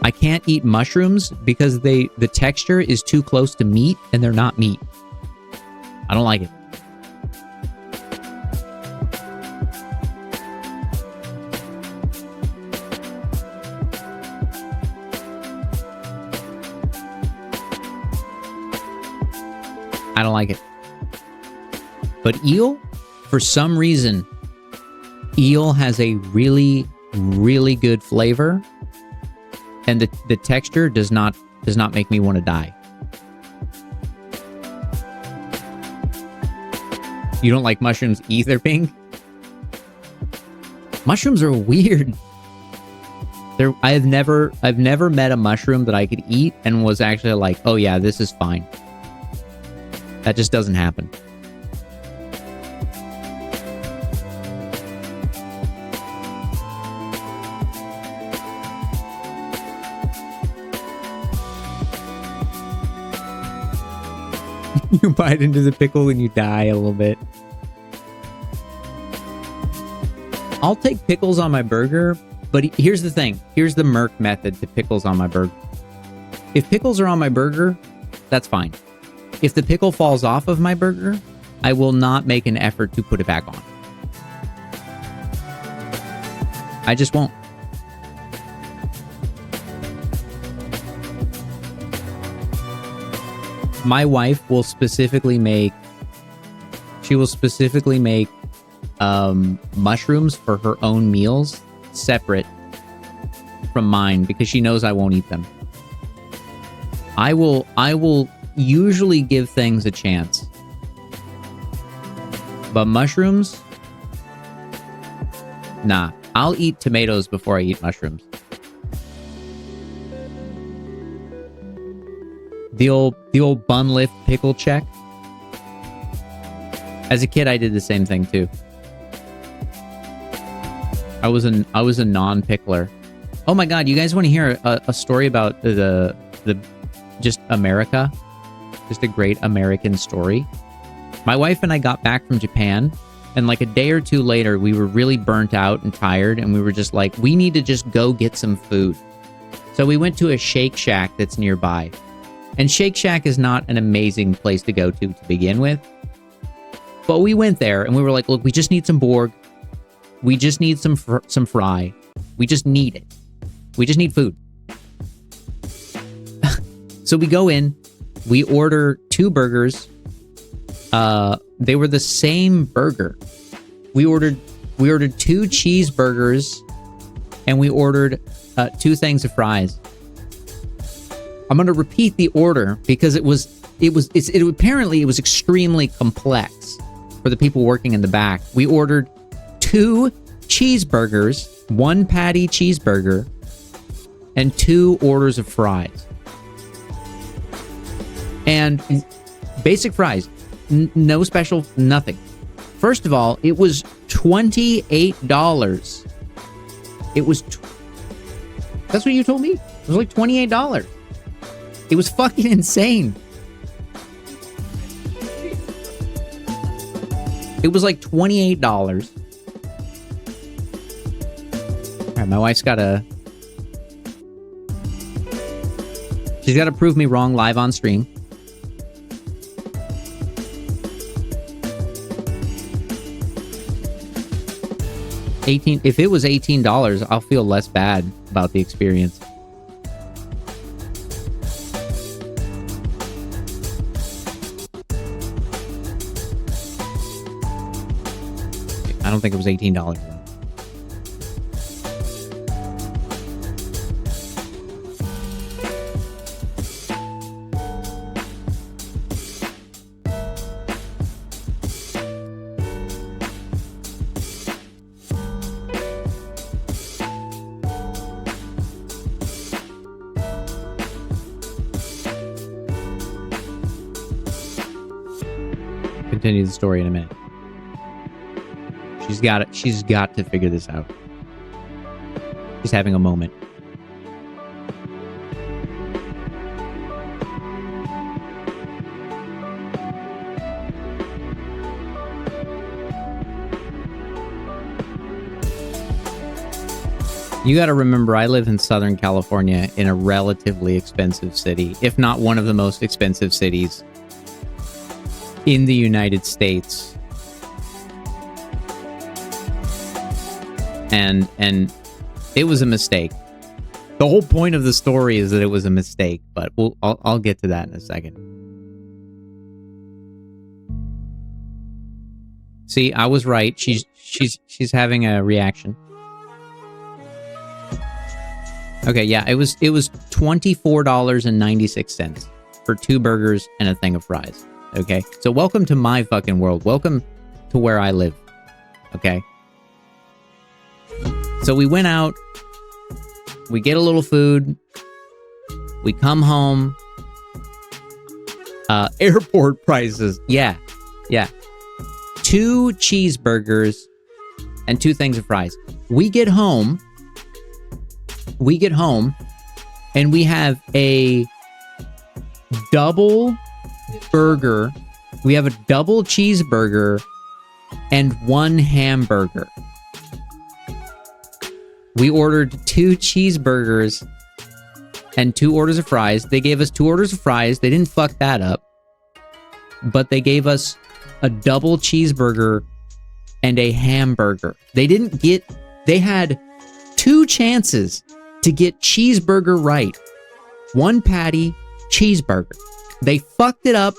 I can't eat mushrooms because the texture is too close to meat and they're not meat. I don't like it. I don't like it. But eel, for some reason, eel has a really, really good flavor, and the texture does not make me want to die. You don't like mushrooms either, Pink? Mushrooms are weird. I've never met a mushroom that I could eat and was actually like, oh yeah, this is fine. That just doesn't happen. You bite into the pickle and you die a little bit. I'll take pickles on my burger, but here's the thing. Here's the Merc method to pickles on my burger. If pickles are on my burger, that's fine. If the pickle falls off of my burger, I will not make an effort to put it back on. I just won't. My wife will specifically make mushrooms for her own meals separate from mine because she knows I won't eat them. I will usually give things a chance. But mushrooms? Nah. I'll eat tomatoes before I eat mushrooms. The old bun lift pickle check. As a kid, I did the same thing too. I was a non-pickler. Oh my god, you guys want to hear a story about the just America? Just a great American story. My wife and I got back from Japan, and like a day or two later, we were really burnt out and tired, and we were just like, we need to just go get some food. So we went to a Shake Shack that's nearby. And Shake Shack is not an amazing place to go to begin with. But we went there and we were like, look, we just need some Borg. We just need some fry. We just need it. We just need food. So we go in, we order 2 burgers. They were the same burger. We ordered 2 cheeseburgers and we ordered 2 things of fries. I'm going to repeat the order because it was extremely complex for the people working in the back. We ordered 2 cheeseburgers, 1 patty cheeseburger, and 2 orders of fries. And basic fries, no special, nothing. First of all, it was $28. It was, that's what you told me? It was like $28. It was fucking insane. It was like $28. All right, my wife's she's got to prove me wrong live on stream. If it was $18, I'll feel less bad about the experience. I don't think it was $18 though. Continue the story in a minute. She's got it. She's got to figure this out. She's having a moment. You got to remember, I live in Southern California in a relatively expensive city, if not one of the most expensive cities in the United States. And it was a mistake. The whole point of the story is that it was a mistake, but I'll get to that in a second. See, I was right. She's having a reaction. Okay, yeah, it was $24.96 for 2 burgers and a thing of fries. Okay, so welcome to my fucking world. Welcome to where I live. Okay. So we went out. We get a little food. We come home. Airport prices. Yeah. 2 cheeseburgers and 2 things of fries. We get home and we have a double burger. We have a double cheeseburger and 1 hamburger. We ordered 2 cheeseburgers and 2 orders of fries. They gave us 2 orders of fries. They didn't fuck that up. But they gave us a double cheeseburger and a hamburger. They had 2 chances to get cheeseburger right. 1 patty, cheeseburger. They fucked it up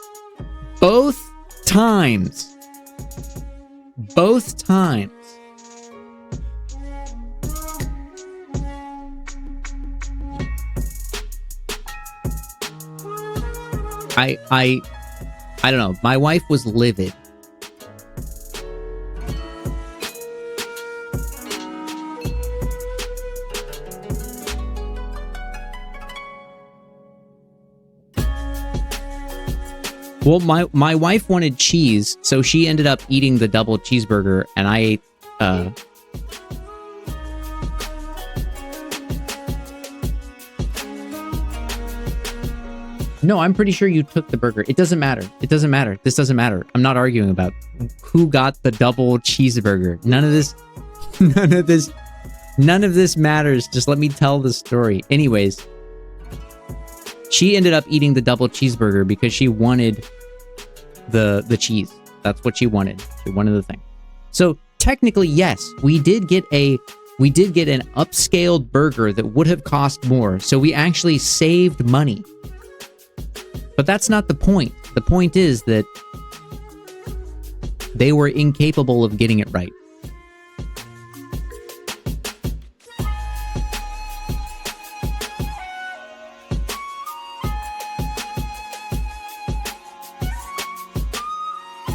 both times. Both times. I don't know. My wife was livid. Well, my wife wanted cheese, so she ended up eating the double cheeseburger, and I ate No, I'm pretty sure you took the burger. It doesn't matter. It doesn't matter. This doesn't matter. I'm not arguing about who got the double cheeseburger. None of this matters. Just let me tell the story. Anyways, she ended up eating the double cheeseburger because she wanted the cheese. That's what she wanted. She wanted the thing. So technically, yes, we did get an upscaled burger that would have cost more. So we actually saved money. But that's not the point. The point is that they were incapable of getting it right.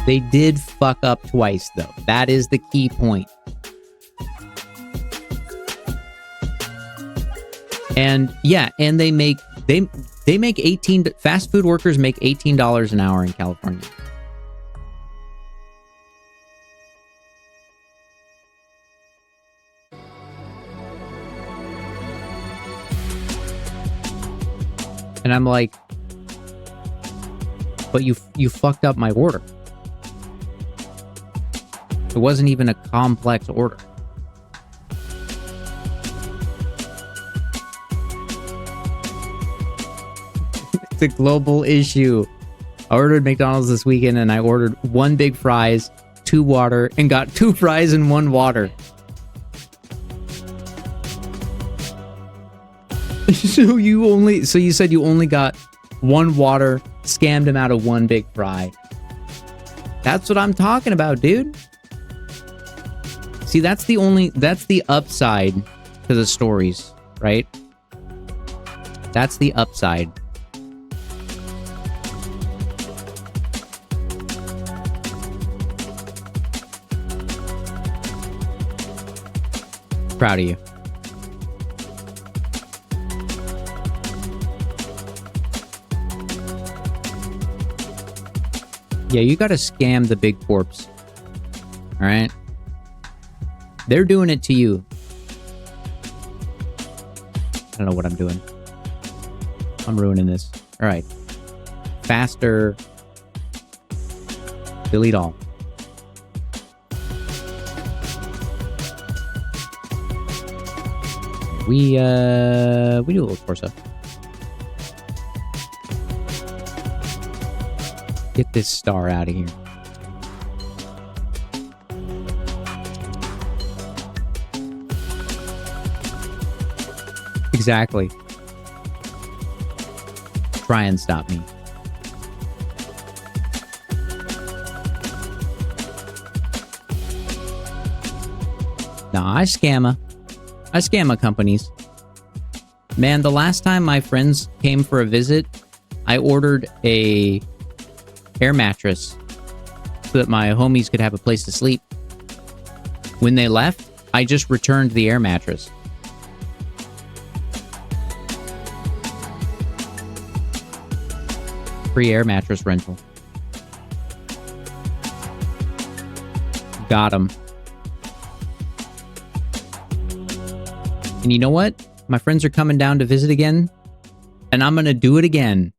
They did fuck up twice, though. That is the key point. And yeah, and they make 18, fast food workers make $18 an hour in California. And I'm like, but you fucked up my order. It wasn't even a complex order. It's a global issue. I ordered McDonald's this weekend and I ordered 1 big fries, 2 water, and got 2 fries and 1 water. So you said you only got 1 water, scammed him out of 1 big fry. That's what I'm talking about, dude. See, that's the upside to the stories, right? That's the upside. Proud of you. Yeah, you gotta scam the big corpse. Alright? They're doing it to you. I don't know what I'm doing. I'm ruining this. Alright. Faster. Delete all. We do a little torso. Get this star out of here. Exactly. Try and stop me. Nah, I scammer. I scammer companies. Man, the last time my friends came for a visit, I ordered a air mattress so that my homies could have a place to sleep. When they left, I just returned the air mattress. Free air mattress rental. Got him. And you know what? My friends are coming down to visit again, and I'm gonna do it again.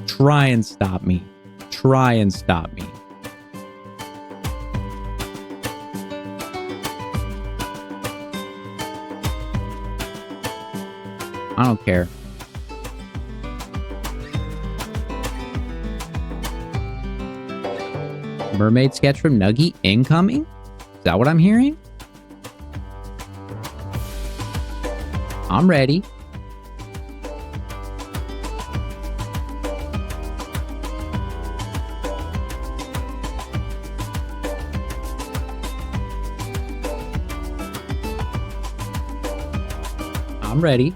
Try and stop me. Try and stop me. I don't care. Mermaid sketch from Nuggy incoming? Is that what I'm hearing? I'm ready. I'm ready.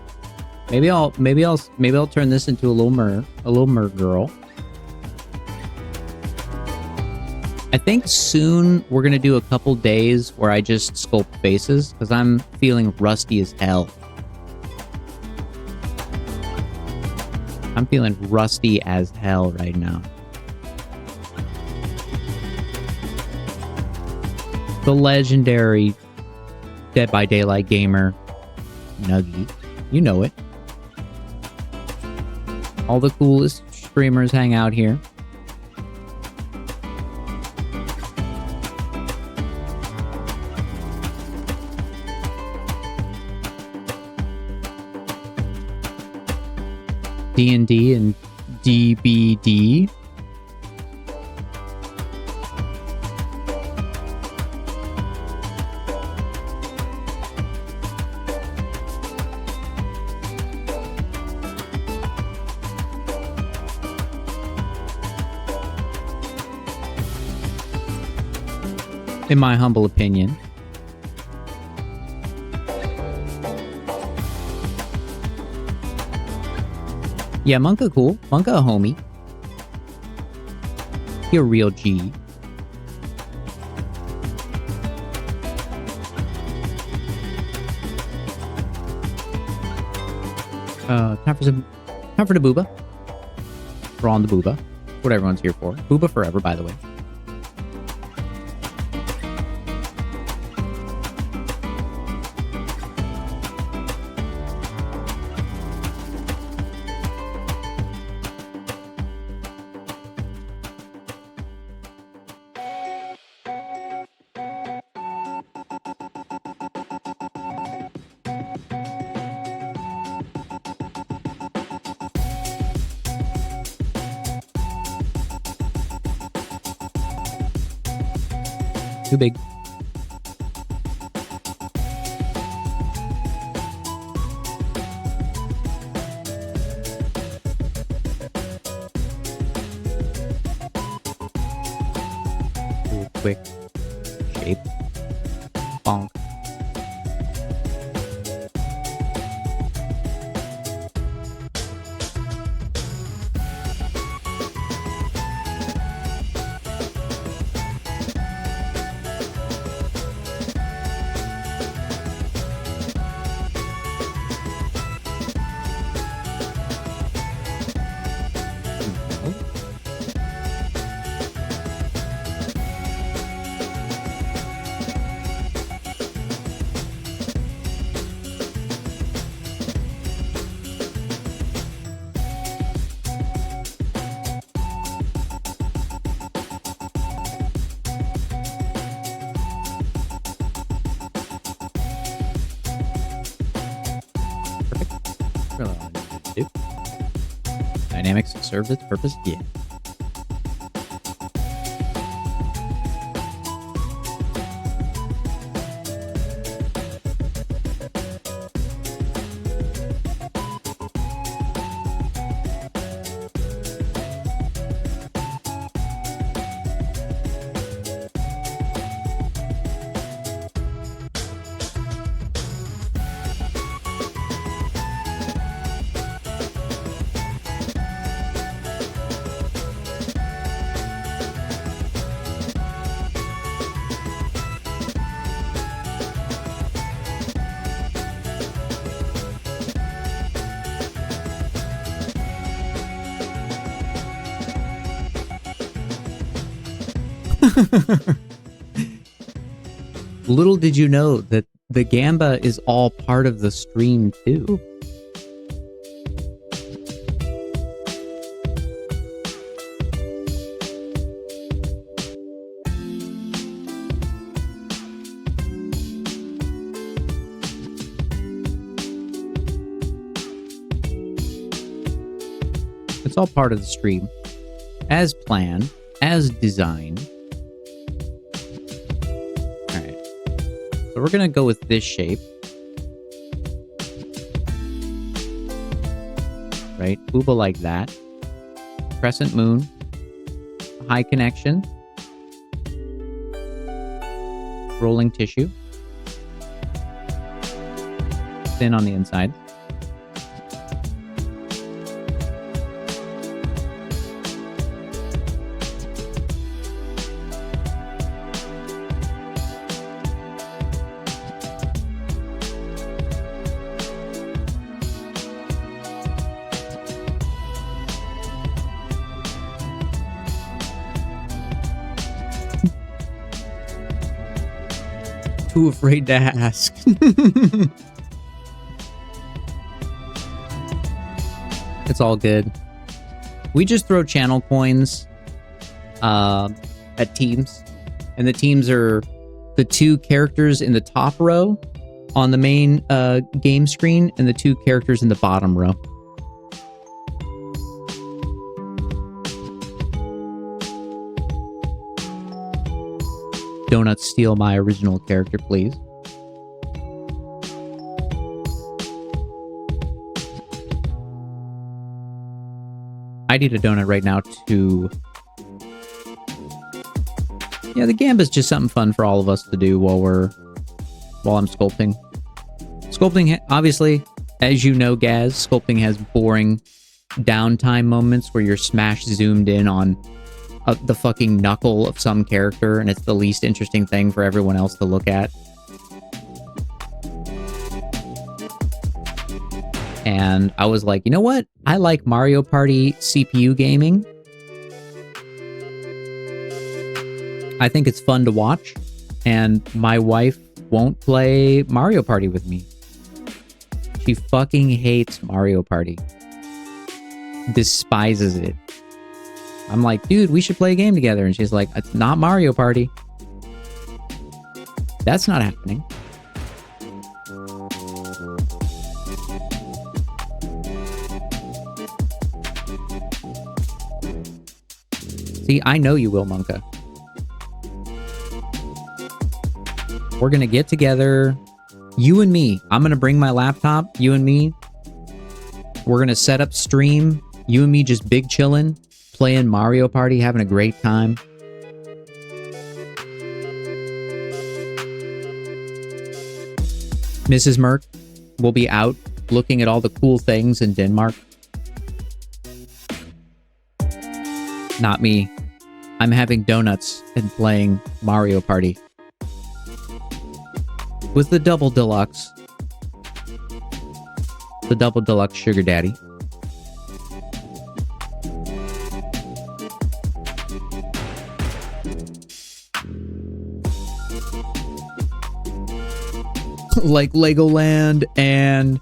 Maybe I'll turn this into a little mer girl. I think soon we're gonna do a couple days where I just sculpt faces because I'm feeling rusty as hell. I'm feeling rusty as hell right now. The legendary Dead by Daylight gamer, Nuggy. You know it. All the coolest streamers hang out here. D&D and DBD. In my humble opinion. Yeah, Monka cool. Monka a homie. He a real G. Time for the booba. We're on the booba. What everyone's here for. Booba forever, by the way. Too big. Ooh, quick shape. Bonk. Dynamics served its purpose again. Little did you know that the Gamba is all part of the stream too. It's all part of the stream. As planned, as designed. Alright. So we're gonna go with this shape. Right? Booba like that. Crescent moon. High connection. Rolling tissue. Thin on the inside. Too afraid to ask. It's all good. We just throw channel coins at teams, and the teams are the 2 characters in the top row on the main game screen and the 2 characters in the bottom row. Do not steal my original character, please. I need a donut right now to... Yeah, the Gamba's just something fun for all of us to do while I'm sculpting. Sculpting, obviously, as you know, Gaz, sculpting has boring downtime moments where you're smash zoomed in on the fucking knuckle of some character, and it's the least interesting thing for everyone else to look at. And I was like, you know what? I like Mario Party CPU gaming. I think it's fun to watch, and my wife won't play Mario Party with me. She fucking hates Mario Party. Despises it. I'm like, dude, we should play a game together. And she's like, it's not Mario Party. That's not happening. See, I know you will, Monka. We're going to get together. You and me. I'm going to bring my laptop. You and me. We're going to set up stream. You and me just big chilling. Playing Mario Party, having a great time. Mrs. Merc will be out looking at all the cool things in Denmark. Not me. I'm having donuts and playing Mario Party. With the Double Deluxe. The Double Deluxe Sugar Daddy. Like Legoland, and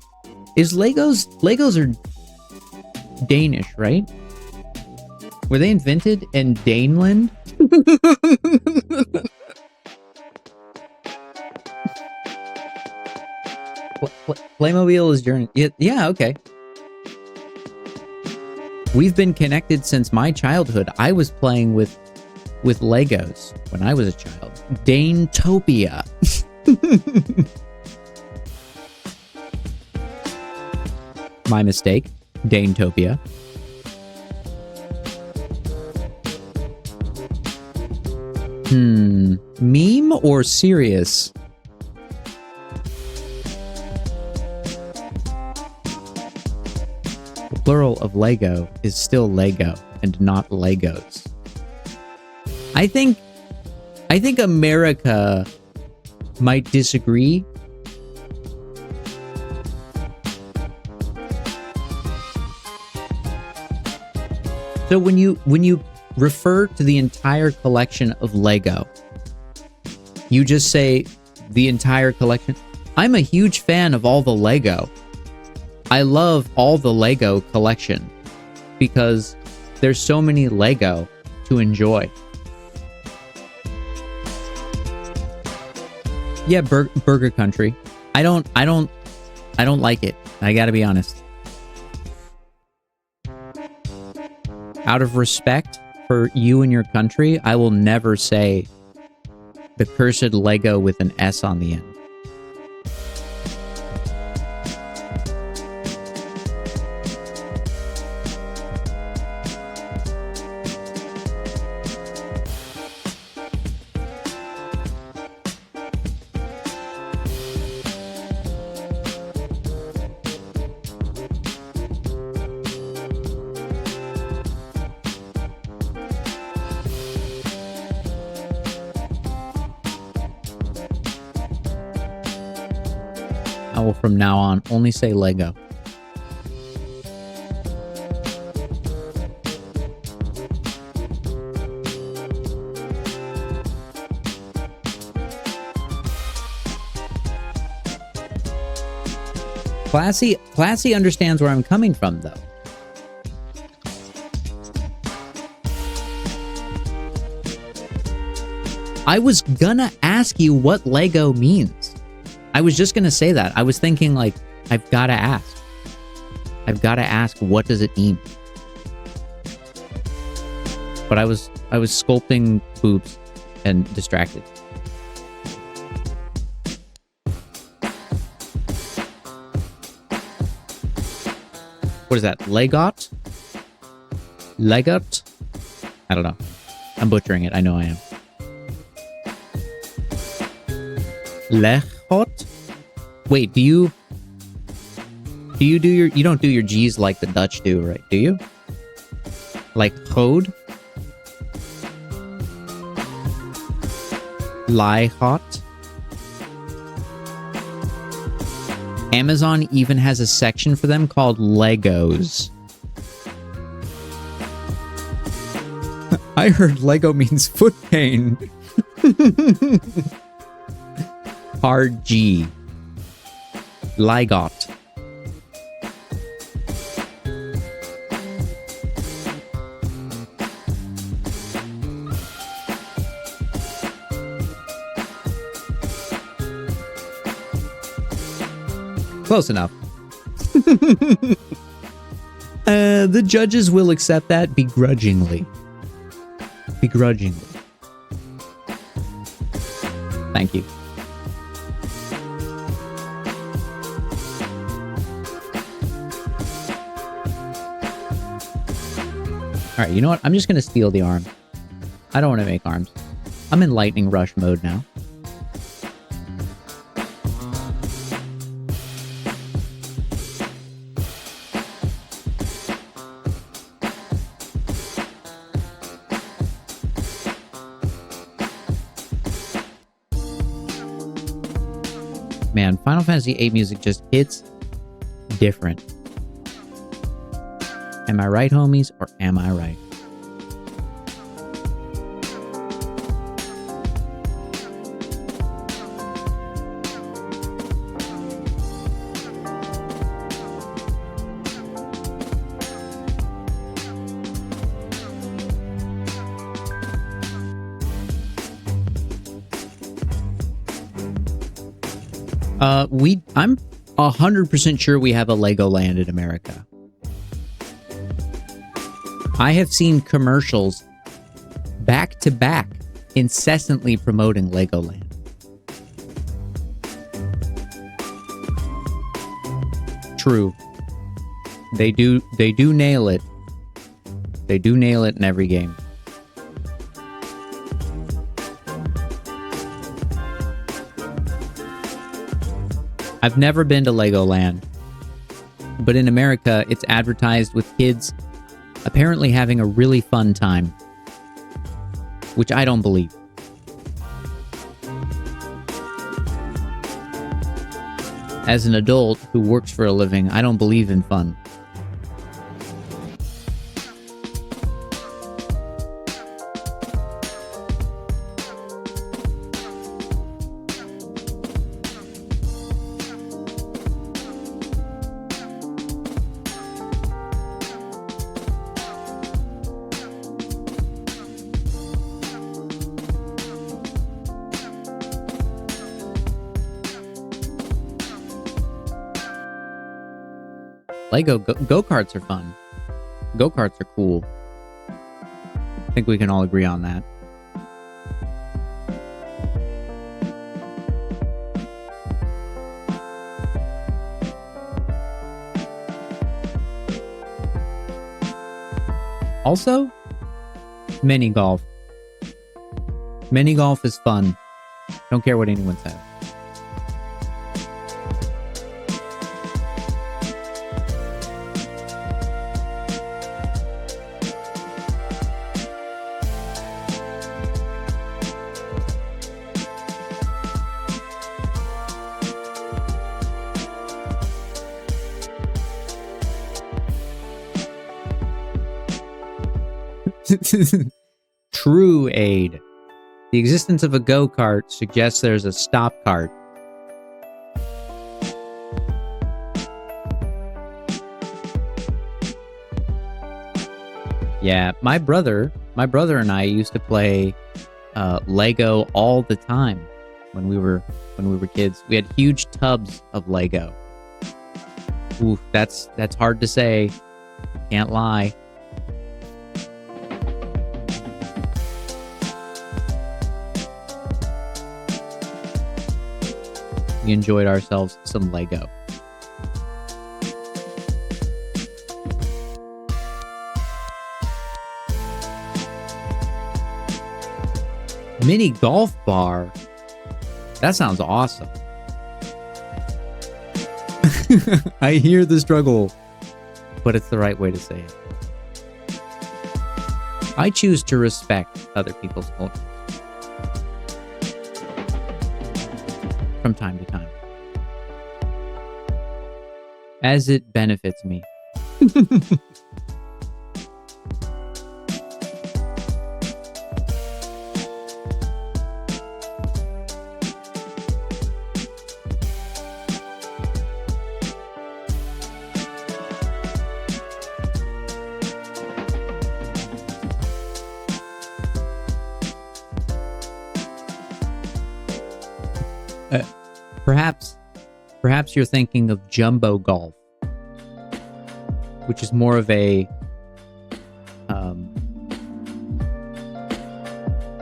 is Legos are Danish, right? Were they invented in Daneland? Playmobil is German. Yeah, okay. We've been connected since my childhood. I was playing with Legos when I was a child. Danetopia. My mistake. Danetopia. Meme or serious? The plural of Lego is still Lego and not Legos. I think America might disagree. So when you refer to the entire collection of Lego. You just say the entire collection. I'm a huge fan of all the Lego. I love all the Lego collection because there's so many Lego to enjoy. Yeah, Burger Country. I don't like it. I gotta be honest. Out of respect for you and your country, I will never say the cursed Lego with an S on the end. I will from now on only say Lego. Classy understands where I'm coming from, though. I was gonna ask you what Lego means. I was just gonna say that. I was thinking, like, I've gotta ask. I've gotta ask, what does it mean? But I was sculpting boobs and distracted. What is that? Legot? Legot? I don't know. I'm butchering it. I know I am. Lechot? Wait, do you do your... You don't do your G's like the Dutch do, right? Do you? Like code? Lechot? Amazon even has a section for them called Legos. I heard Lego means foot pain. Hard G. Ligot. Close enough. The judges will accept that begrudgingly. Begrudgingly. Thank you. Alright, you know what? I'm just gonna steal the arm. I don't want to make arms. I'm in lightning rush mode now. Man, Final Fantasy VIII music just hits different. Am I right, homies, or am I right? I'm 100% sure we have a Legoland in America. I have seen commercials back to back incessantly promoting Legoland. True. They do nail it. They do nail it in every game. I've never been to Legoland, but in America, it's advertised with kids apparently having a really fun time, which I don't believe. As an adult who works for a living, I don't believe in fun. Lego go-karts are fun. Go-karts are cool. I think we can all agree on that. Also, mini golf. Mini golf is fun. Don't care what anyone says. True aid. The existence of a go-kart suggests there's a stop cart. Yeah, my brother and I used to play Lego all the time when we were kids. We had huge tubs of Lego. Ooh, that's hard to say. Can't lie. We enjoyed ourselves some Lego. Mini golf bar? That sounds awesome. I hear the struggle, but it's the right way to say it. I choose to respect other people's cultures. From time to time. As it benefits me. Perhaps you're thinking of jumbo golf, which is more of a,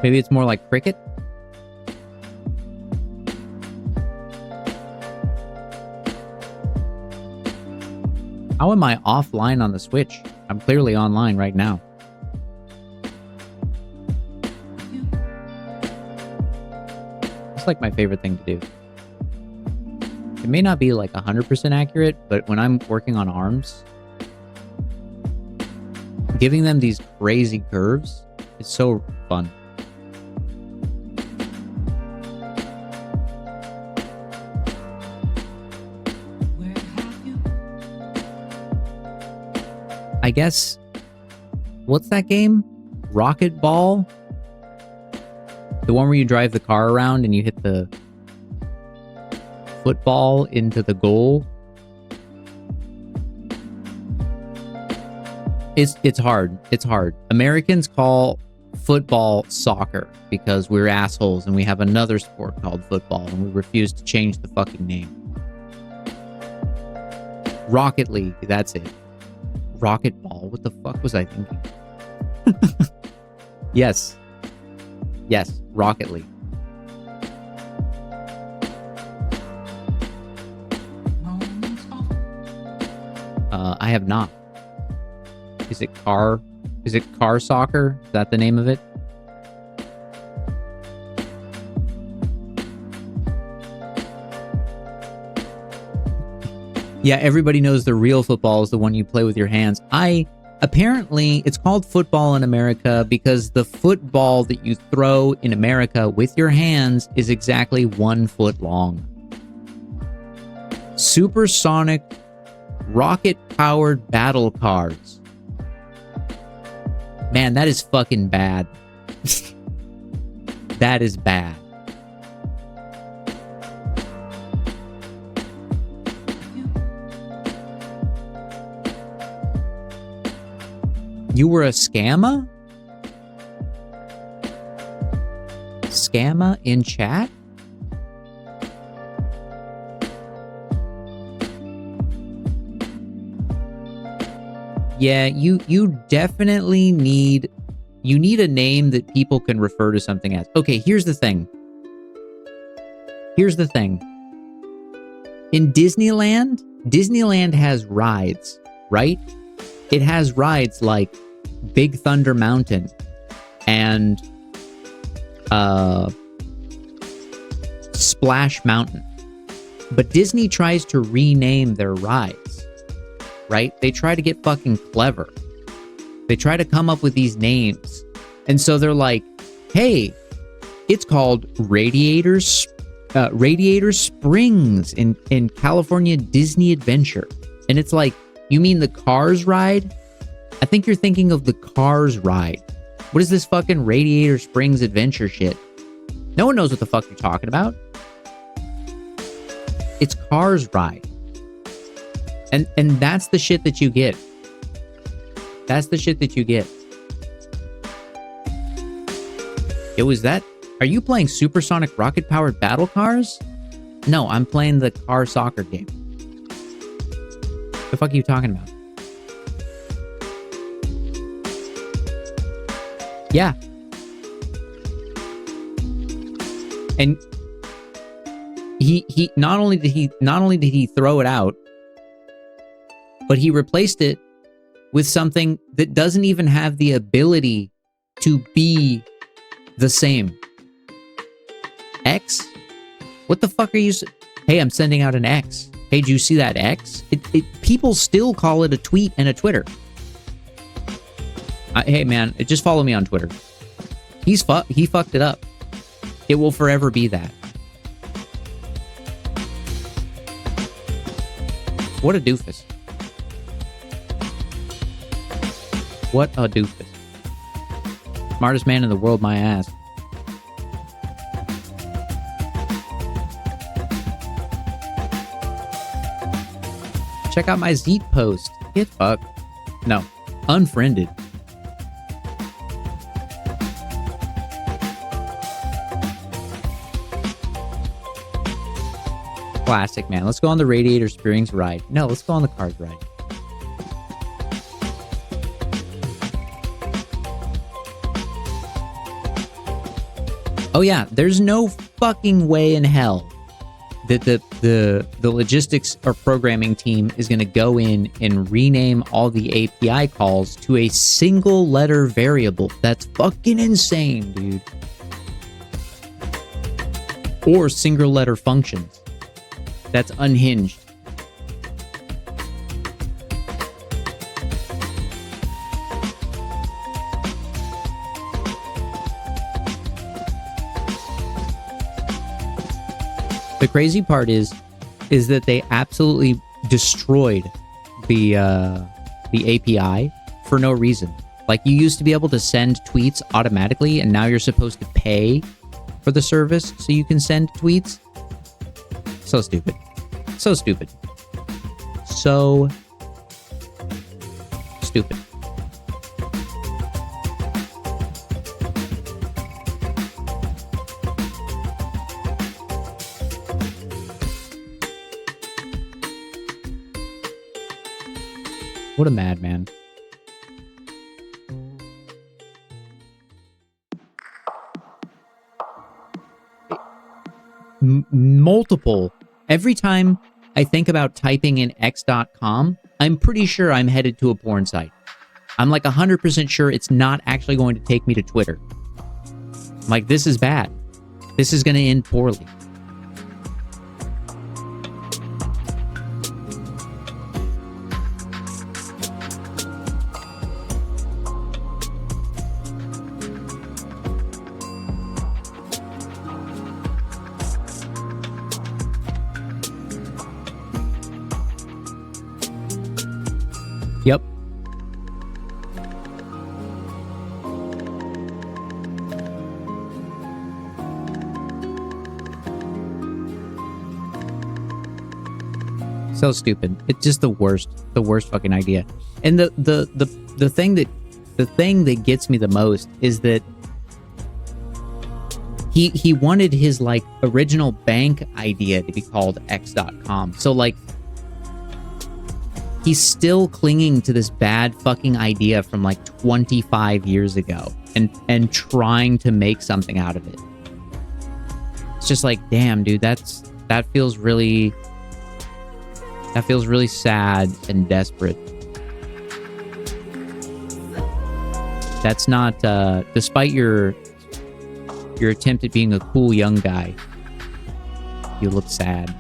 maybe it's more like cricket. How am I offline on the Switch? I'm clearly online right now. It's like my favorite thing to do. It may not be like 100% accurate, but when I'm working on arms, giving them these crazy curves is so fun. I guess, what's that game? Rocket Ball? The one where you drive the car around and you hit the football into the goal. It's hard. It's hard. Americans call football soccer because we're assholes and we have another sport called football and we refuse to change the fucking name. Rocket League, that's it. Rocket Ball, what the fuck was I thinking? Yes, Rocket League. I have not. Is it car soccer? Is that the name of it? Yeah, everybody knows the real football is the one you play with your hands. Apparently, it's called football in America because the football that you throw in America with your hands is exactly 1 foot long. Supersonic, rocket-powered battle cards. Man, that is fucking bad. That is bad. You were a scammer? Scammer in chat? Yeah, you definitely need a name that people can refer to something as. Okay, here's the thing. In Disneyland has rides, right? It has rides like Big Thunder Mountain and Splash Mountain. But Disney tries to rename their rides, right? They try to get fucking clever. They try to come up with these names. And so they're like, hey, it's called Radiator Springs in California Disney Adventure. And it's like, you mean the Cars ride? I think you're thinking of the Cars ride. What is this fucking Radiator Springs adventure shit? No one knows what the fuck you're talking about. It's Cars ride. And that's the shit that you get. That's the shit that you get. Are you playing supersonic rocket-powered battle cars? No, I'm playing the car soccer game. The fuck are you talking about? Yeah. And he not only did he throw it out, but he replaced it with something that doesn't even have the ability to be the same. X? What the fuck are you... Hey, I'm sending out an X. Hey, did you see that X? People still call it a tweet and a Twitter. Hey, man, just follow me on Twitter. He fucked it up. It will forever be that. What a doofus. What a doofus. Smartest man in the world, my ass. Check out my Zeet post. Get fucked. No. Unfriended. Classic, man. Let's go on the Radiator Springs ride. No, let's go on the Cars ride. Oh yeah, there's no fucking way in hell that the logistics or programming team is going to go in and rename all the API calls to a single letter variable. That's fucking insane, dude. Or single letter functions. That's unhinged. The crazy part is that they absolutely destroyed the API for no reason. Like, you used to be able to send tweets automatically, and now you're supposed to pay for the service so you can send tweets. So stupid. So stupid. So stupid. What a madman. Multiple. Every time I think about typing in x.com, I'm pretty sure I'm headed to a porn site. I'm like 100% sure it's not actually going to take me to Twitter. I'm like, this is bad. This is going to end poorly. Yep. So stupid. It's just the worst fucking idea. And the thing that gets me the most is that he wanted his like original bank idea to be called x.com. So like he's still clinging to this bad fucking idea from like 25 years ago and trying to make something out of it. It's just like, damn, dude, that feels really sad and desperate. That's not despite your attempt at being a cool young guy, you look sad.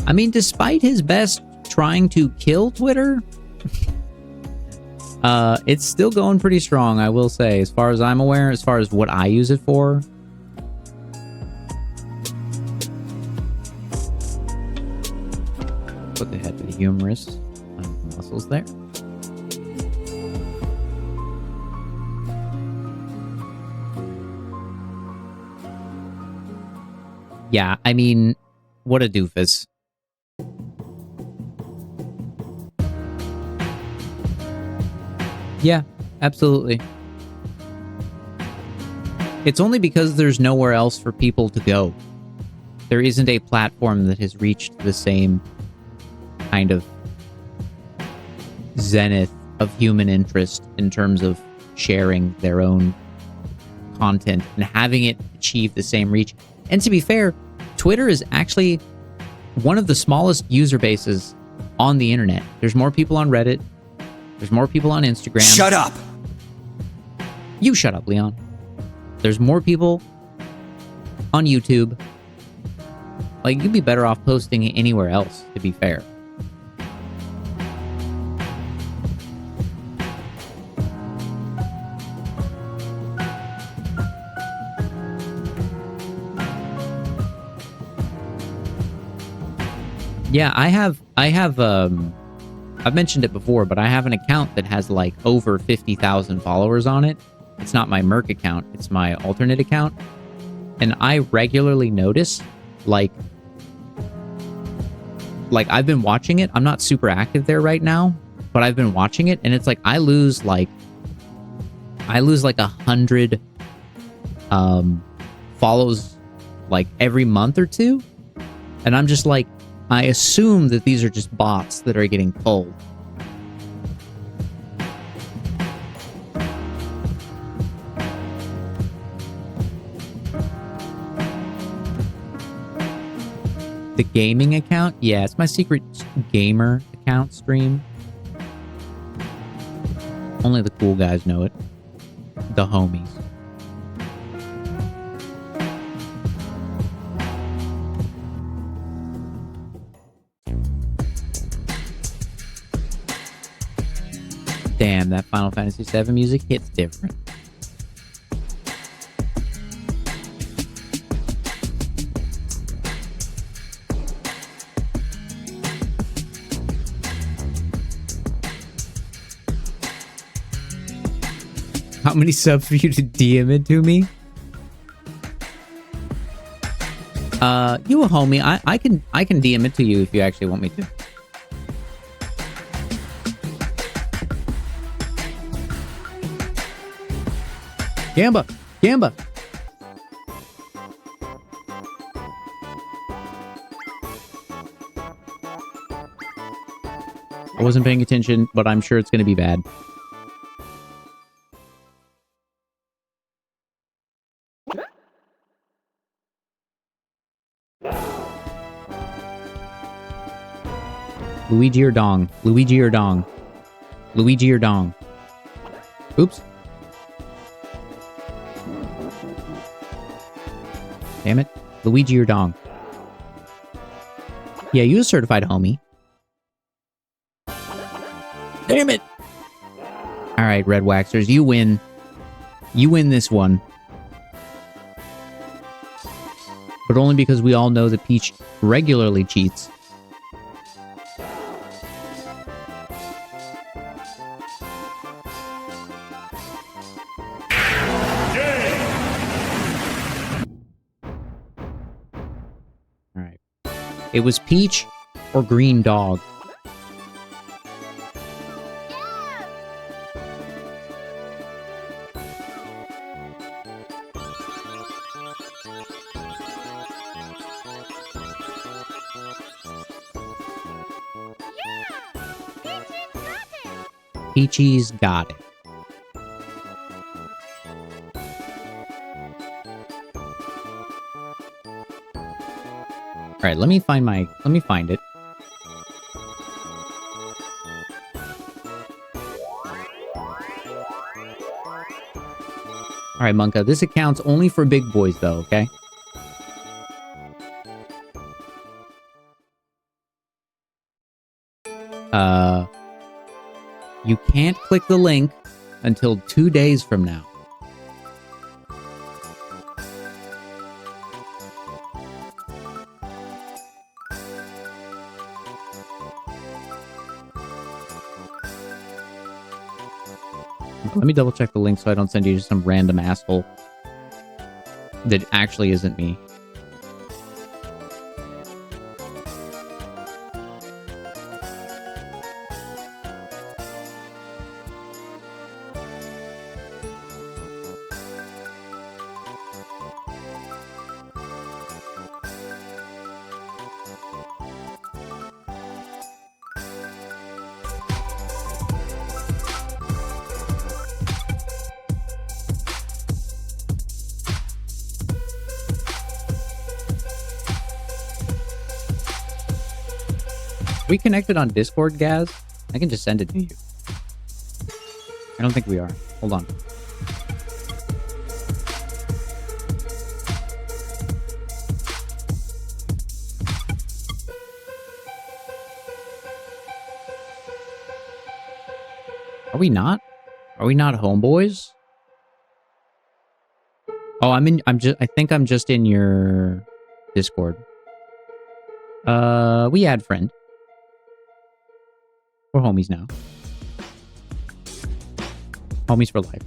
I mean, despite his best trying to kill Twitter, it's still going pretty strong, I will say, as far as I'm aware, as far as what I use it for. Put the head of the humerus on the muscles there. Yeah, I mean, what a doofus. Yeah, absolutely. It's only because there's nowhere else for people to go. There isn't a platform that has reached the same kind of zenith of human interest in terms of sharing their own content and having it achieve the same reach. And to be fair, Twitter is actually one of the smallest user bases on the internet. There's more people on Reddit. There's more people on Instagram. Shut up! You shut up, Leon. There's more people on YouTube. Like, you'd be better off posting anywhere else, to be fair. Yeah, I've mentioned it before, but I have an account that has like over 50,000 followers on it. It's not my Merc account, it's my alternate account. And I regularly notice, like I've been watching it. I'm not super active there right now, but I've been watching it, and it's like I lose like 100 follows like every month or two. And I'm just like, I assume that these are just bots that are getting pulled. The gaming account? Yeah, it's my secret gamer account stream. Only the cool guys know it. The homies. Damn, that Final Fantasy VII music hits different. How many subs for you to DM it to me? You a homie. I can DM it to you if you actually want me to. Gamba! Gamba! I wasn't paying attention, but I'm sure it's going to be bad. Luigi or Dong? Luigi or Dong? Luigi or Dong? Oops. Damn it. Luigi or Dong? Yeah, you a certified homie. Damn it! Alright, Red Waxers, you win. You win this one. But only because we all know that Peach regularly cheats. It was Peach Or green dog. Peachy's got it. All right, let me find it. All right, Monka, this account's only for big boys though, okay? You can't click the link until 2 days from now. Let me double check the link so I don't send you to some random asshole that actually isn't me. We connected on Discord, Gaz? I can just send it to you. I don't think we are. Hold on. Are we not? Are we not homeboys? Oh, I think I'm just in your Discord. We add friend. We're homies now. Homies for life.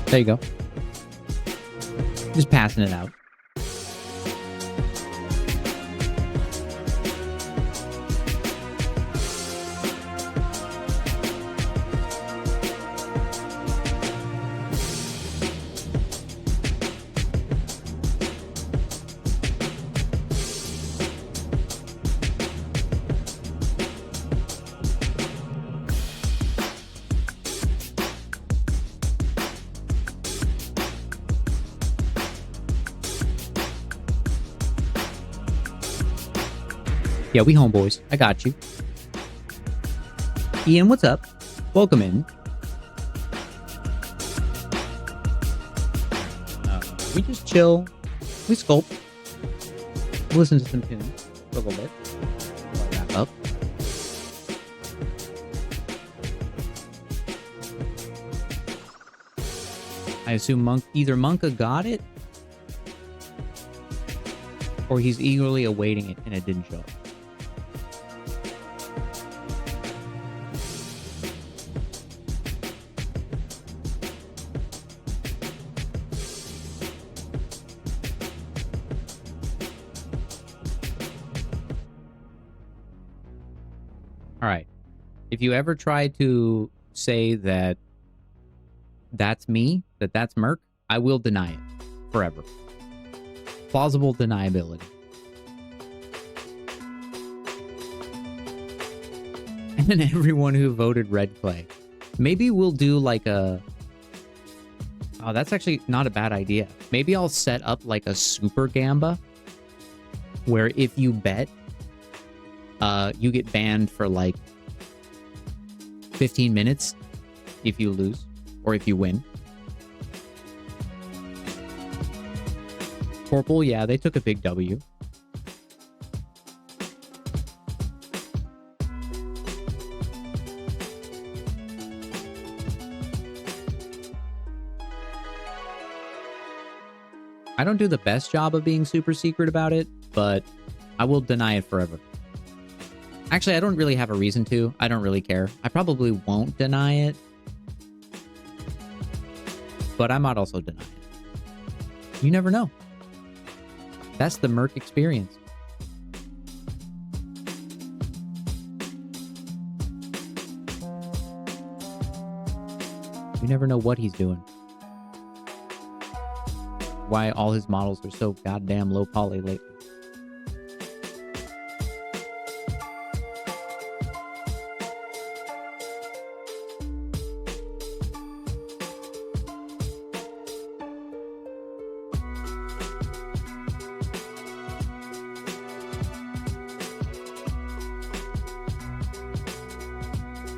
There you go. Just passing it out. Yeah, we homeboys. I got you. Ian, what's up? Welcome in. We just chill. We sculpt. Listen to some tunes for a little bit. Wrap up. I assume either Monka got it, or he's eagerly awaiting it and it didn't show up. If you ever try to say that that's me, that's Merc, I will deny it forever. Plausible deniability. And then everyone who voted Red Clay. Maybe we'll do like a... Oh, that's actually not a bad idea. Maybe I'll set up like a super gamba where if you bet, you get banned for like 15 minutes if you lose or if you win. Corporal, yeah, they took a big W. I don't do the best job of being super secret about it, but I will deny it forever. Actually, I don't really have a reason to. I don't really care. I probably won't deny it, but I might also deny it. You never know. That's the Merc experience. You never know what he's doing. Why all his models are so goddamn low poly lately.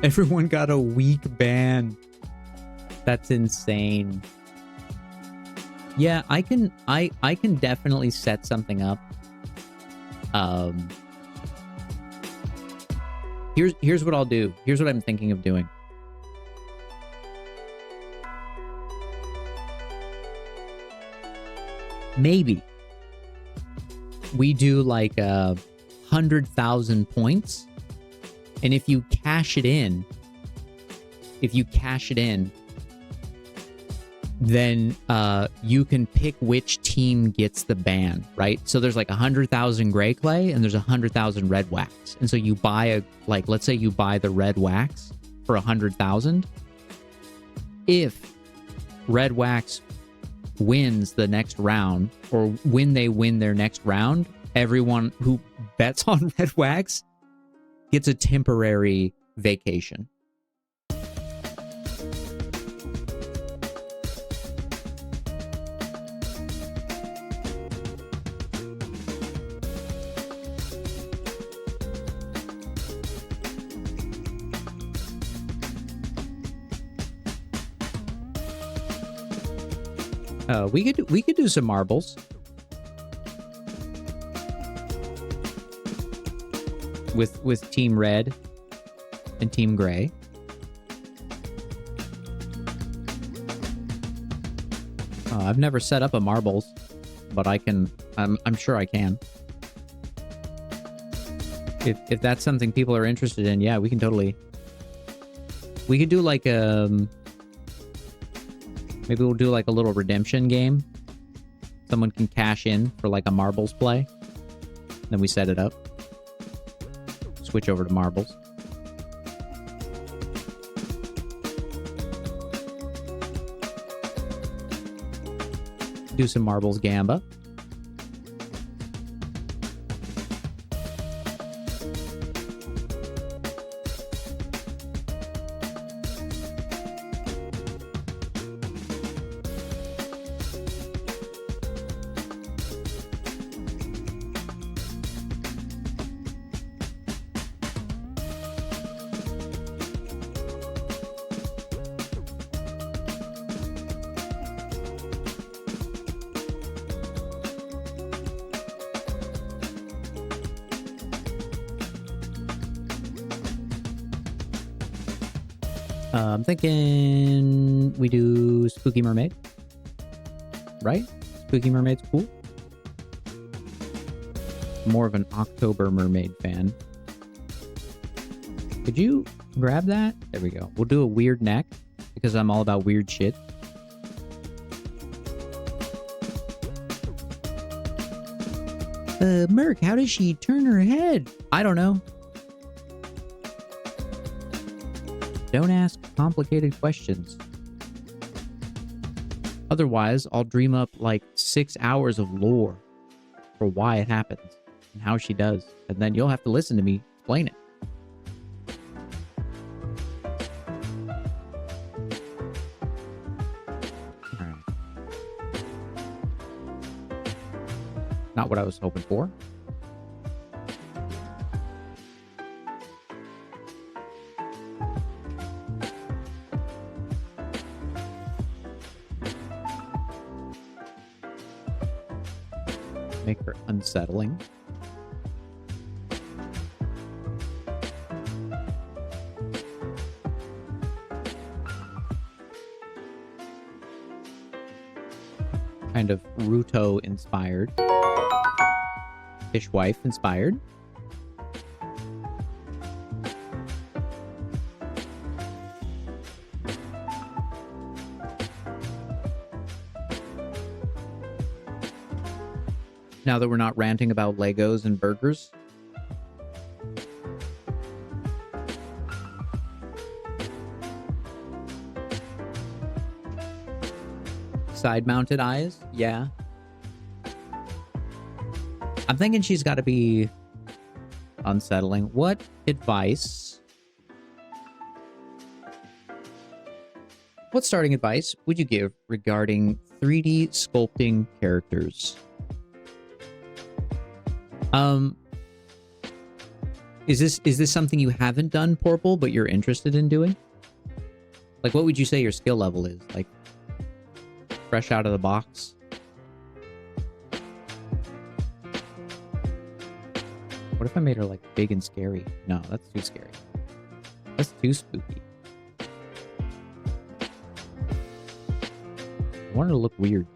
Everyone got a weak ban. That's insane. Yeah, I can definitely set something up. Here's what I'll do. Here's what I'm thinking of doing. Maybe we do like 100,000 points. And if you cash it in, then you can pick which team gets the ban, right? So there's like 100,000 gray clay and there's 100,000 red wax. And so you buy let's say you buy the red wax for 100,000. If red wax wins the next round, or when they win their next round, everyone who bets on red wax gets a temporary vacation. We could do some marbles with Team Red and Team Gray. I've never set up a marbles, but I can. I'm sure I can. If that's something people are interested in, yeah, we can totally. We could do like maybe we'll do like a little redemption game. Someone can cash in for like a marbles play. Then we set it up. Switch over to marbles. Do some marbles gamba. I'm thinking we do Spooky Mermaid. Right? Spooky Mermaid's cool. More of an October Mermaid fan. Could you grab that? There we go. We'll do a weird neck, because I'm all about weird shit. Merc, how does she turn her head? I don't know. Don't ask complicated questions. Otherwise, I'll dream up like 6 hours of lore for why it happens and how she does. And then you'll have to listen to me explain it. All right. Not what I was hoping for. Make her unsettling. kind of Ruto inspired. Fishwife inspired. Now that we're not ranting about Legos and burgers. Side-mounted eyes? Yeah. I'm thinking she's got to be unsettling. What advice? What starting advice would you give regarding 3D sculpting characters? Is this something you haven't done, Porple, but you're interested in doing? Like, what would you say your skill level is? Like, fresh out of the box? What if I made her, like, big and scary? No, that's too scary. That's too spooky. I want her to look weird.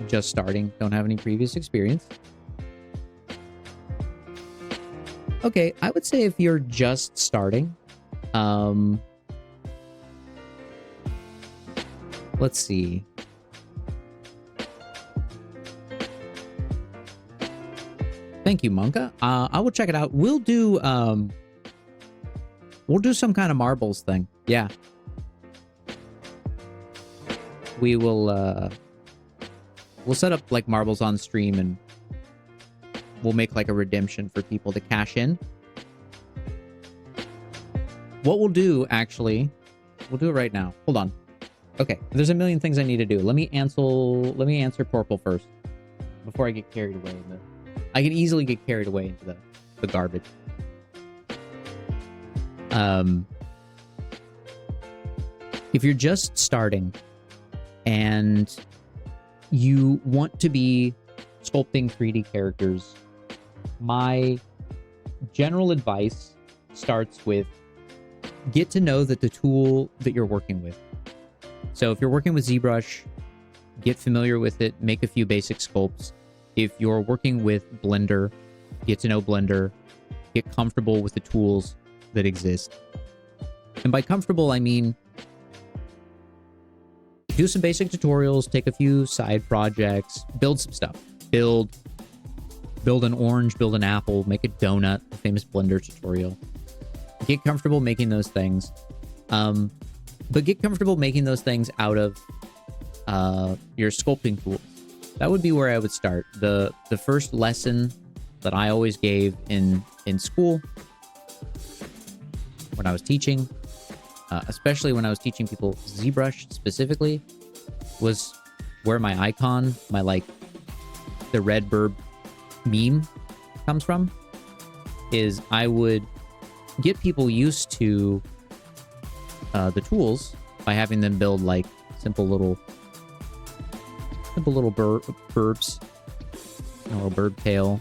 Just starting, don't have any previous experience. Okay, I would say if you're just starting, let's see. Thank you, Monka. I will check it out. We'll do some kind of marbles thing. Yeah. We will we'll set up like marbles on stream and we'll make like a redemption for people to cash in. What we'll do, actually, we'll do it right now. Hold on. Okay, there's a million things I need to do. Let me answer Purple first before I get carried away. I can easily get carried away into the garbage. If you're just starting and you want to be sculpting 3D characters, my general advice starts with get to know that the tool that you're working with. So if you're working with ZBrush, get familiar with it, make a few basic sculpts. If you're working with Blender, get to know Blender, get comfortable with the tools that exist. And by comfortable, I mean do some basic tutorials, take a few side projects, build some stuff. Build an orange, build an apple, make a donut, the famous Blender tutorial. Get comfortable making those things. But get comfortable making those things out of your sculpting tools. That would be where I would start. The first lesson that I always gave in school when I was teaching, especially when I was teaching people ZBrush specifically, was where my icon, the red burb meme comes from, is I would get people used to the tools by having them build like simple little burbs, a little bird tail,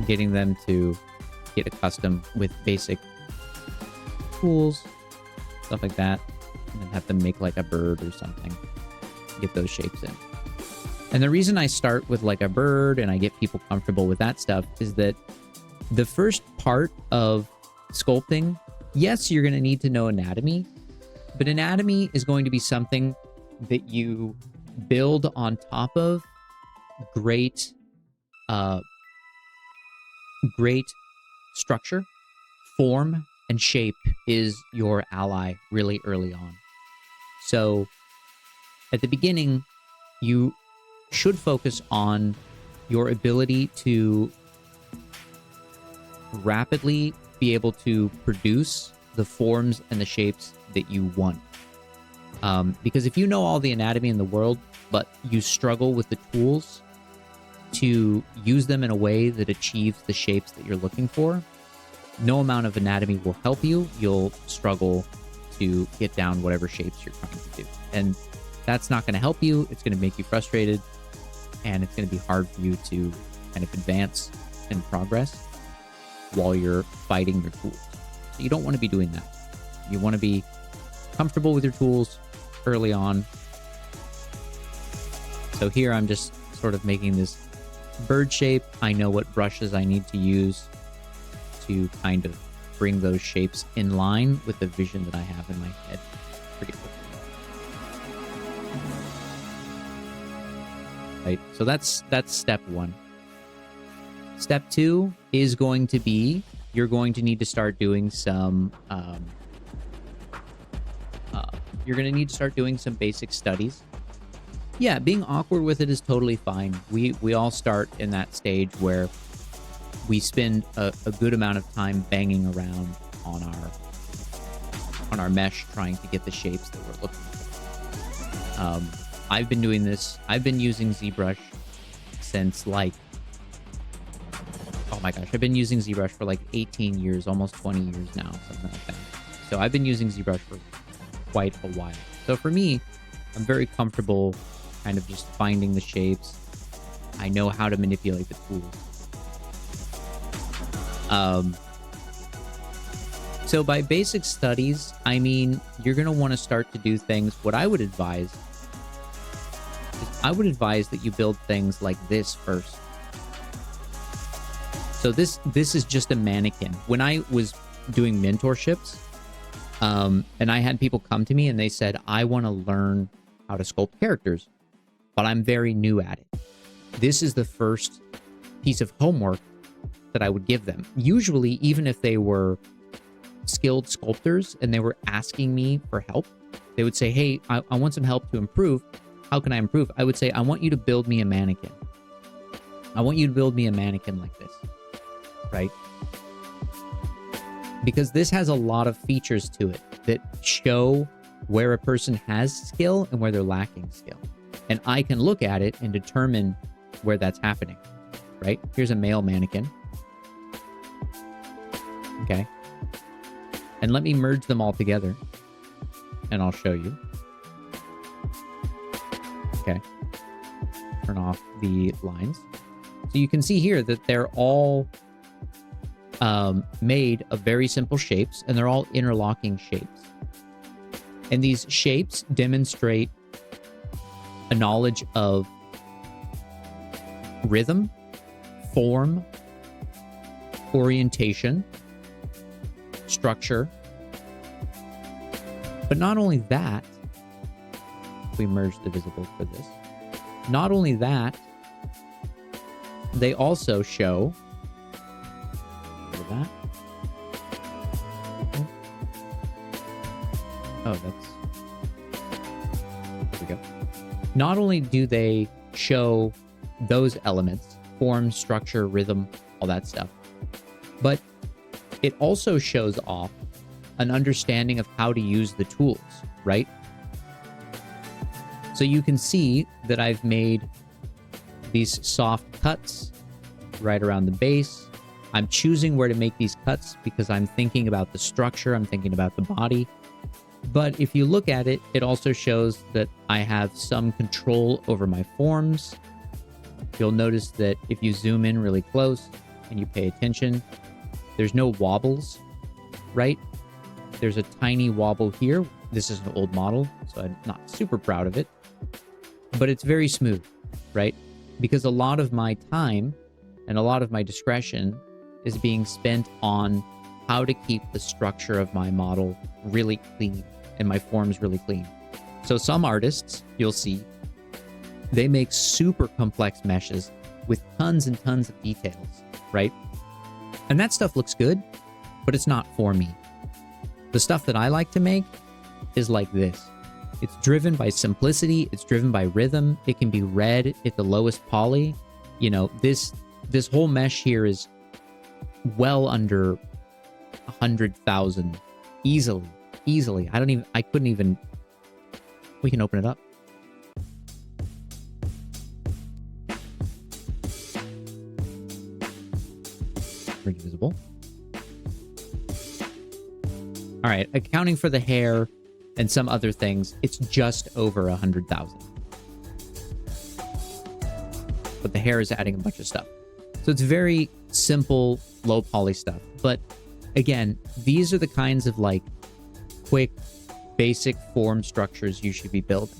getting them to get accustomed with basic tools, stuff like that, and then have them make like a bird or something, get those shapes in. And the reason I start with like a bird and I get people comfortable with that stuff is that the first part of sculpting, yes, you're going to need to know anatomy, but anatomy is going to be something that you build on top of great structure. Form and shape is your ally really early on. So at the beginning, you should focus on your ability to rapidly be able to produce the forms and the shapes that you want. Because if you know all the anatomy in the world, but you struggle with the tools to use them in a way that achieves the shapes that you're looking for, no amount of anatomy will help you. You'll struggle to get down whatever shapes you're trying to do. And that's not going to help you. It's going to make you frustrated, and it's going to be hard for you to kind of advance and progress. while you're fighting your tools. So you don't want to be doing that. You want to be comfortable with your tools early on. So here I'm just sort of making this bird shape. I know what brushes I need to use to kind of bring those shapes in line with the vision that I have in my head pretty quickly. Right, so that's step one. Step two is going to be, you're going to need to start doing some basic studies. Yeah, being awkward with it is totally fine. We all start in that stage where we spend a good amount of time banging around on our mesh trying to get the shapes that we're looking for. I've been doing this. I've been using ZBrush since like, oh my gosh, I've been using ZBrush for like 18 years, almost 20 years now, something like that. So I've been using ZBrush for quite a while. So for me, I'm very comfortable kind of just finding the shapes. I know how to manipulate the tools. So by basic studies, I mean, you're going to want to start to do things. What I would advise that you build things like this first. So this is just a mannequin. When I was doing mentorships, and I had people come to me and they said, I want to learn how to sculpt characters, but I'm very new at it. This is the first piece of homework that I would give them. Usually, even if they were skilled sculptors and they were asking me for help, they would say, hey, I want some help to improve. How can I improve? I would say, I want you to build me a mannequin. I want you to build me a mannequin like this, right? Because this has a lot of features to it that show where a person has skill and where they're lacking skill. And I can look at it and determine where that's happening, right? Here's a male mannequin. Okay. And let me merge them all together and I'll show you. Okay. Turn off the lines. So you can see here that they're all made of very simple shapes, and they're all interlocking shapes. And these shapes demonstrate a knowledge of rhythm, form, orientation, structure. But not only that, we merge the visible for this. Not only that, they also show that. Okay. Oh, that's, there we go. Not only do they show those elements, form, structure, rhythm, all that stuff, but it also shows off an understanding of how to use the tools, right? So you can see that I've made these soft cuts right around the base. I'm choosing where to make these cuts because I'm thinking about the structure, I'm thinking about the body. But if you look at it, it also shows that I have some control over my forms. You'll notice that if you zoom in really close and you pay attention, there's no wobbles, right? There's a tiny wobble here. This is an old model, so I'm not super proud of it. But it's very smooth, right? Because a lot of my time and a lot of my discretion is being spent on how to keep the structure of my model really clean and my forms really clean. So some artists, you'll see, they make super complex meshes with tons and tons of details, right? And that stuff looks good, but it's not for me. The stuff that I like to make is like this. It's driven by simplicity. It's driven by rhythm. It can be read at the lowest poly. You know, this whole mesh here is well under 100,000 easily. I couldn't even, we can open it up. Pretty visible. All right, accounting for the hair and some other things, it's just over 100,000. But the hair is adding a bunch of stuff. So it's very simple, low poly stuff. But again, these are the kinds of like quick, basic form structures you should be building.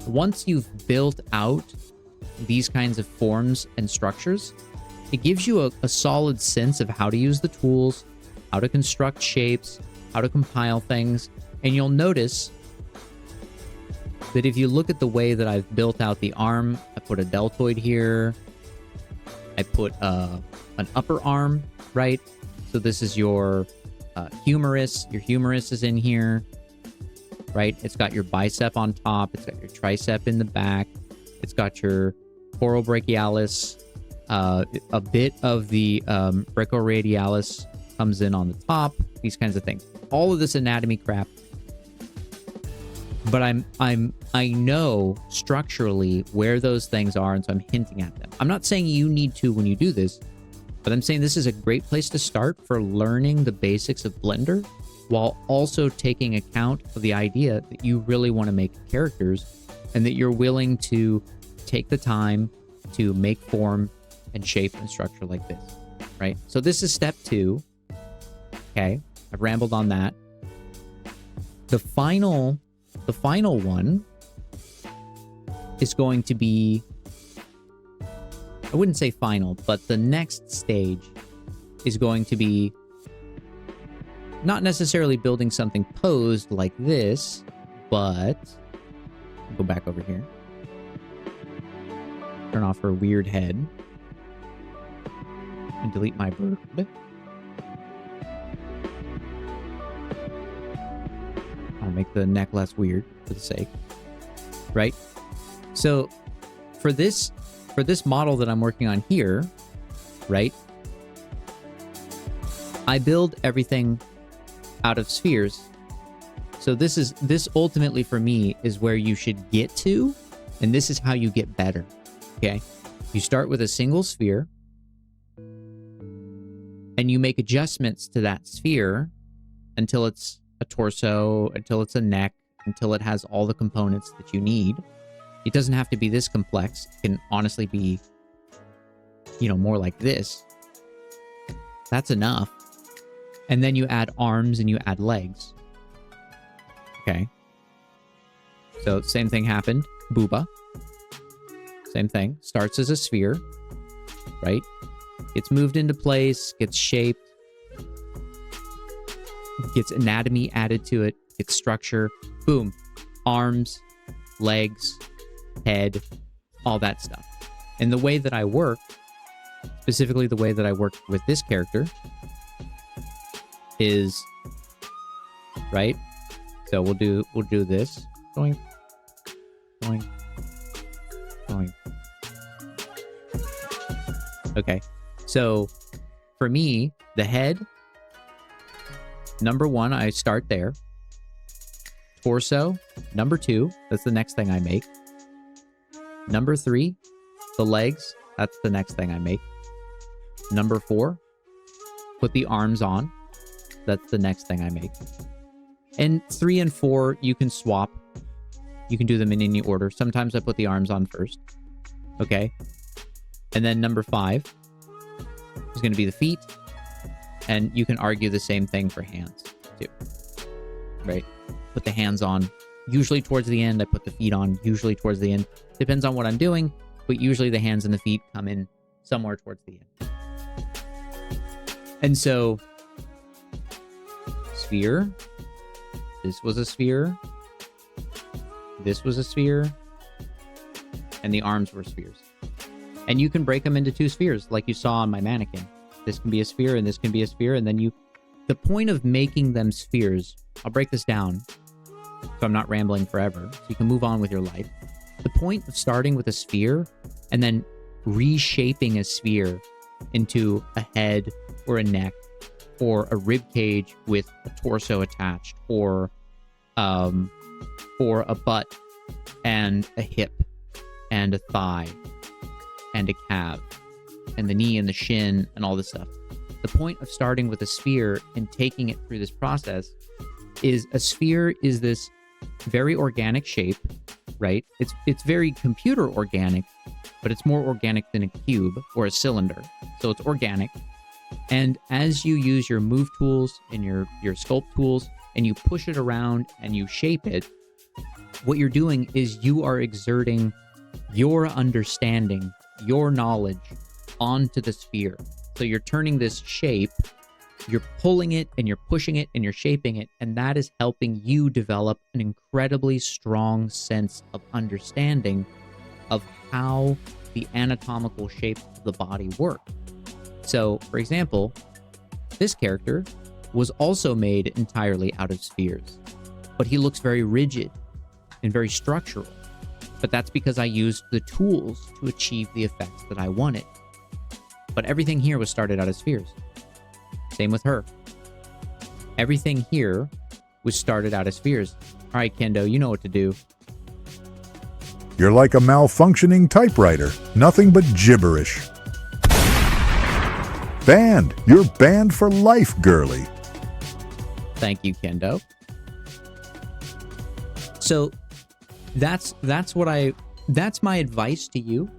Once you've built out these kinds of forms and structures, it gives you a solid sense of how to use the tools, how to construct shapes, how to compile things. And you'll notice that if you look at the way that I've built out the arm, I put a deltoid here, I put an upper arm, right? So this is your humerus. Your humerus is in here, right? It's got your bicep on top. It's got your tricep in the back. It's got your coral-brachialis. A bit of the brachioradialis comes in on the top. These kinds of things. All of this anatomy crap. But I know structurally where those things are, and so I'm hinting at them. I'm not saying you need to when you do this, but I'm saying this is a great place to start for learning the basics of Blender, while also taking account of the idea that you really want to make characters, and that you're willing to take the time to make form and shape and structure like this, right? So this is step 2. Okay, I've rambled on that. The final one is going to be, I wouldn't say final, but the next stage is going to be not necessarily building something posed like this, but go back over here. Turn off her weird head. And delete my bird. I'll make the neck less weird for the sake. Right? So for this model that I'm working on here, right? I build everything out of spheres. So this ultimately for me is where you should get to, and this is how you get better. Okay? You start with a single sphere, and you make adjustments to that sphere until it's a torso, until it's a neck, until it has all the components that you need. It doesn't have to be this complex. It can honestly be, more like this. That's enough. And then you add arms and you add legs. Okay. So same thing happened. Booba. Same thing. Starts as a sphere, right? Gets moved into place, gets shaped, gets anatomy added to it, gets structure. Boom. Arms, legs, head, all that stuff. And the way that I work, specifically the way that I work with this character, is right. So we'll do this. Going. Okay. So for me, the head, number 1, I start there. Torso, number 2, that's the next thing I make. Number 3, the legs, that's the next thing I make. Number 4, put the arms on. That's the next thing I make. And 3 and 4, you can swap. You can do them in any order. Sometimes I put the arms on first. Okay. And then number 5 is going to be the feet. And you can argue the same thing for hands, too. Right? Put the hands on. Usually towards the end, I put the feet on. Usually towards the end. Depends on what I'm doing. But usually the hands and the feet come in somewhere towards the end. And so, sphere. This was a sphere. This was a sphere. And the arms were spheres. And you can break them into 2 spheres, like you saw on my mannequin. This can be a sphere, and this can be a sphere, and then the point of making them spheres, I'll break this down, so I'm not rambling forever, so you can move on with your life. The point of starting with a sphere, and then reshaping a sphere into a head, or a neck, or a rib cage with a torso attached, or a butt, and a hip, and a thigh, and a calf, and the knee and the shin, and all this stuff. The point of starting with a sphere and taking it through this process is a sphere is this very organic shape, right? It's very computer organic, but it's more organic than a cube or a cylinder. So it's organic. And as you use your move tools and your sculpt tools and you push it around and you shape it, what you're doing is you are exerting your understanding, your knowledge onto the sphere. So you're turning this shape, you're pulling it and you're pushing it and you're shaping it, and that is helping you develop an incredibly strong sense of understanding of how the anatomical shapes of the body work. So, for example, this character was also made entirely out of spheres, but he looks very rigid and very structural. But that's because I used the tools to achieve the effects that I wanted. But everything here was started out of spheres. Same with her. Everything here was started out of spheres. All right, Kendo, you know what to do. You're like a malfunctioning typewriter. Nothing but gibberish. Banned. You're banned for life, girly. Thank you, Kendo. So that's my advice to you.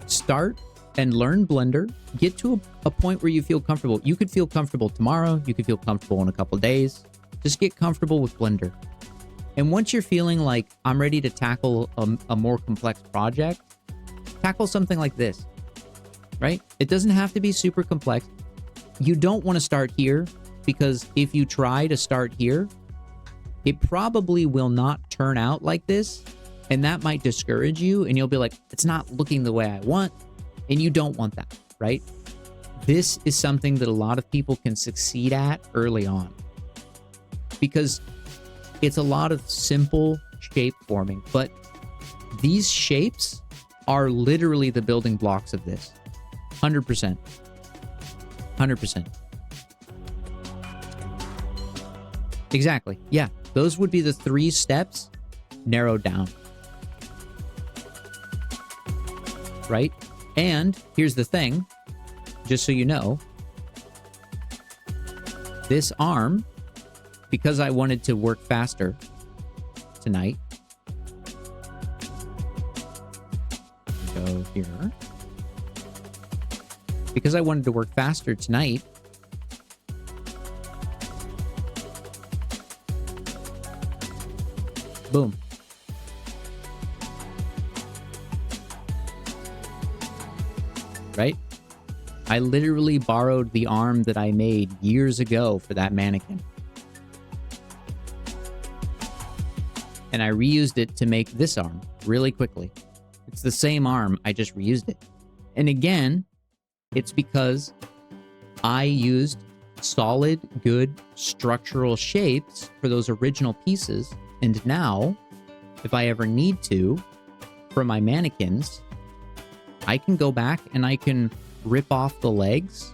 Start and learn Blender. Get to a point where you feel comfortable. You could feel comfortable tomorrow. You could feel comfortable in a couple days. Just get comfortable with Blender. And once you're feeling like I'm ready to tackle a more complex project, tackle something like this, right? It doesn't have to be super complex. You don't want to start here, because if you try to start here, it probably will not turn out like this, and that might discourage you, and you'll be like, it's not looking the way I want, and you don't want that, right? This is something that a lot of people can succeed at early on, because it's a lot of simple shape forming, but these shapes are literally the building blocks of this. 100%. 100%. Exactly. Yeah. Those would be the 3 steps narrowed down. Right? And here's the thing, just so you know, this arm, because I wanted to work faster tonight, go here. Because I wanted to work faster tonight, boom. Right? I literally borrowed the arm that I made years ago for that mannequin. And I reused it to make this arm really quickly. It's the same arm, I just reused it. And again, it's because I used solid, good structural shapes for those original pieces. And now, if I ever need to, for my mannequins, I can go back and I can rip off the legs.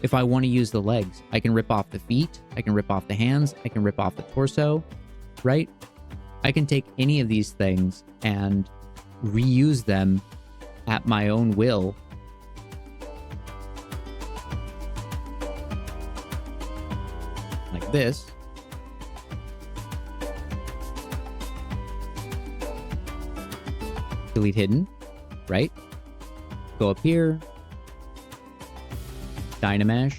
If I want to use the legs, I can rip off the feet. I can rip off the hands. I can rip off the torso, right? I can take any of these things and reuse them at my own will. Like this. Delete hidden, right? Go up here. Dynamesh.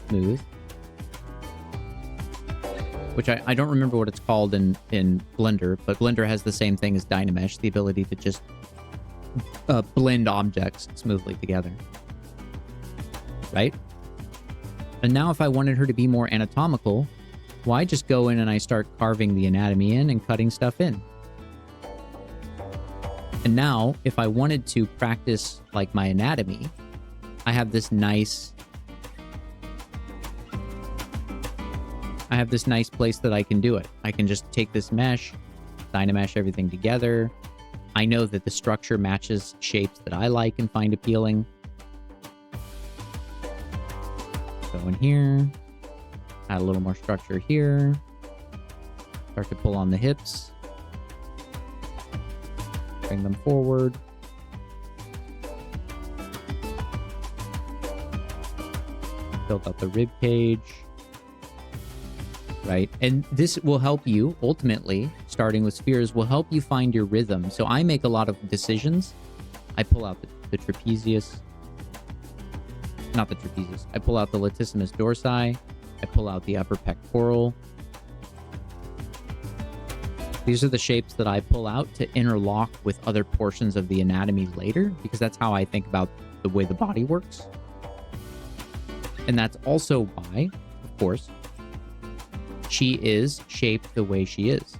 Smooth. Which I don't remember what it's called in Blender, but Blender has the same thing as Dynamesh, the ability to just blend objects smoothly together. Right? And now if I wanted her to be more anatomical, well, I just go in and I start carving the anatomy in and cutting stuff in. And now, if I wanted to practice like my anatomy, I have this nice place that I can do it. I can just take this mesh, Dynamesh everything together. I know that the structure matches shapes that I like and find appealing. Go in here, add a little more structure here. Start to pull on the hips. Bring them forward. Build up the rib cage. Right? And this will help you ultimately starting with spheres will help you find your rhythm. So I make a lot of decisions. I pull out the trapezius. Not the trapezius. I pull out the latissimus dorsi. I pull out the upper pectoral. These are the shapes that I pull out to interlock with other portions of the anatomy later, because that's how I think about the way the body works. And that's also why, of course, she is shaped the way she is.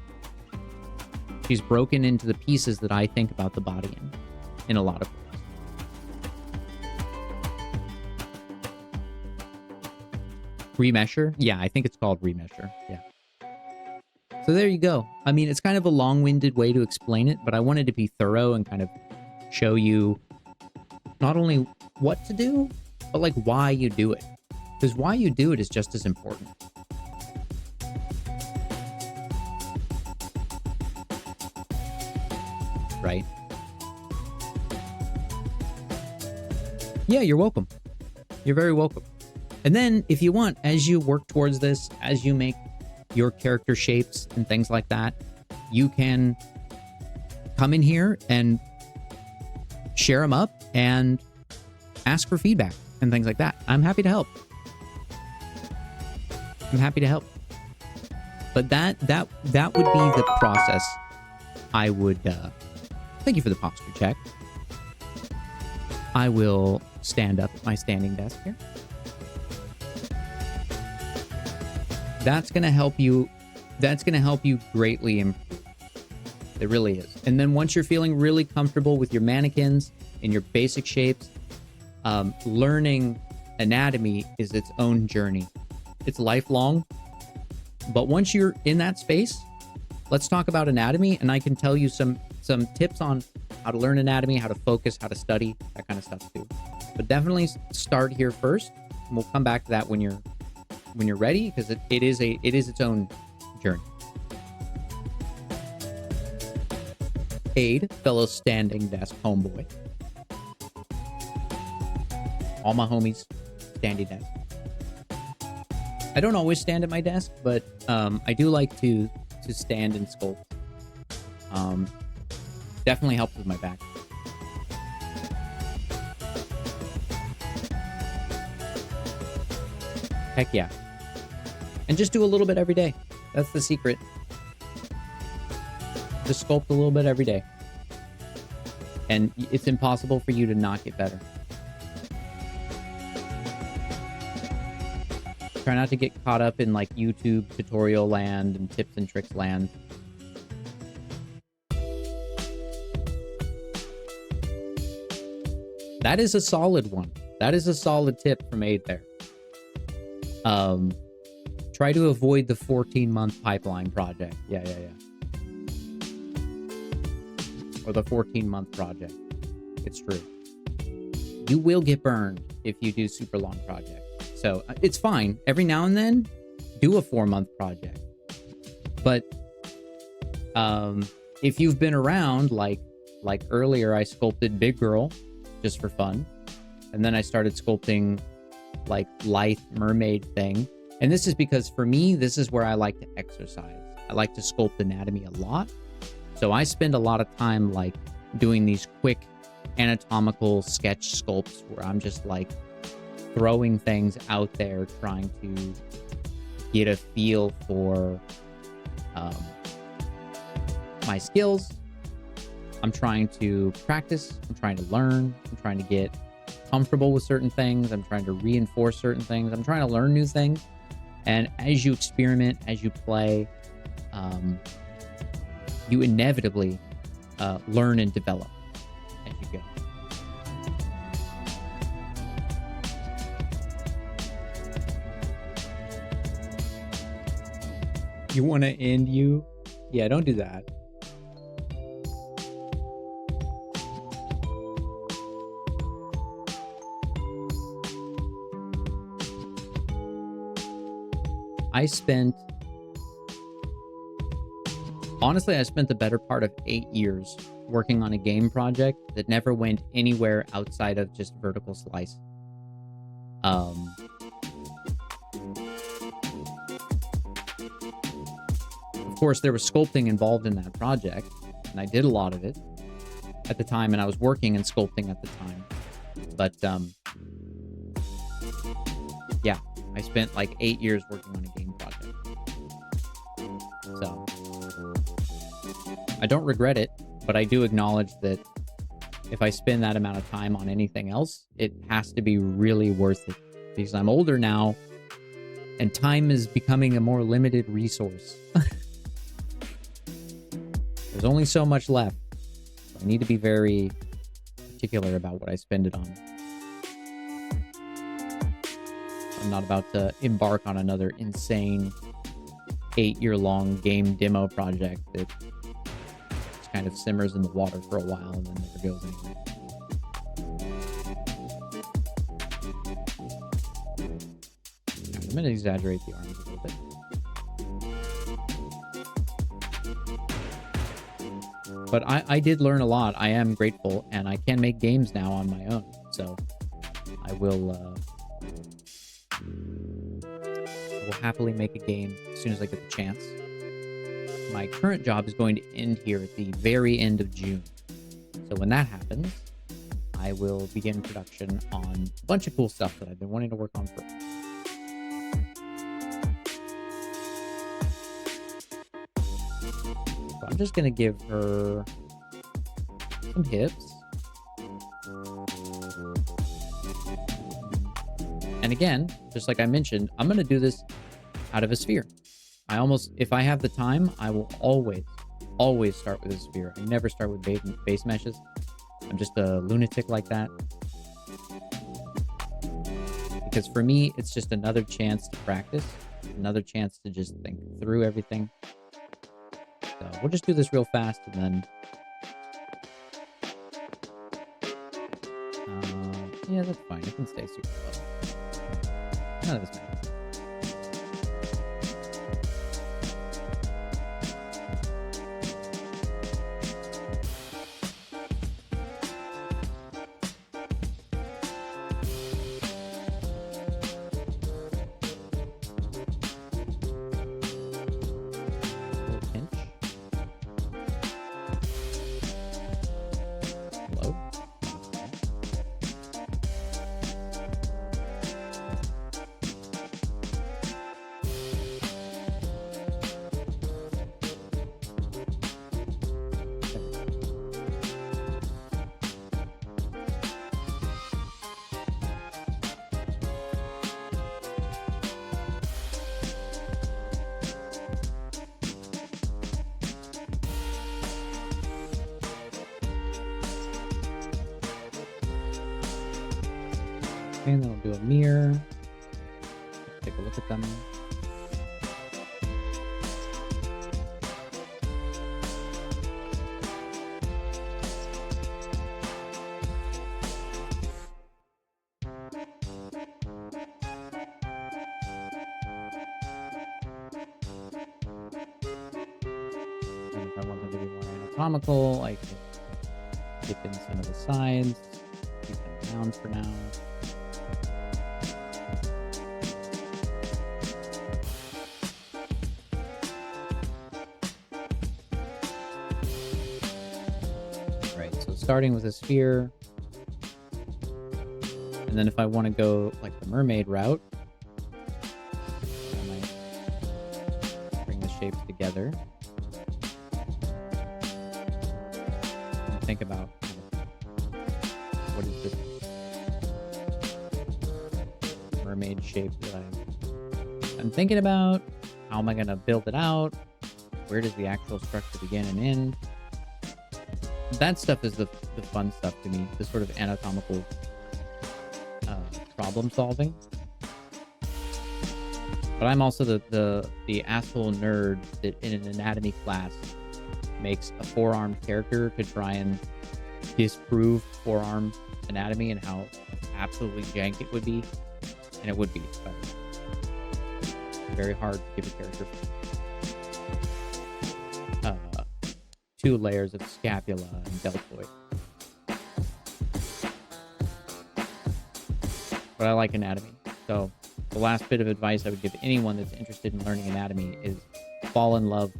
She's broken into the pieces that I think about the body in a lot of ways. Remesher? Yeah, I think it's called remesher. Yeah. So there you go. I mean, it's kind of a long-winded way to explain it, but I wanted to be thorough and kind of show you not only what to do, but like why you do it. Because why you do it is just as important. Right? Yeah, you're welcome. You're very welcome. And then if you want, as you work towards this, as you make your character shapes and things like that, you can come in here and share them up and ask for feedback and things like that. I'm happy to help. I'm happy to help. But that would be the process. I would thank you for the posture check. I will stand up at my standing desk here. That's going to help you. That's going to help you greatly improve. It really is. And then once you're feeling really comfortable with your mannequins and your basic shapes, learning anatomy is its own journey. It's lifelong. But once you're in that space, let's talk about anatomy, and I can tell you some tips on how to learn anatomy, how to focus, how to study, that kind of stuff too. But definitely start here first, and we'll come back to that when you're ready, because it is its own journey. Aid, fellow standing desk homeboy. All my homies, standing desk. I don't always stand at my desk, but I do like to stand and sculpt. Definitely helps with my back. Heck yeah. And just do a little bit every day. That's the secret. Just sculpt a little bit every day. And it's impossible for you to not get better. Try not to get caught up in like YouTube tutorial land and tips and tricks land. That is a solid one. That is a solid tip from Aid there. Try to avoid the 14-month pipeline project. Yeah. Or the 14-month project. It's true. You will get burned if you do super long projects. So it's fine. Every now and then, do a 4-month project. But if you've been around, like earlier, I sculpted Big Girl just for fun. And then I started sculpting like lithe mermaid thing. And this is because for me, this is where I like to exercise. I like to sculpt anatomy a lot. So I spend a lot of time like doing these quick anatomical sketch sculpts where I'm just like throwing things out there, trying to get a feel for my skills. I'm trying to practice. I'm trying to learn. I'm trying to get comfortable with certain things. I'm trying to reinforce certain things. I'm trying to learn new things. And as you experiment, as you play, you inevitably learn and develop as you go. You want to end you? Yeah, don't do that. I spent the better part of 8 years working on a game project that never went anywhere outside of just vertical slice. Of course, there was sculpting involved in that project, and I did a lot of it at the time, and I was working in sculpting at the time. But yeah, I spent like 8 years working on a game project. So I don't regret it, but I do acknowledge that if I spend that amount of time on anything else, it has to be really worth it, because I'm older now and time is becoming a more limited resource. There's only so much left. So I need to be very particular about what I spend it on. I'm not about to embark on another insane 8-year-long game demo project that just kind of simmers in the water for a while and then never goes anywhere. I'm going to exaggerate the arms a little bit. But I did learn a lot. I am grateful, and I can make games now on my own. So I will happily make a game as soon as I get the chance. My current job is going to end here at the very end of June. So when that happens, I will begin production on a bunch of cool stuff that I've been wanting to work on for. So I'm just going to give her some hips. And again, just like I mentioned, I'm going to do this out of a sphere. If I have the time, I will always start with a sphere. I never start with base meshes. I'm just a lunatic like that. Because for me, it's just another chance to practice, another chance to just think through everything. So we'll just do this real fast, and then yeah, that's fine. It can stay super low. None of this matters. And then we'll do a mirror. Take a look at them. And if I want them to be more anatomical, I can dip in some of the sides, keep them down for now. Starting with a sphere, and then if I want to go like the mermaid route, I might bring the shapes together and think about what is this mermaid shape that I'm thinking about. How am I going to build it out? Where does the actual structure begin and end? That stuff is the fun stuff to me, the sort of anatomical problem solving. But I'm also the asshole nerd that in an anatomy class makes a forearm character to try and disprove forearm anatomy and how absolutely jank it would be. And it would be, but very hard to give a character 2 layers of scapula and deltoid. But I like anatomy. So the last bit of advice I would give anyone that's interested in learning anatomy is fall in love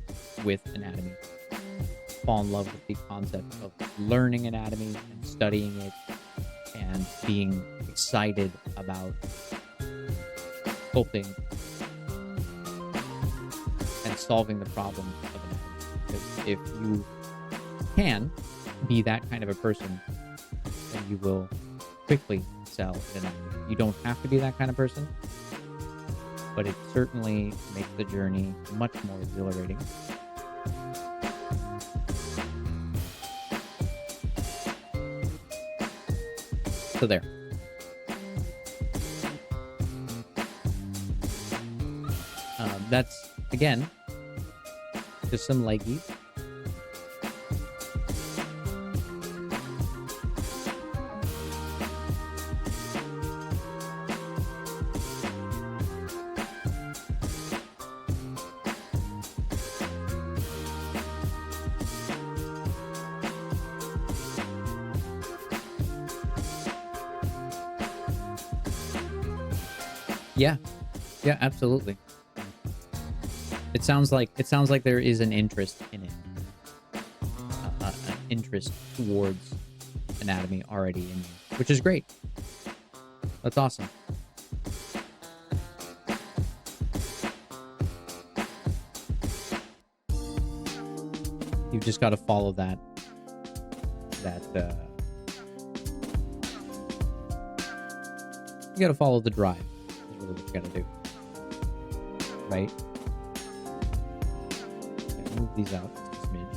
with anatomy, fall in love with the concept of learning anatomy and studying it and being excited about sculpting and solving the problems of anatomy. Because if you can be that kind of a person, then you will quickly excel in anatomy. You don't have to be that kind of person, but it certainly makes the journey much more exhilarating. So there. That's, again, just some leggies. Yeah, yeah, absolutely. It sounds like there is an interest in it, an interest towards anatomy already in you, which is great. That's awesome. You just got to follow that. You got to follow the drive. Is really what you got to do, right? Okay, move these out just a smidge.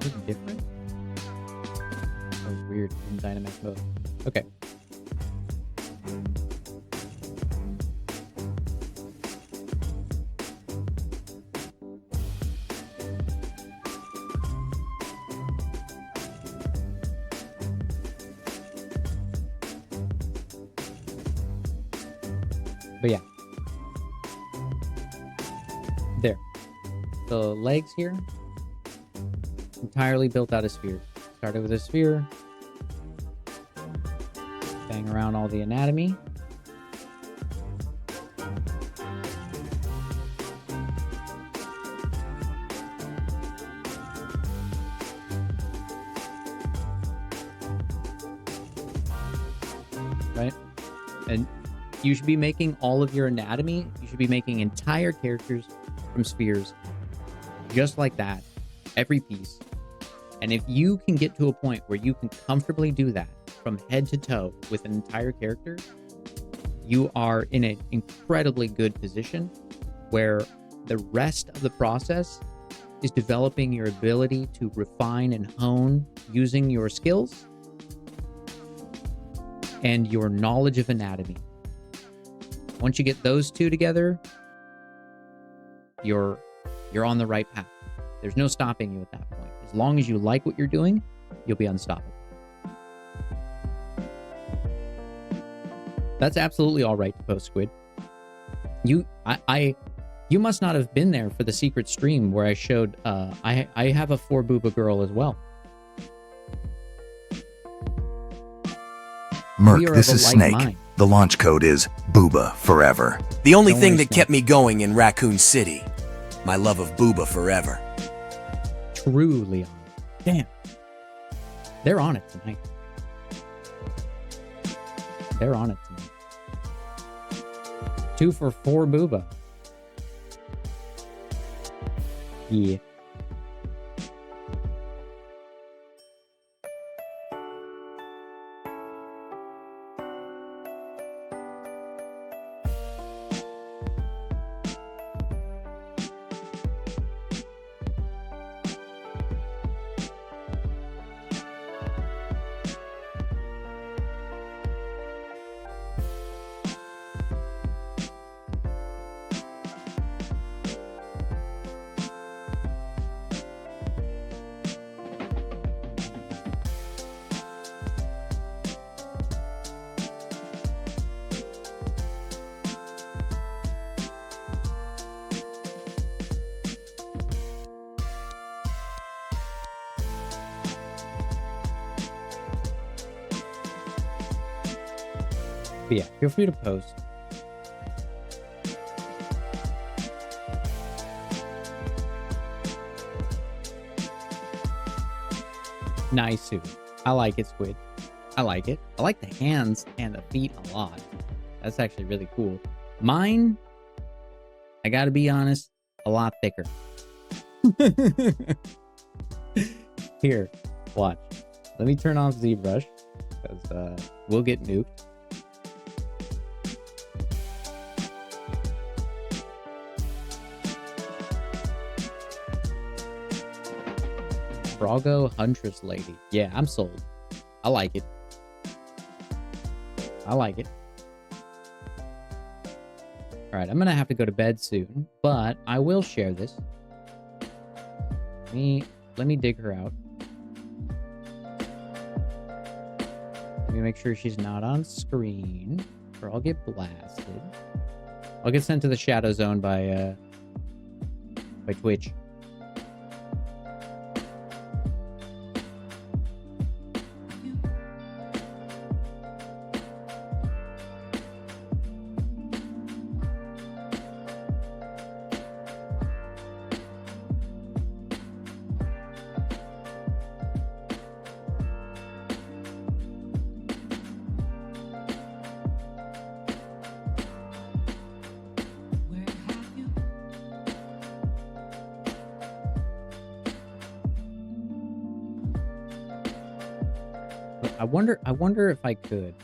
Is it different? That was weird in dynamic mode. Okay. But yeah, there. The legs here, entirely built out of spheres. Started with a sphere, bang around all the anatomy. Right? And you should be making all of your anatomy. You should be making entire characters from spheres, just like that, every piece. And if you can get to a point where you can comfortably do that from head to toe with an entire character, you are in an incredibly good position where the rest of the process is developing your ability to refine and hone using your skills and your knowledge of anatomy. Once you get those two together, you're on the right path. There's no stopping you at that point. As long as you like what you're doing, you'll be unstoppable. That's absolutely all right to post, Squid. You must not have been there for the secret stream where I showed I have a 4 booba girl as well. Merc, We are this of a is like Snake. mind. The launch code is Booba Forever. The only Don't thing worry, that kept me going in Raccoon City, my love of Booba forever. Truly on it. Damn. They're on it tonight. They're on it tonight. 2 for 4 booba. Yeah. But yeah, feel free to post. Nice suit. I like it, Squid. I like it. I like the hands and the feet a lot. That's actually really cool. Mine, I gotta be honest, a lot thicker. Here, watch. Let me turn off ZBrush, because we'll get nuked. Brago Huntress Lady. Yeah, I'm sold. I like it. I like it. Alright, I'm gonna have to go to bed soon, but I will share this. Let me dig her out. Let me make sure she's not on screen, or I'll get blasted. I'll get sent to the Shadow Zone by Twitch. I wonder if I could.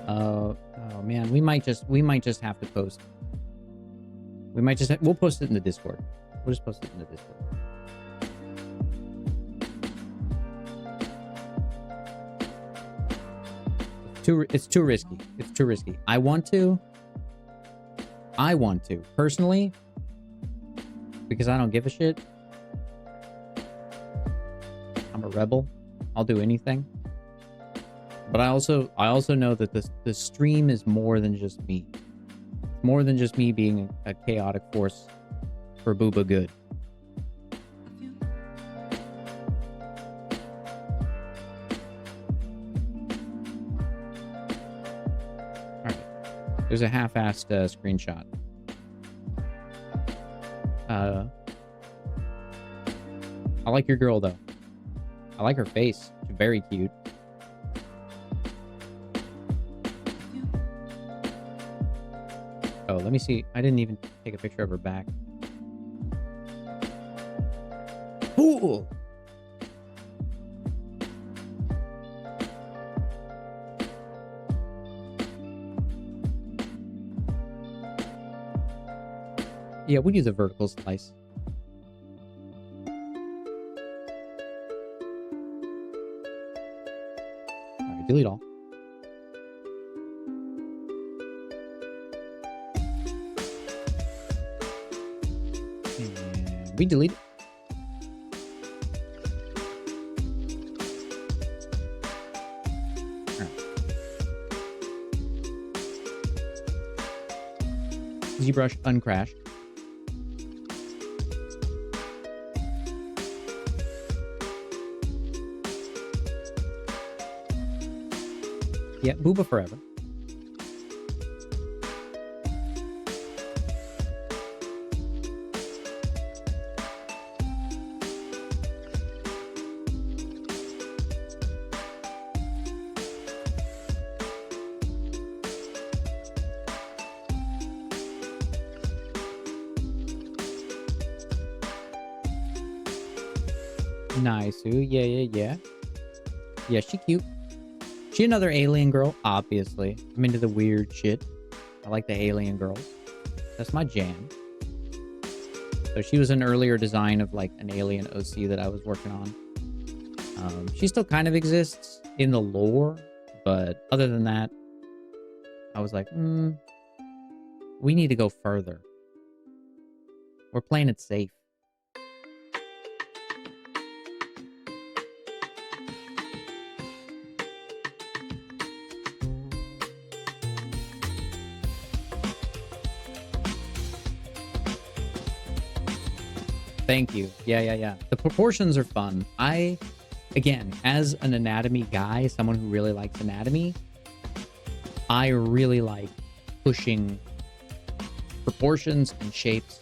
Oh man, we might just have to post. We'll post it in the Discord. We'll just post it in the Discord. It's too risky. It's too risky. I want to personally, because I don't give a shit. I'm a rebel. I'll do anything. But I also know that the stream is more than just me. It's more than just me being a chaotic force for Booba good. There's a half-assed screenshot. I like your girl, though. I like her face. She's very cute. Oh, let me see. I didn't even take a picture of her back. Ooh! Yeah, we'll use a vertical slice. Alright, delete all. And we delete it. Alright. ZBrush uncrashed. Yeah, Booba forever. Nice. Ooh, yeah. Yeah, she cute. She another alien girl, obviously. I'm into the weird shit. I like the alien girls. That's my jam. So she was an earlier design of like an alien OC that I was working on. She still kind of exists in the lore, but other than that, I was like, we need to go further. We're playing it safe. Thank you. Yeah. The proportions are fun. Again, as an anatomy guy, someone who really likes anatomy, I really like pushing proportions and shapes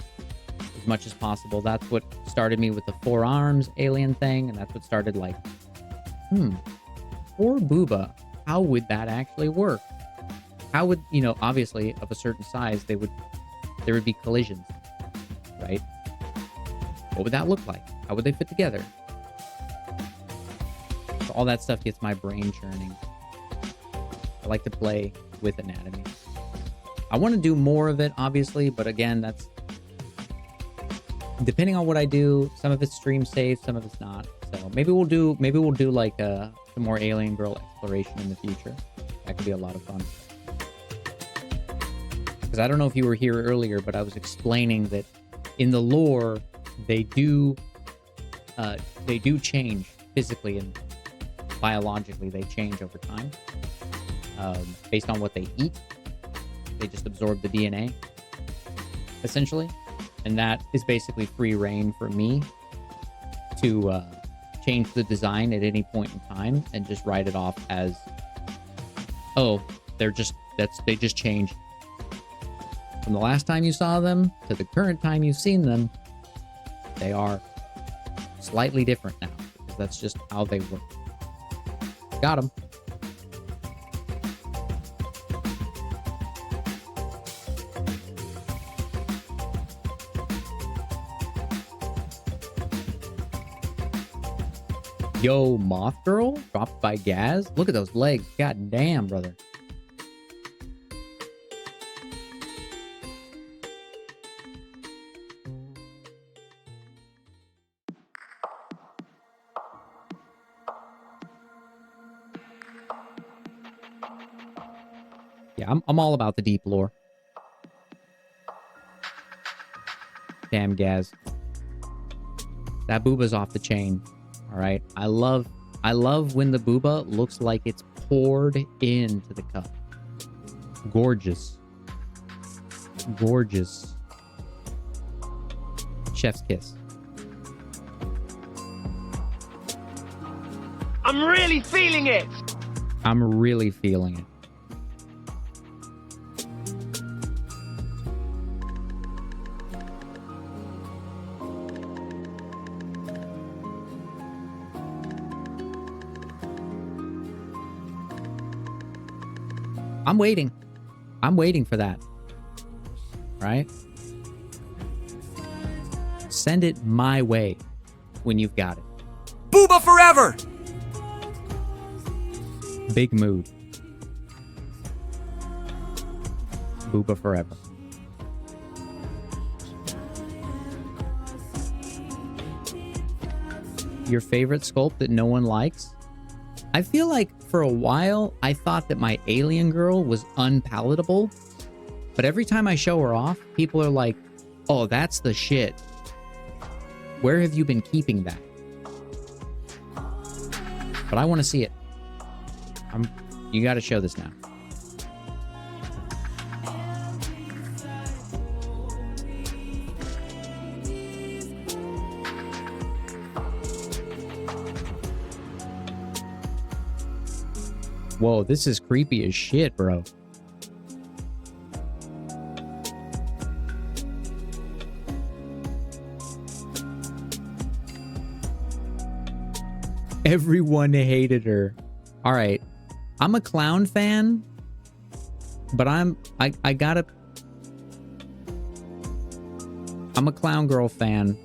as much as possible. That's what started me with the 4 arms alien thing, and that's what started like, for Booba, how would that actually work? How would, obviously of a certain size, there would be collisions, right? What would that look like? How would they fit together? So all that stuff gets my brain churning. I like to play with anatomy. I want to do more of it, obviously, but again, that's depending on what I do. Some of it's stream safe, some of it's not. So maybe we'll do like some more alien girl exploration in the future. That could be a lot of fun. Because I don't know if you were here earlier, but I was explaining that in the lore, they do change physically and biologically. They change over time based on what they eat. They just absorb the DNA, essentially. And that is basically free reign for me to change the design at any point in time and just write it off as, oh, they just changed. From the last time you saw them to the current time you've seen them, they are slightly different now, because that's just how they work. Got them. Yo, Moth Girl dropped by Gaz. Look at those legs. God damn, brother. Yeah, I'm all about the deep lore. Damn, Gaz. That booba's off the chain. All right. I love when the booba looks like it's poured into the cup. Gorgeous. Gorgeous. Chef's kiss. I'm really feeling it! I'm really feeling it. I'm waiting for that. Right? Send it my way when you've got it. Booba forever! Big mood. Booba forever. Your favorite sculpt that no one likes? I feel like for a while, I thought that my alien girl was unpalatable. But every time I show her off, people are like, oh, that's the shit. Where have you been keeping that? But I want to see it. You got to show this now. Whoa, this is creepy as shit, bro. Everyone hated her. All right. I'm a clown fan, but I'm a clown girl fan.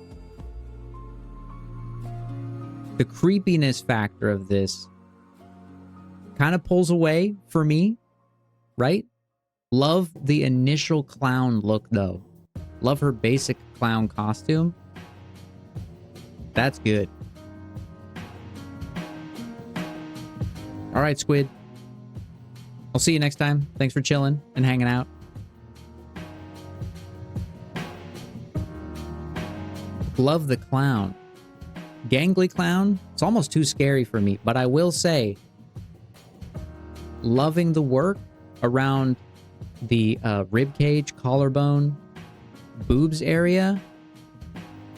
The creepiness factor of this kind of pulls away for me, right? Love the initial clown look, though. Love her basic clown costume. That's good. All right, Squid. I'll see you next time. Thanks for chilling and hanging out. Love the clown. Gangly clown. It's almost too scary for me, but I will say, loving the work around the rib cage, collarbone, boobs area.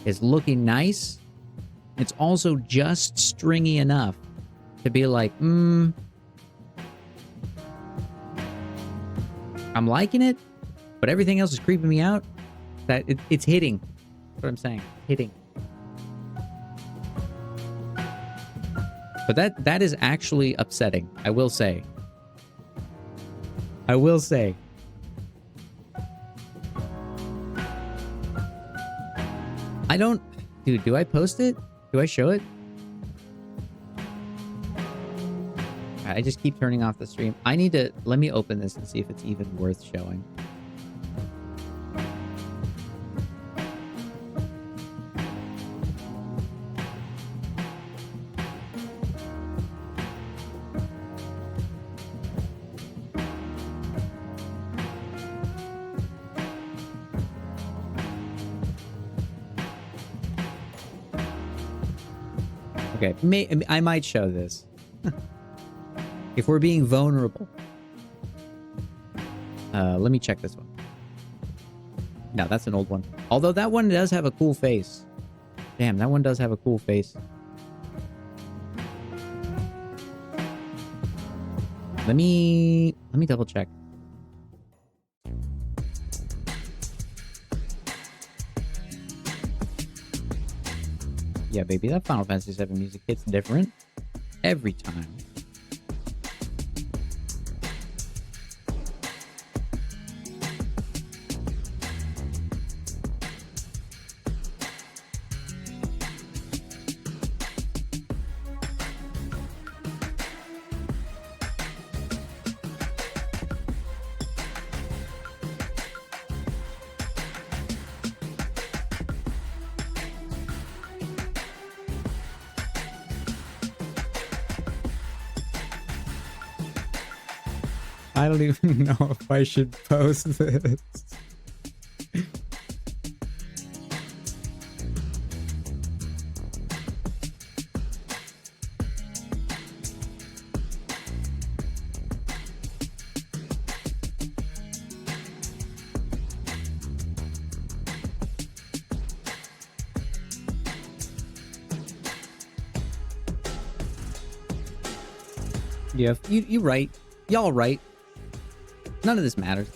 is looking nice. It's also just stringy enough to be like, I'm liking it, but everything else is creeping me out. That it's hitting. That's what I'm saying. Hitting. But that is actually upsetting, I will say. I will say. I don't... Dude, do I post it? Do I show it? I just keep turning off the stream. I need to... Let me open this and see if it's even worth showing. Okay, I might show this. If we're being vulnerable. Let me check this one. No, that's an old one. Although that one does have a cool face. Damn, that one does have a cool face. Let me double check. Yeah, baby, that Final Fantasy VII music hits different every time. I don't even know if I should post this. Yeah, you right. Y'all right. None of this matters.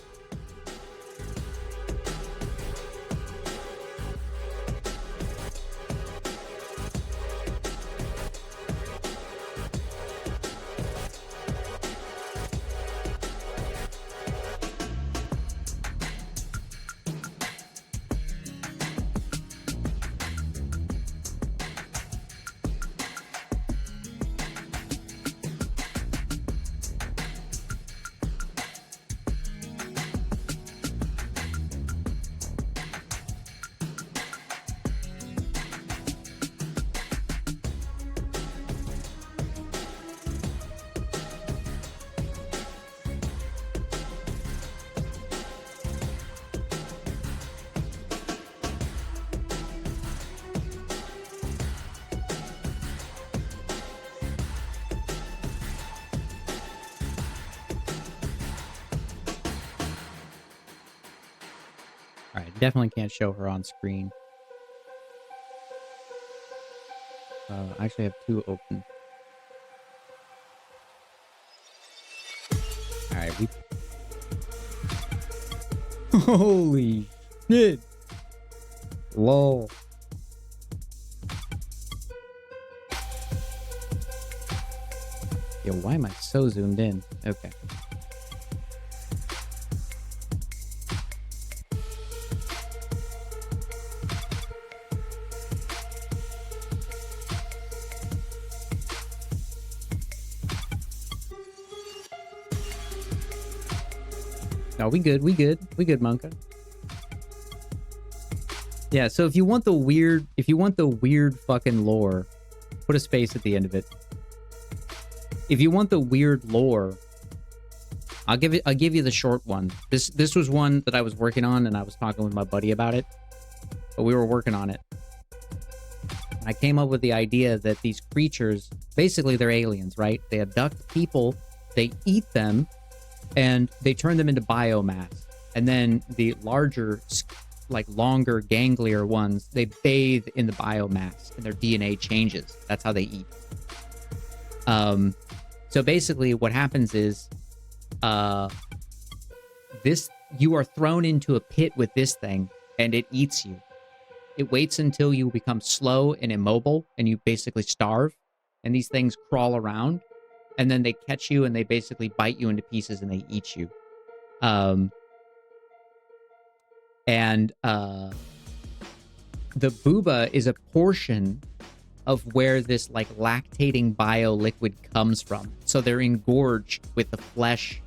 Definitely can't show her on screen. I actually have two open. Alright, we... Holy shit! Lol. Yo, why am I so zoomed in? Okay. No, we good, Monka. Yeah, so if you want the weird fucking lore, put a space at the end of it. If you want the weird lore, I'll give you the short one. This was one that I was working on and I was talking with my buddy about it. But we were working on it. And I came up with the idea that these creatures, basically they're aliens, right? They abduct people, they eat them, and they turn them into biomass. And then the larger like longer, ganglier ones, they bathe in the biomass and their DNA changes. That's how they eat. So basically what happens is you are thrown into a pit with this thing and it eats you. It waits until you become slow and immobile and you basically starve, and these things crawl around, and then they catch you and they basically bite you into pieces and they eat you. The booba is a portion of where this like lactating bio liquid comes from. So they're engorged with the flesh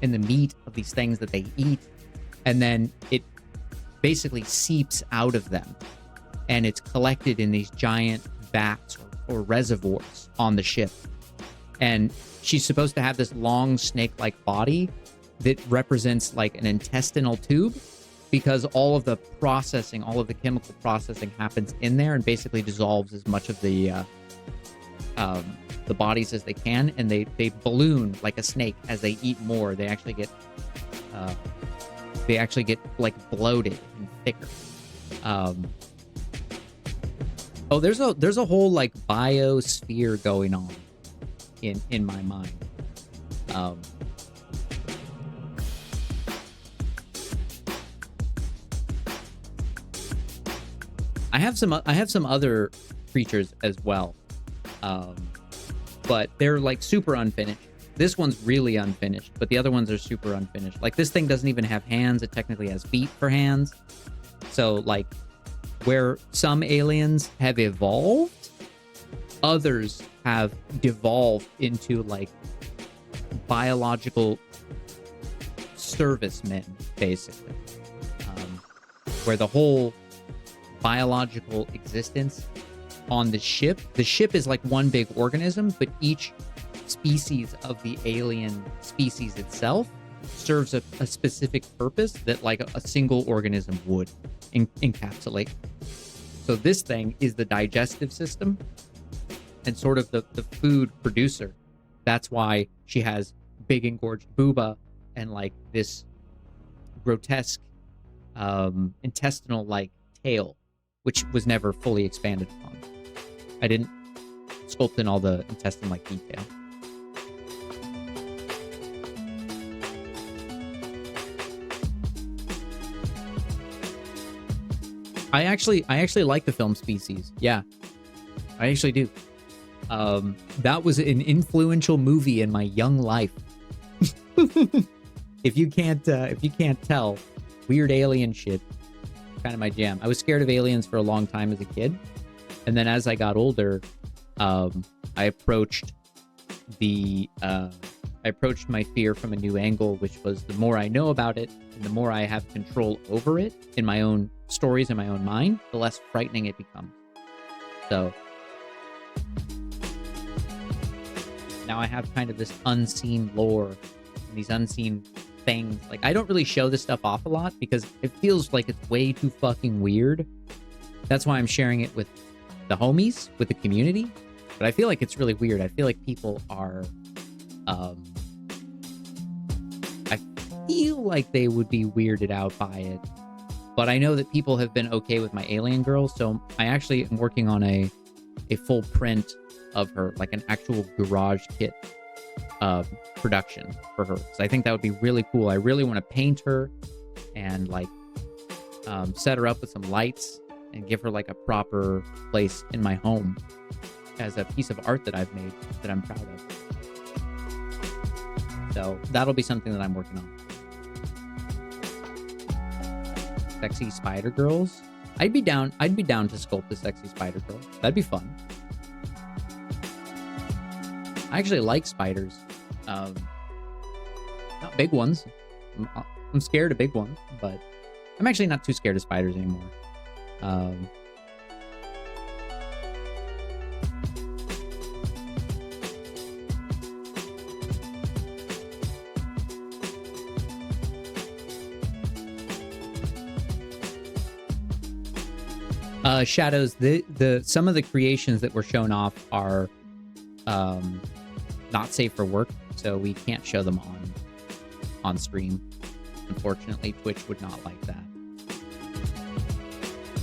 and the meat of these things that they eat, and then it basically seeps out of them, and it's collected in these giant vats or reservoirs on the ship. And she's supposed to have this long snake-like body that represents like an intestinal tube, because all of the processing, all of the chemical processing happens in there and basically dissolves as much of the bodies as they can, and they balloon like a snake as they eat more. They actually get like bloated and thicker. There's a whole like biosphere going on in my mind. I have some other creatures as well, but they're like super unfinished. This one's really unfinished, but the other ones are super unfinished. Like this thing doesn't even have hands; it technically has feet for hands. So like, where some aliens have evolved, others have devolved into like biological servicemen, basically, where the whole biological existence on the ship is like one big organism, but each species of the alien species itself serves a specific purpose that like a single organism would encapsulate. So this thing is the digestive system and sort of the food producer. That's why she has big engorged booba and like this grotesque intestinal like tail, which was never fully expanded upon. I didn't sculpt in all the intestine like detail. I actually like the film Species. Yeah, I actually do. That was an influential movie in my young life. If you can't tell, weird alien shit, kind of my jam. I was scared of aliens for a long time as a kid, and then as I got older, I approached my fear from a new angle, which was the more I know about it and the more I have control over it in my own stories in my own mind, the less frightening it becomes. So now I have kind of this unseen lore and these unseen things. Like, I don't really show this stuff off a lot because it feels like it's way too fucking weird. That's why I'm sharing it with the homies, with the community. But I feel like it's really weird. I feel like people are I feel like they would be weirded out by it. But I know that people have been okay with my alien girl, so I actually am working on a full print of her, like an actual garage kit production for her. So I think that would be really cool. I really want to paint her and like set her up with some lights and give her like a proper place in my home as a piece of art that I've made that I'm proud of. So that'll be something that I'm working on. Sexy spider girls. I'd be down to sculpt a sexy spider girl. That'd be fun. I actually like spiders. Not big ones. I'm scared of big ones, but I'm actually not too scared of spiders anymore. Shadows, the some of the creations that were shown off are not safe for work, so we can't show them on stream. Unfortunately, Twitch would not like that.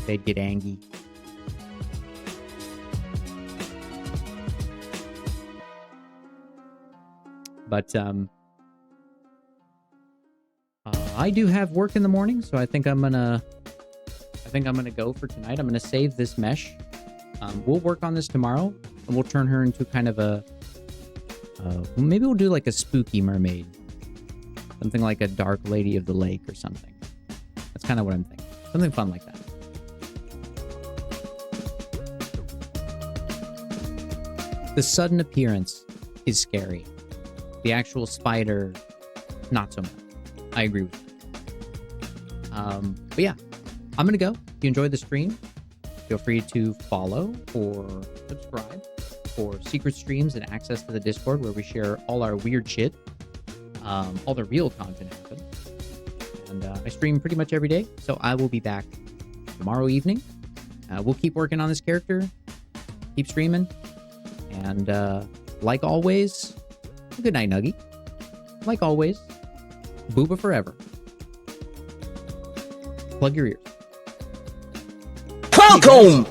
they'd get angry. But I do have work in the morning, so I think I'm gonna go for tonight. I'm gonna save this mesh. We'll work on this tomorrow, and we'll turn her into kind of a maybe we'll do like a spooky mermaid, something like a dark lady of the lake or something. That's kind of what I'm thinking. Something fun like that. The sudden appearance is scary. The actual spider, not so much. I agree with you. But yeah, I'm gonna go. If you enjoyed the stream, feel free to follow or subscribe for secret streams and access to the Discord where we share all our weird shit. All the real content happens. And I stream pretty much every day, so I will be back tomorrow evening. We'll keep working on this character, keep streaming, and like always, good night, Nuggy. Like always, Booba forever. Plug your ears. Welcome!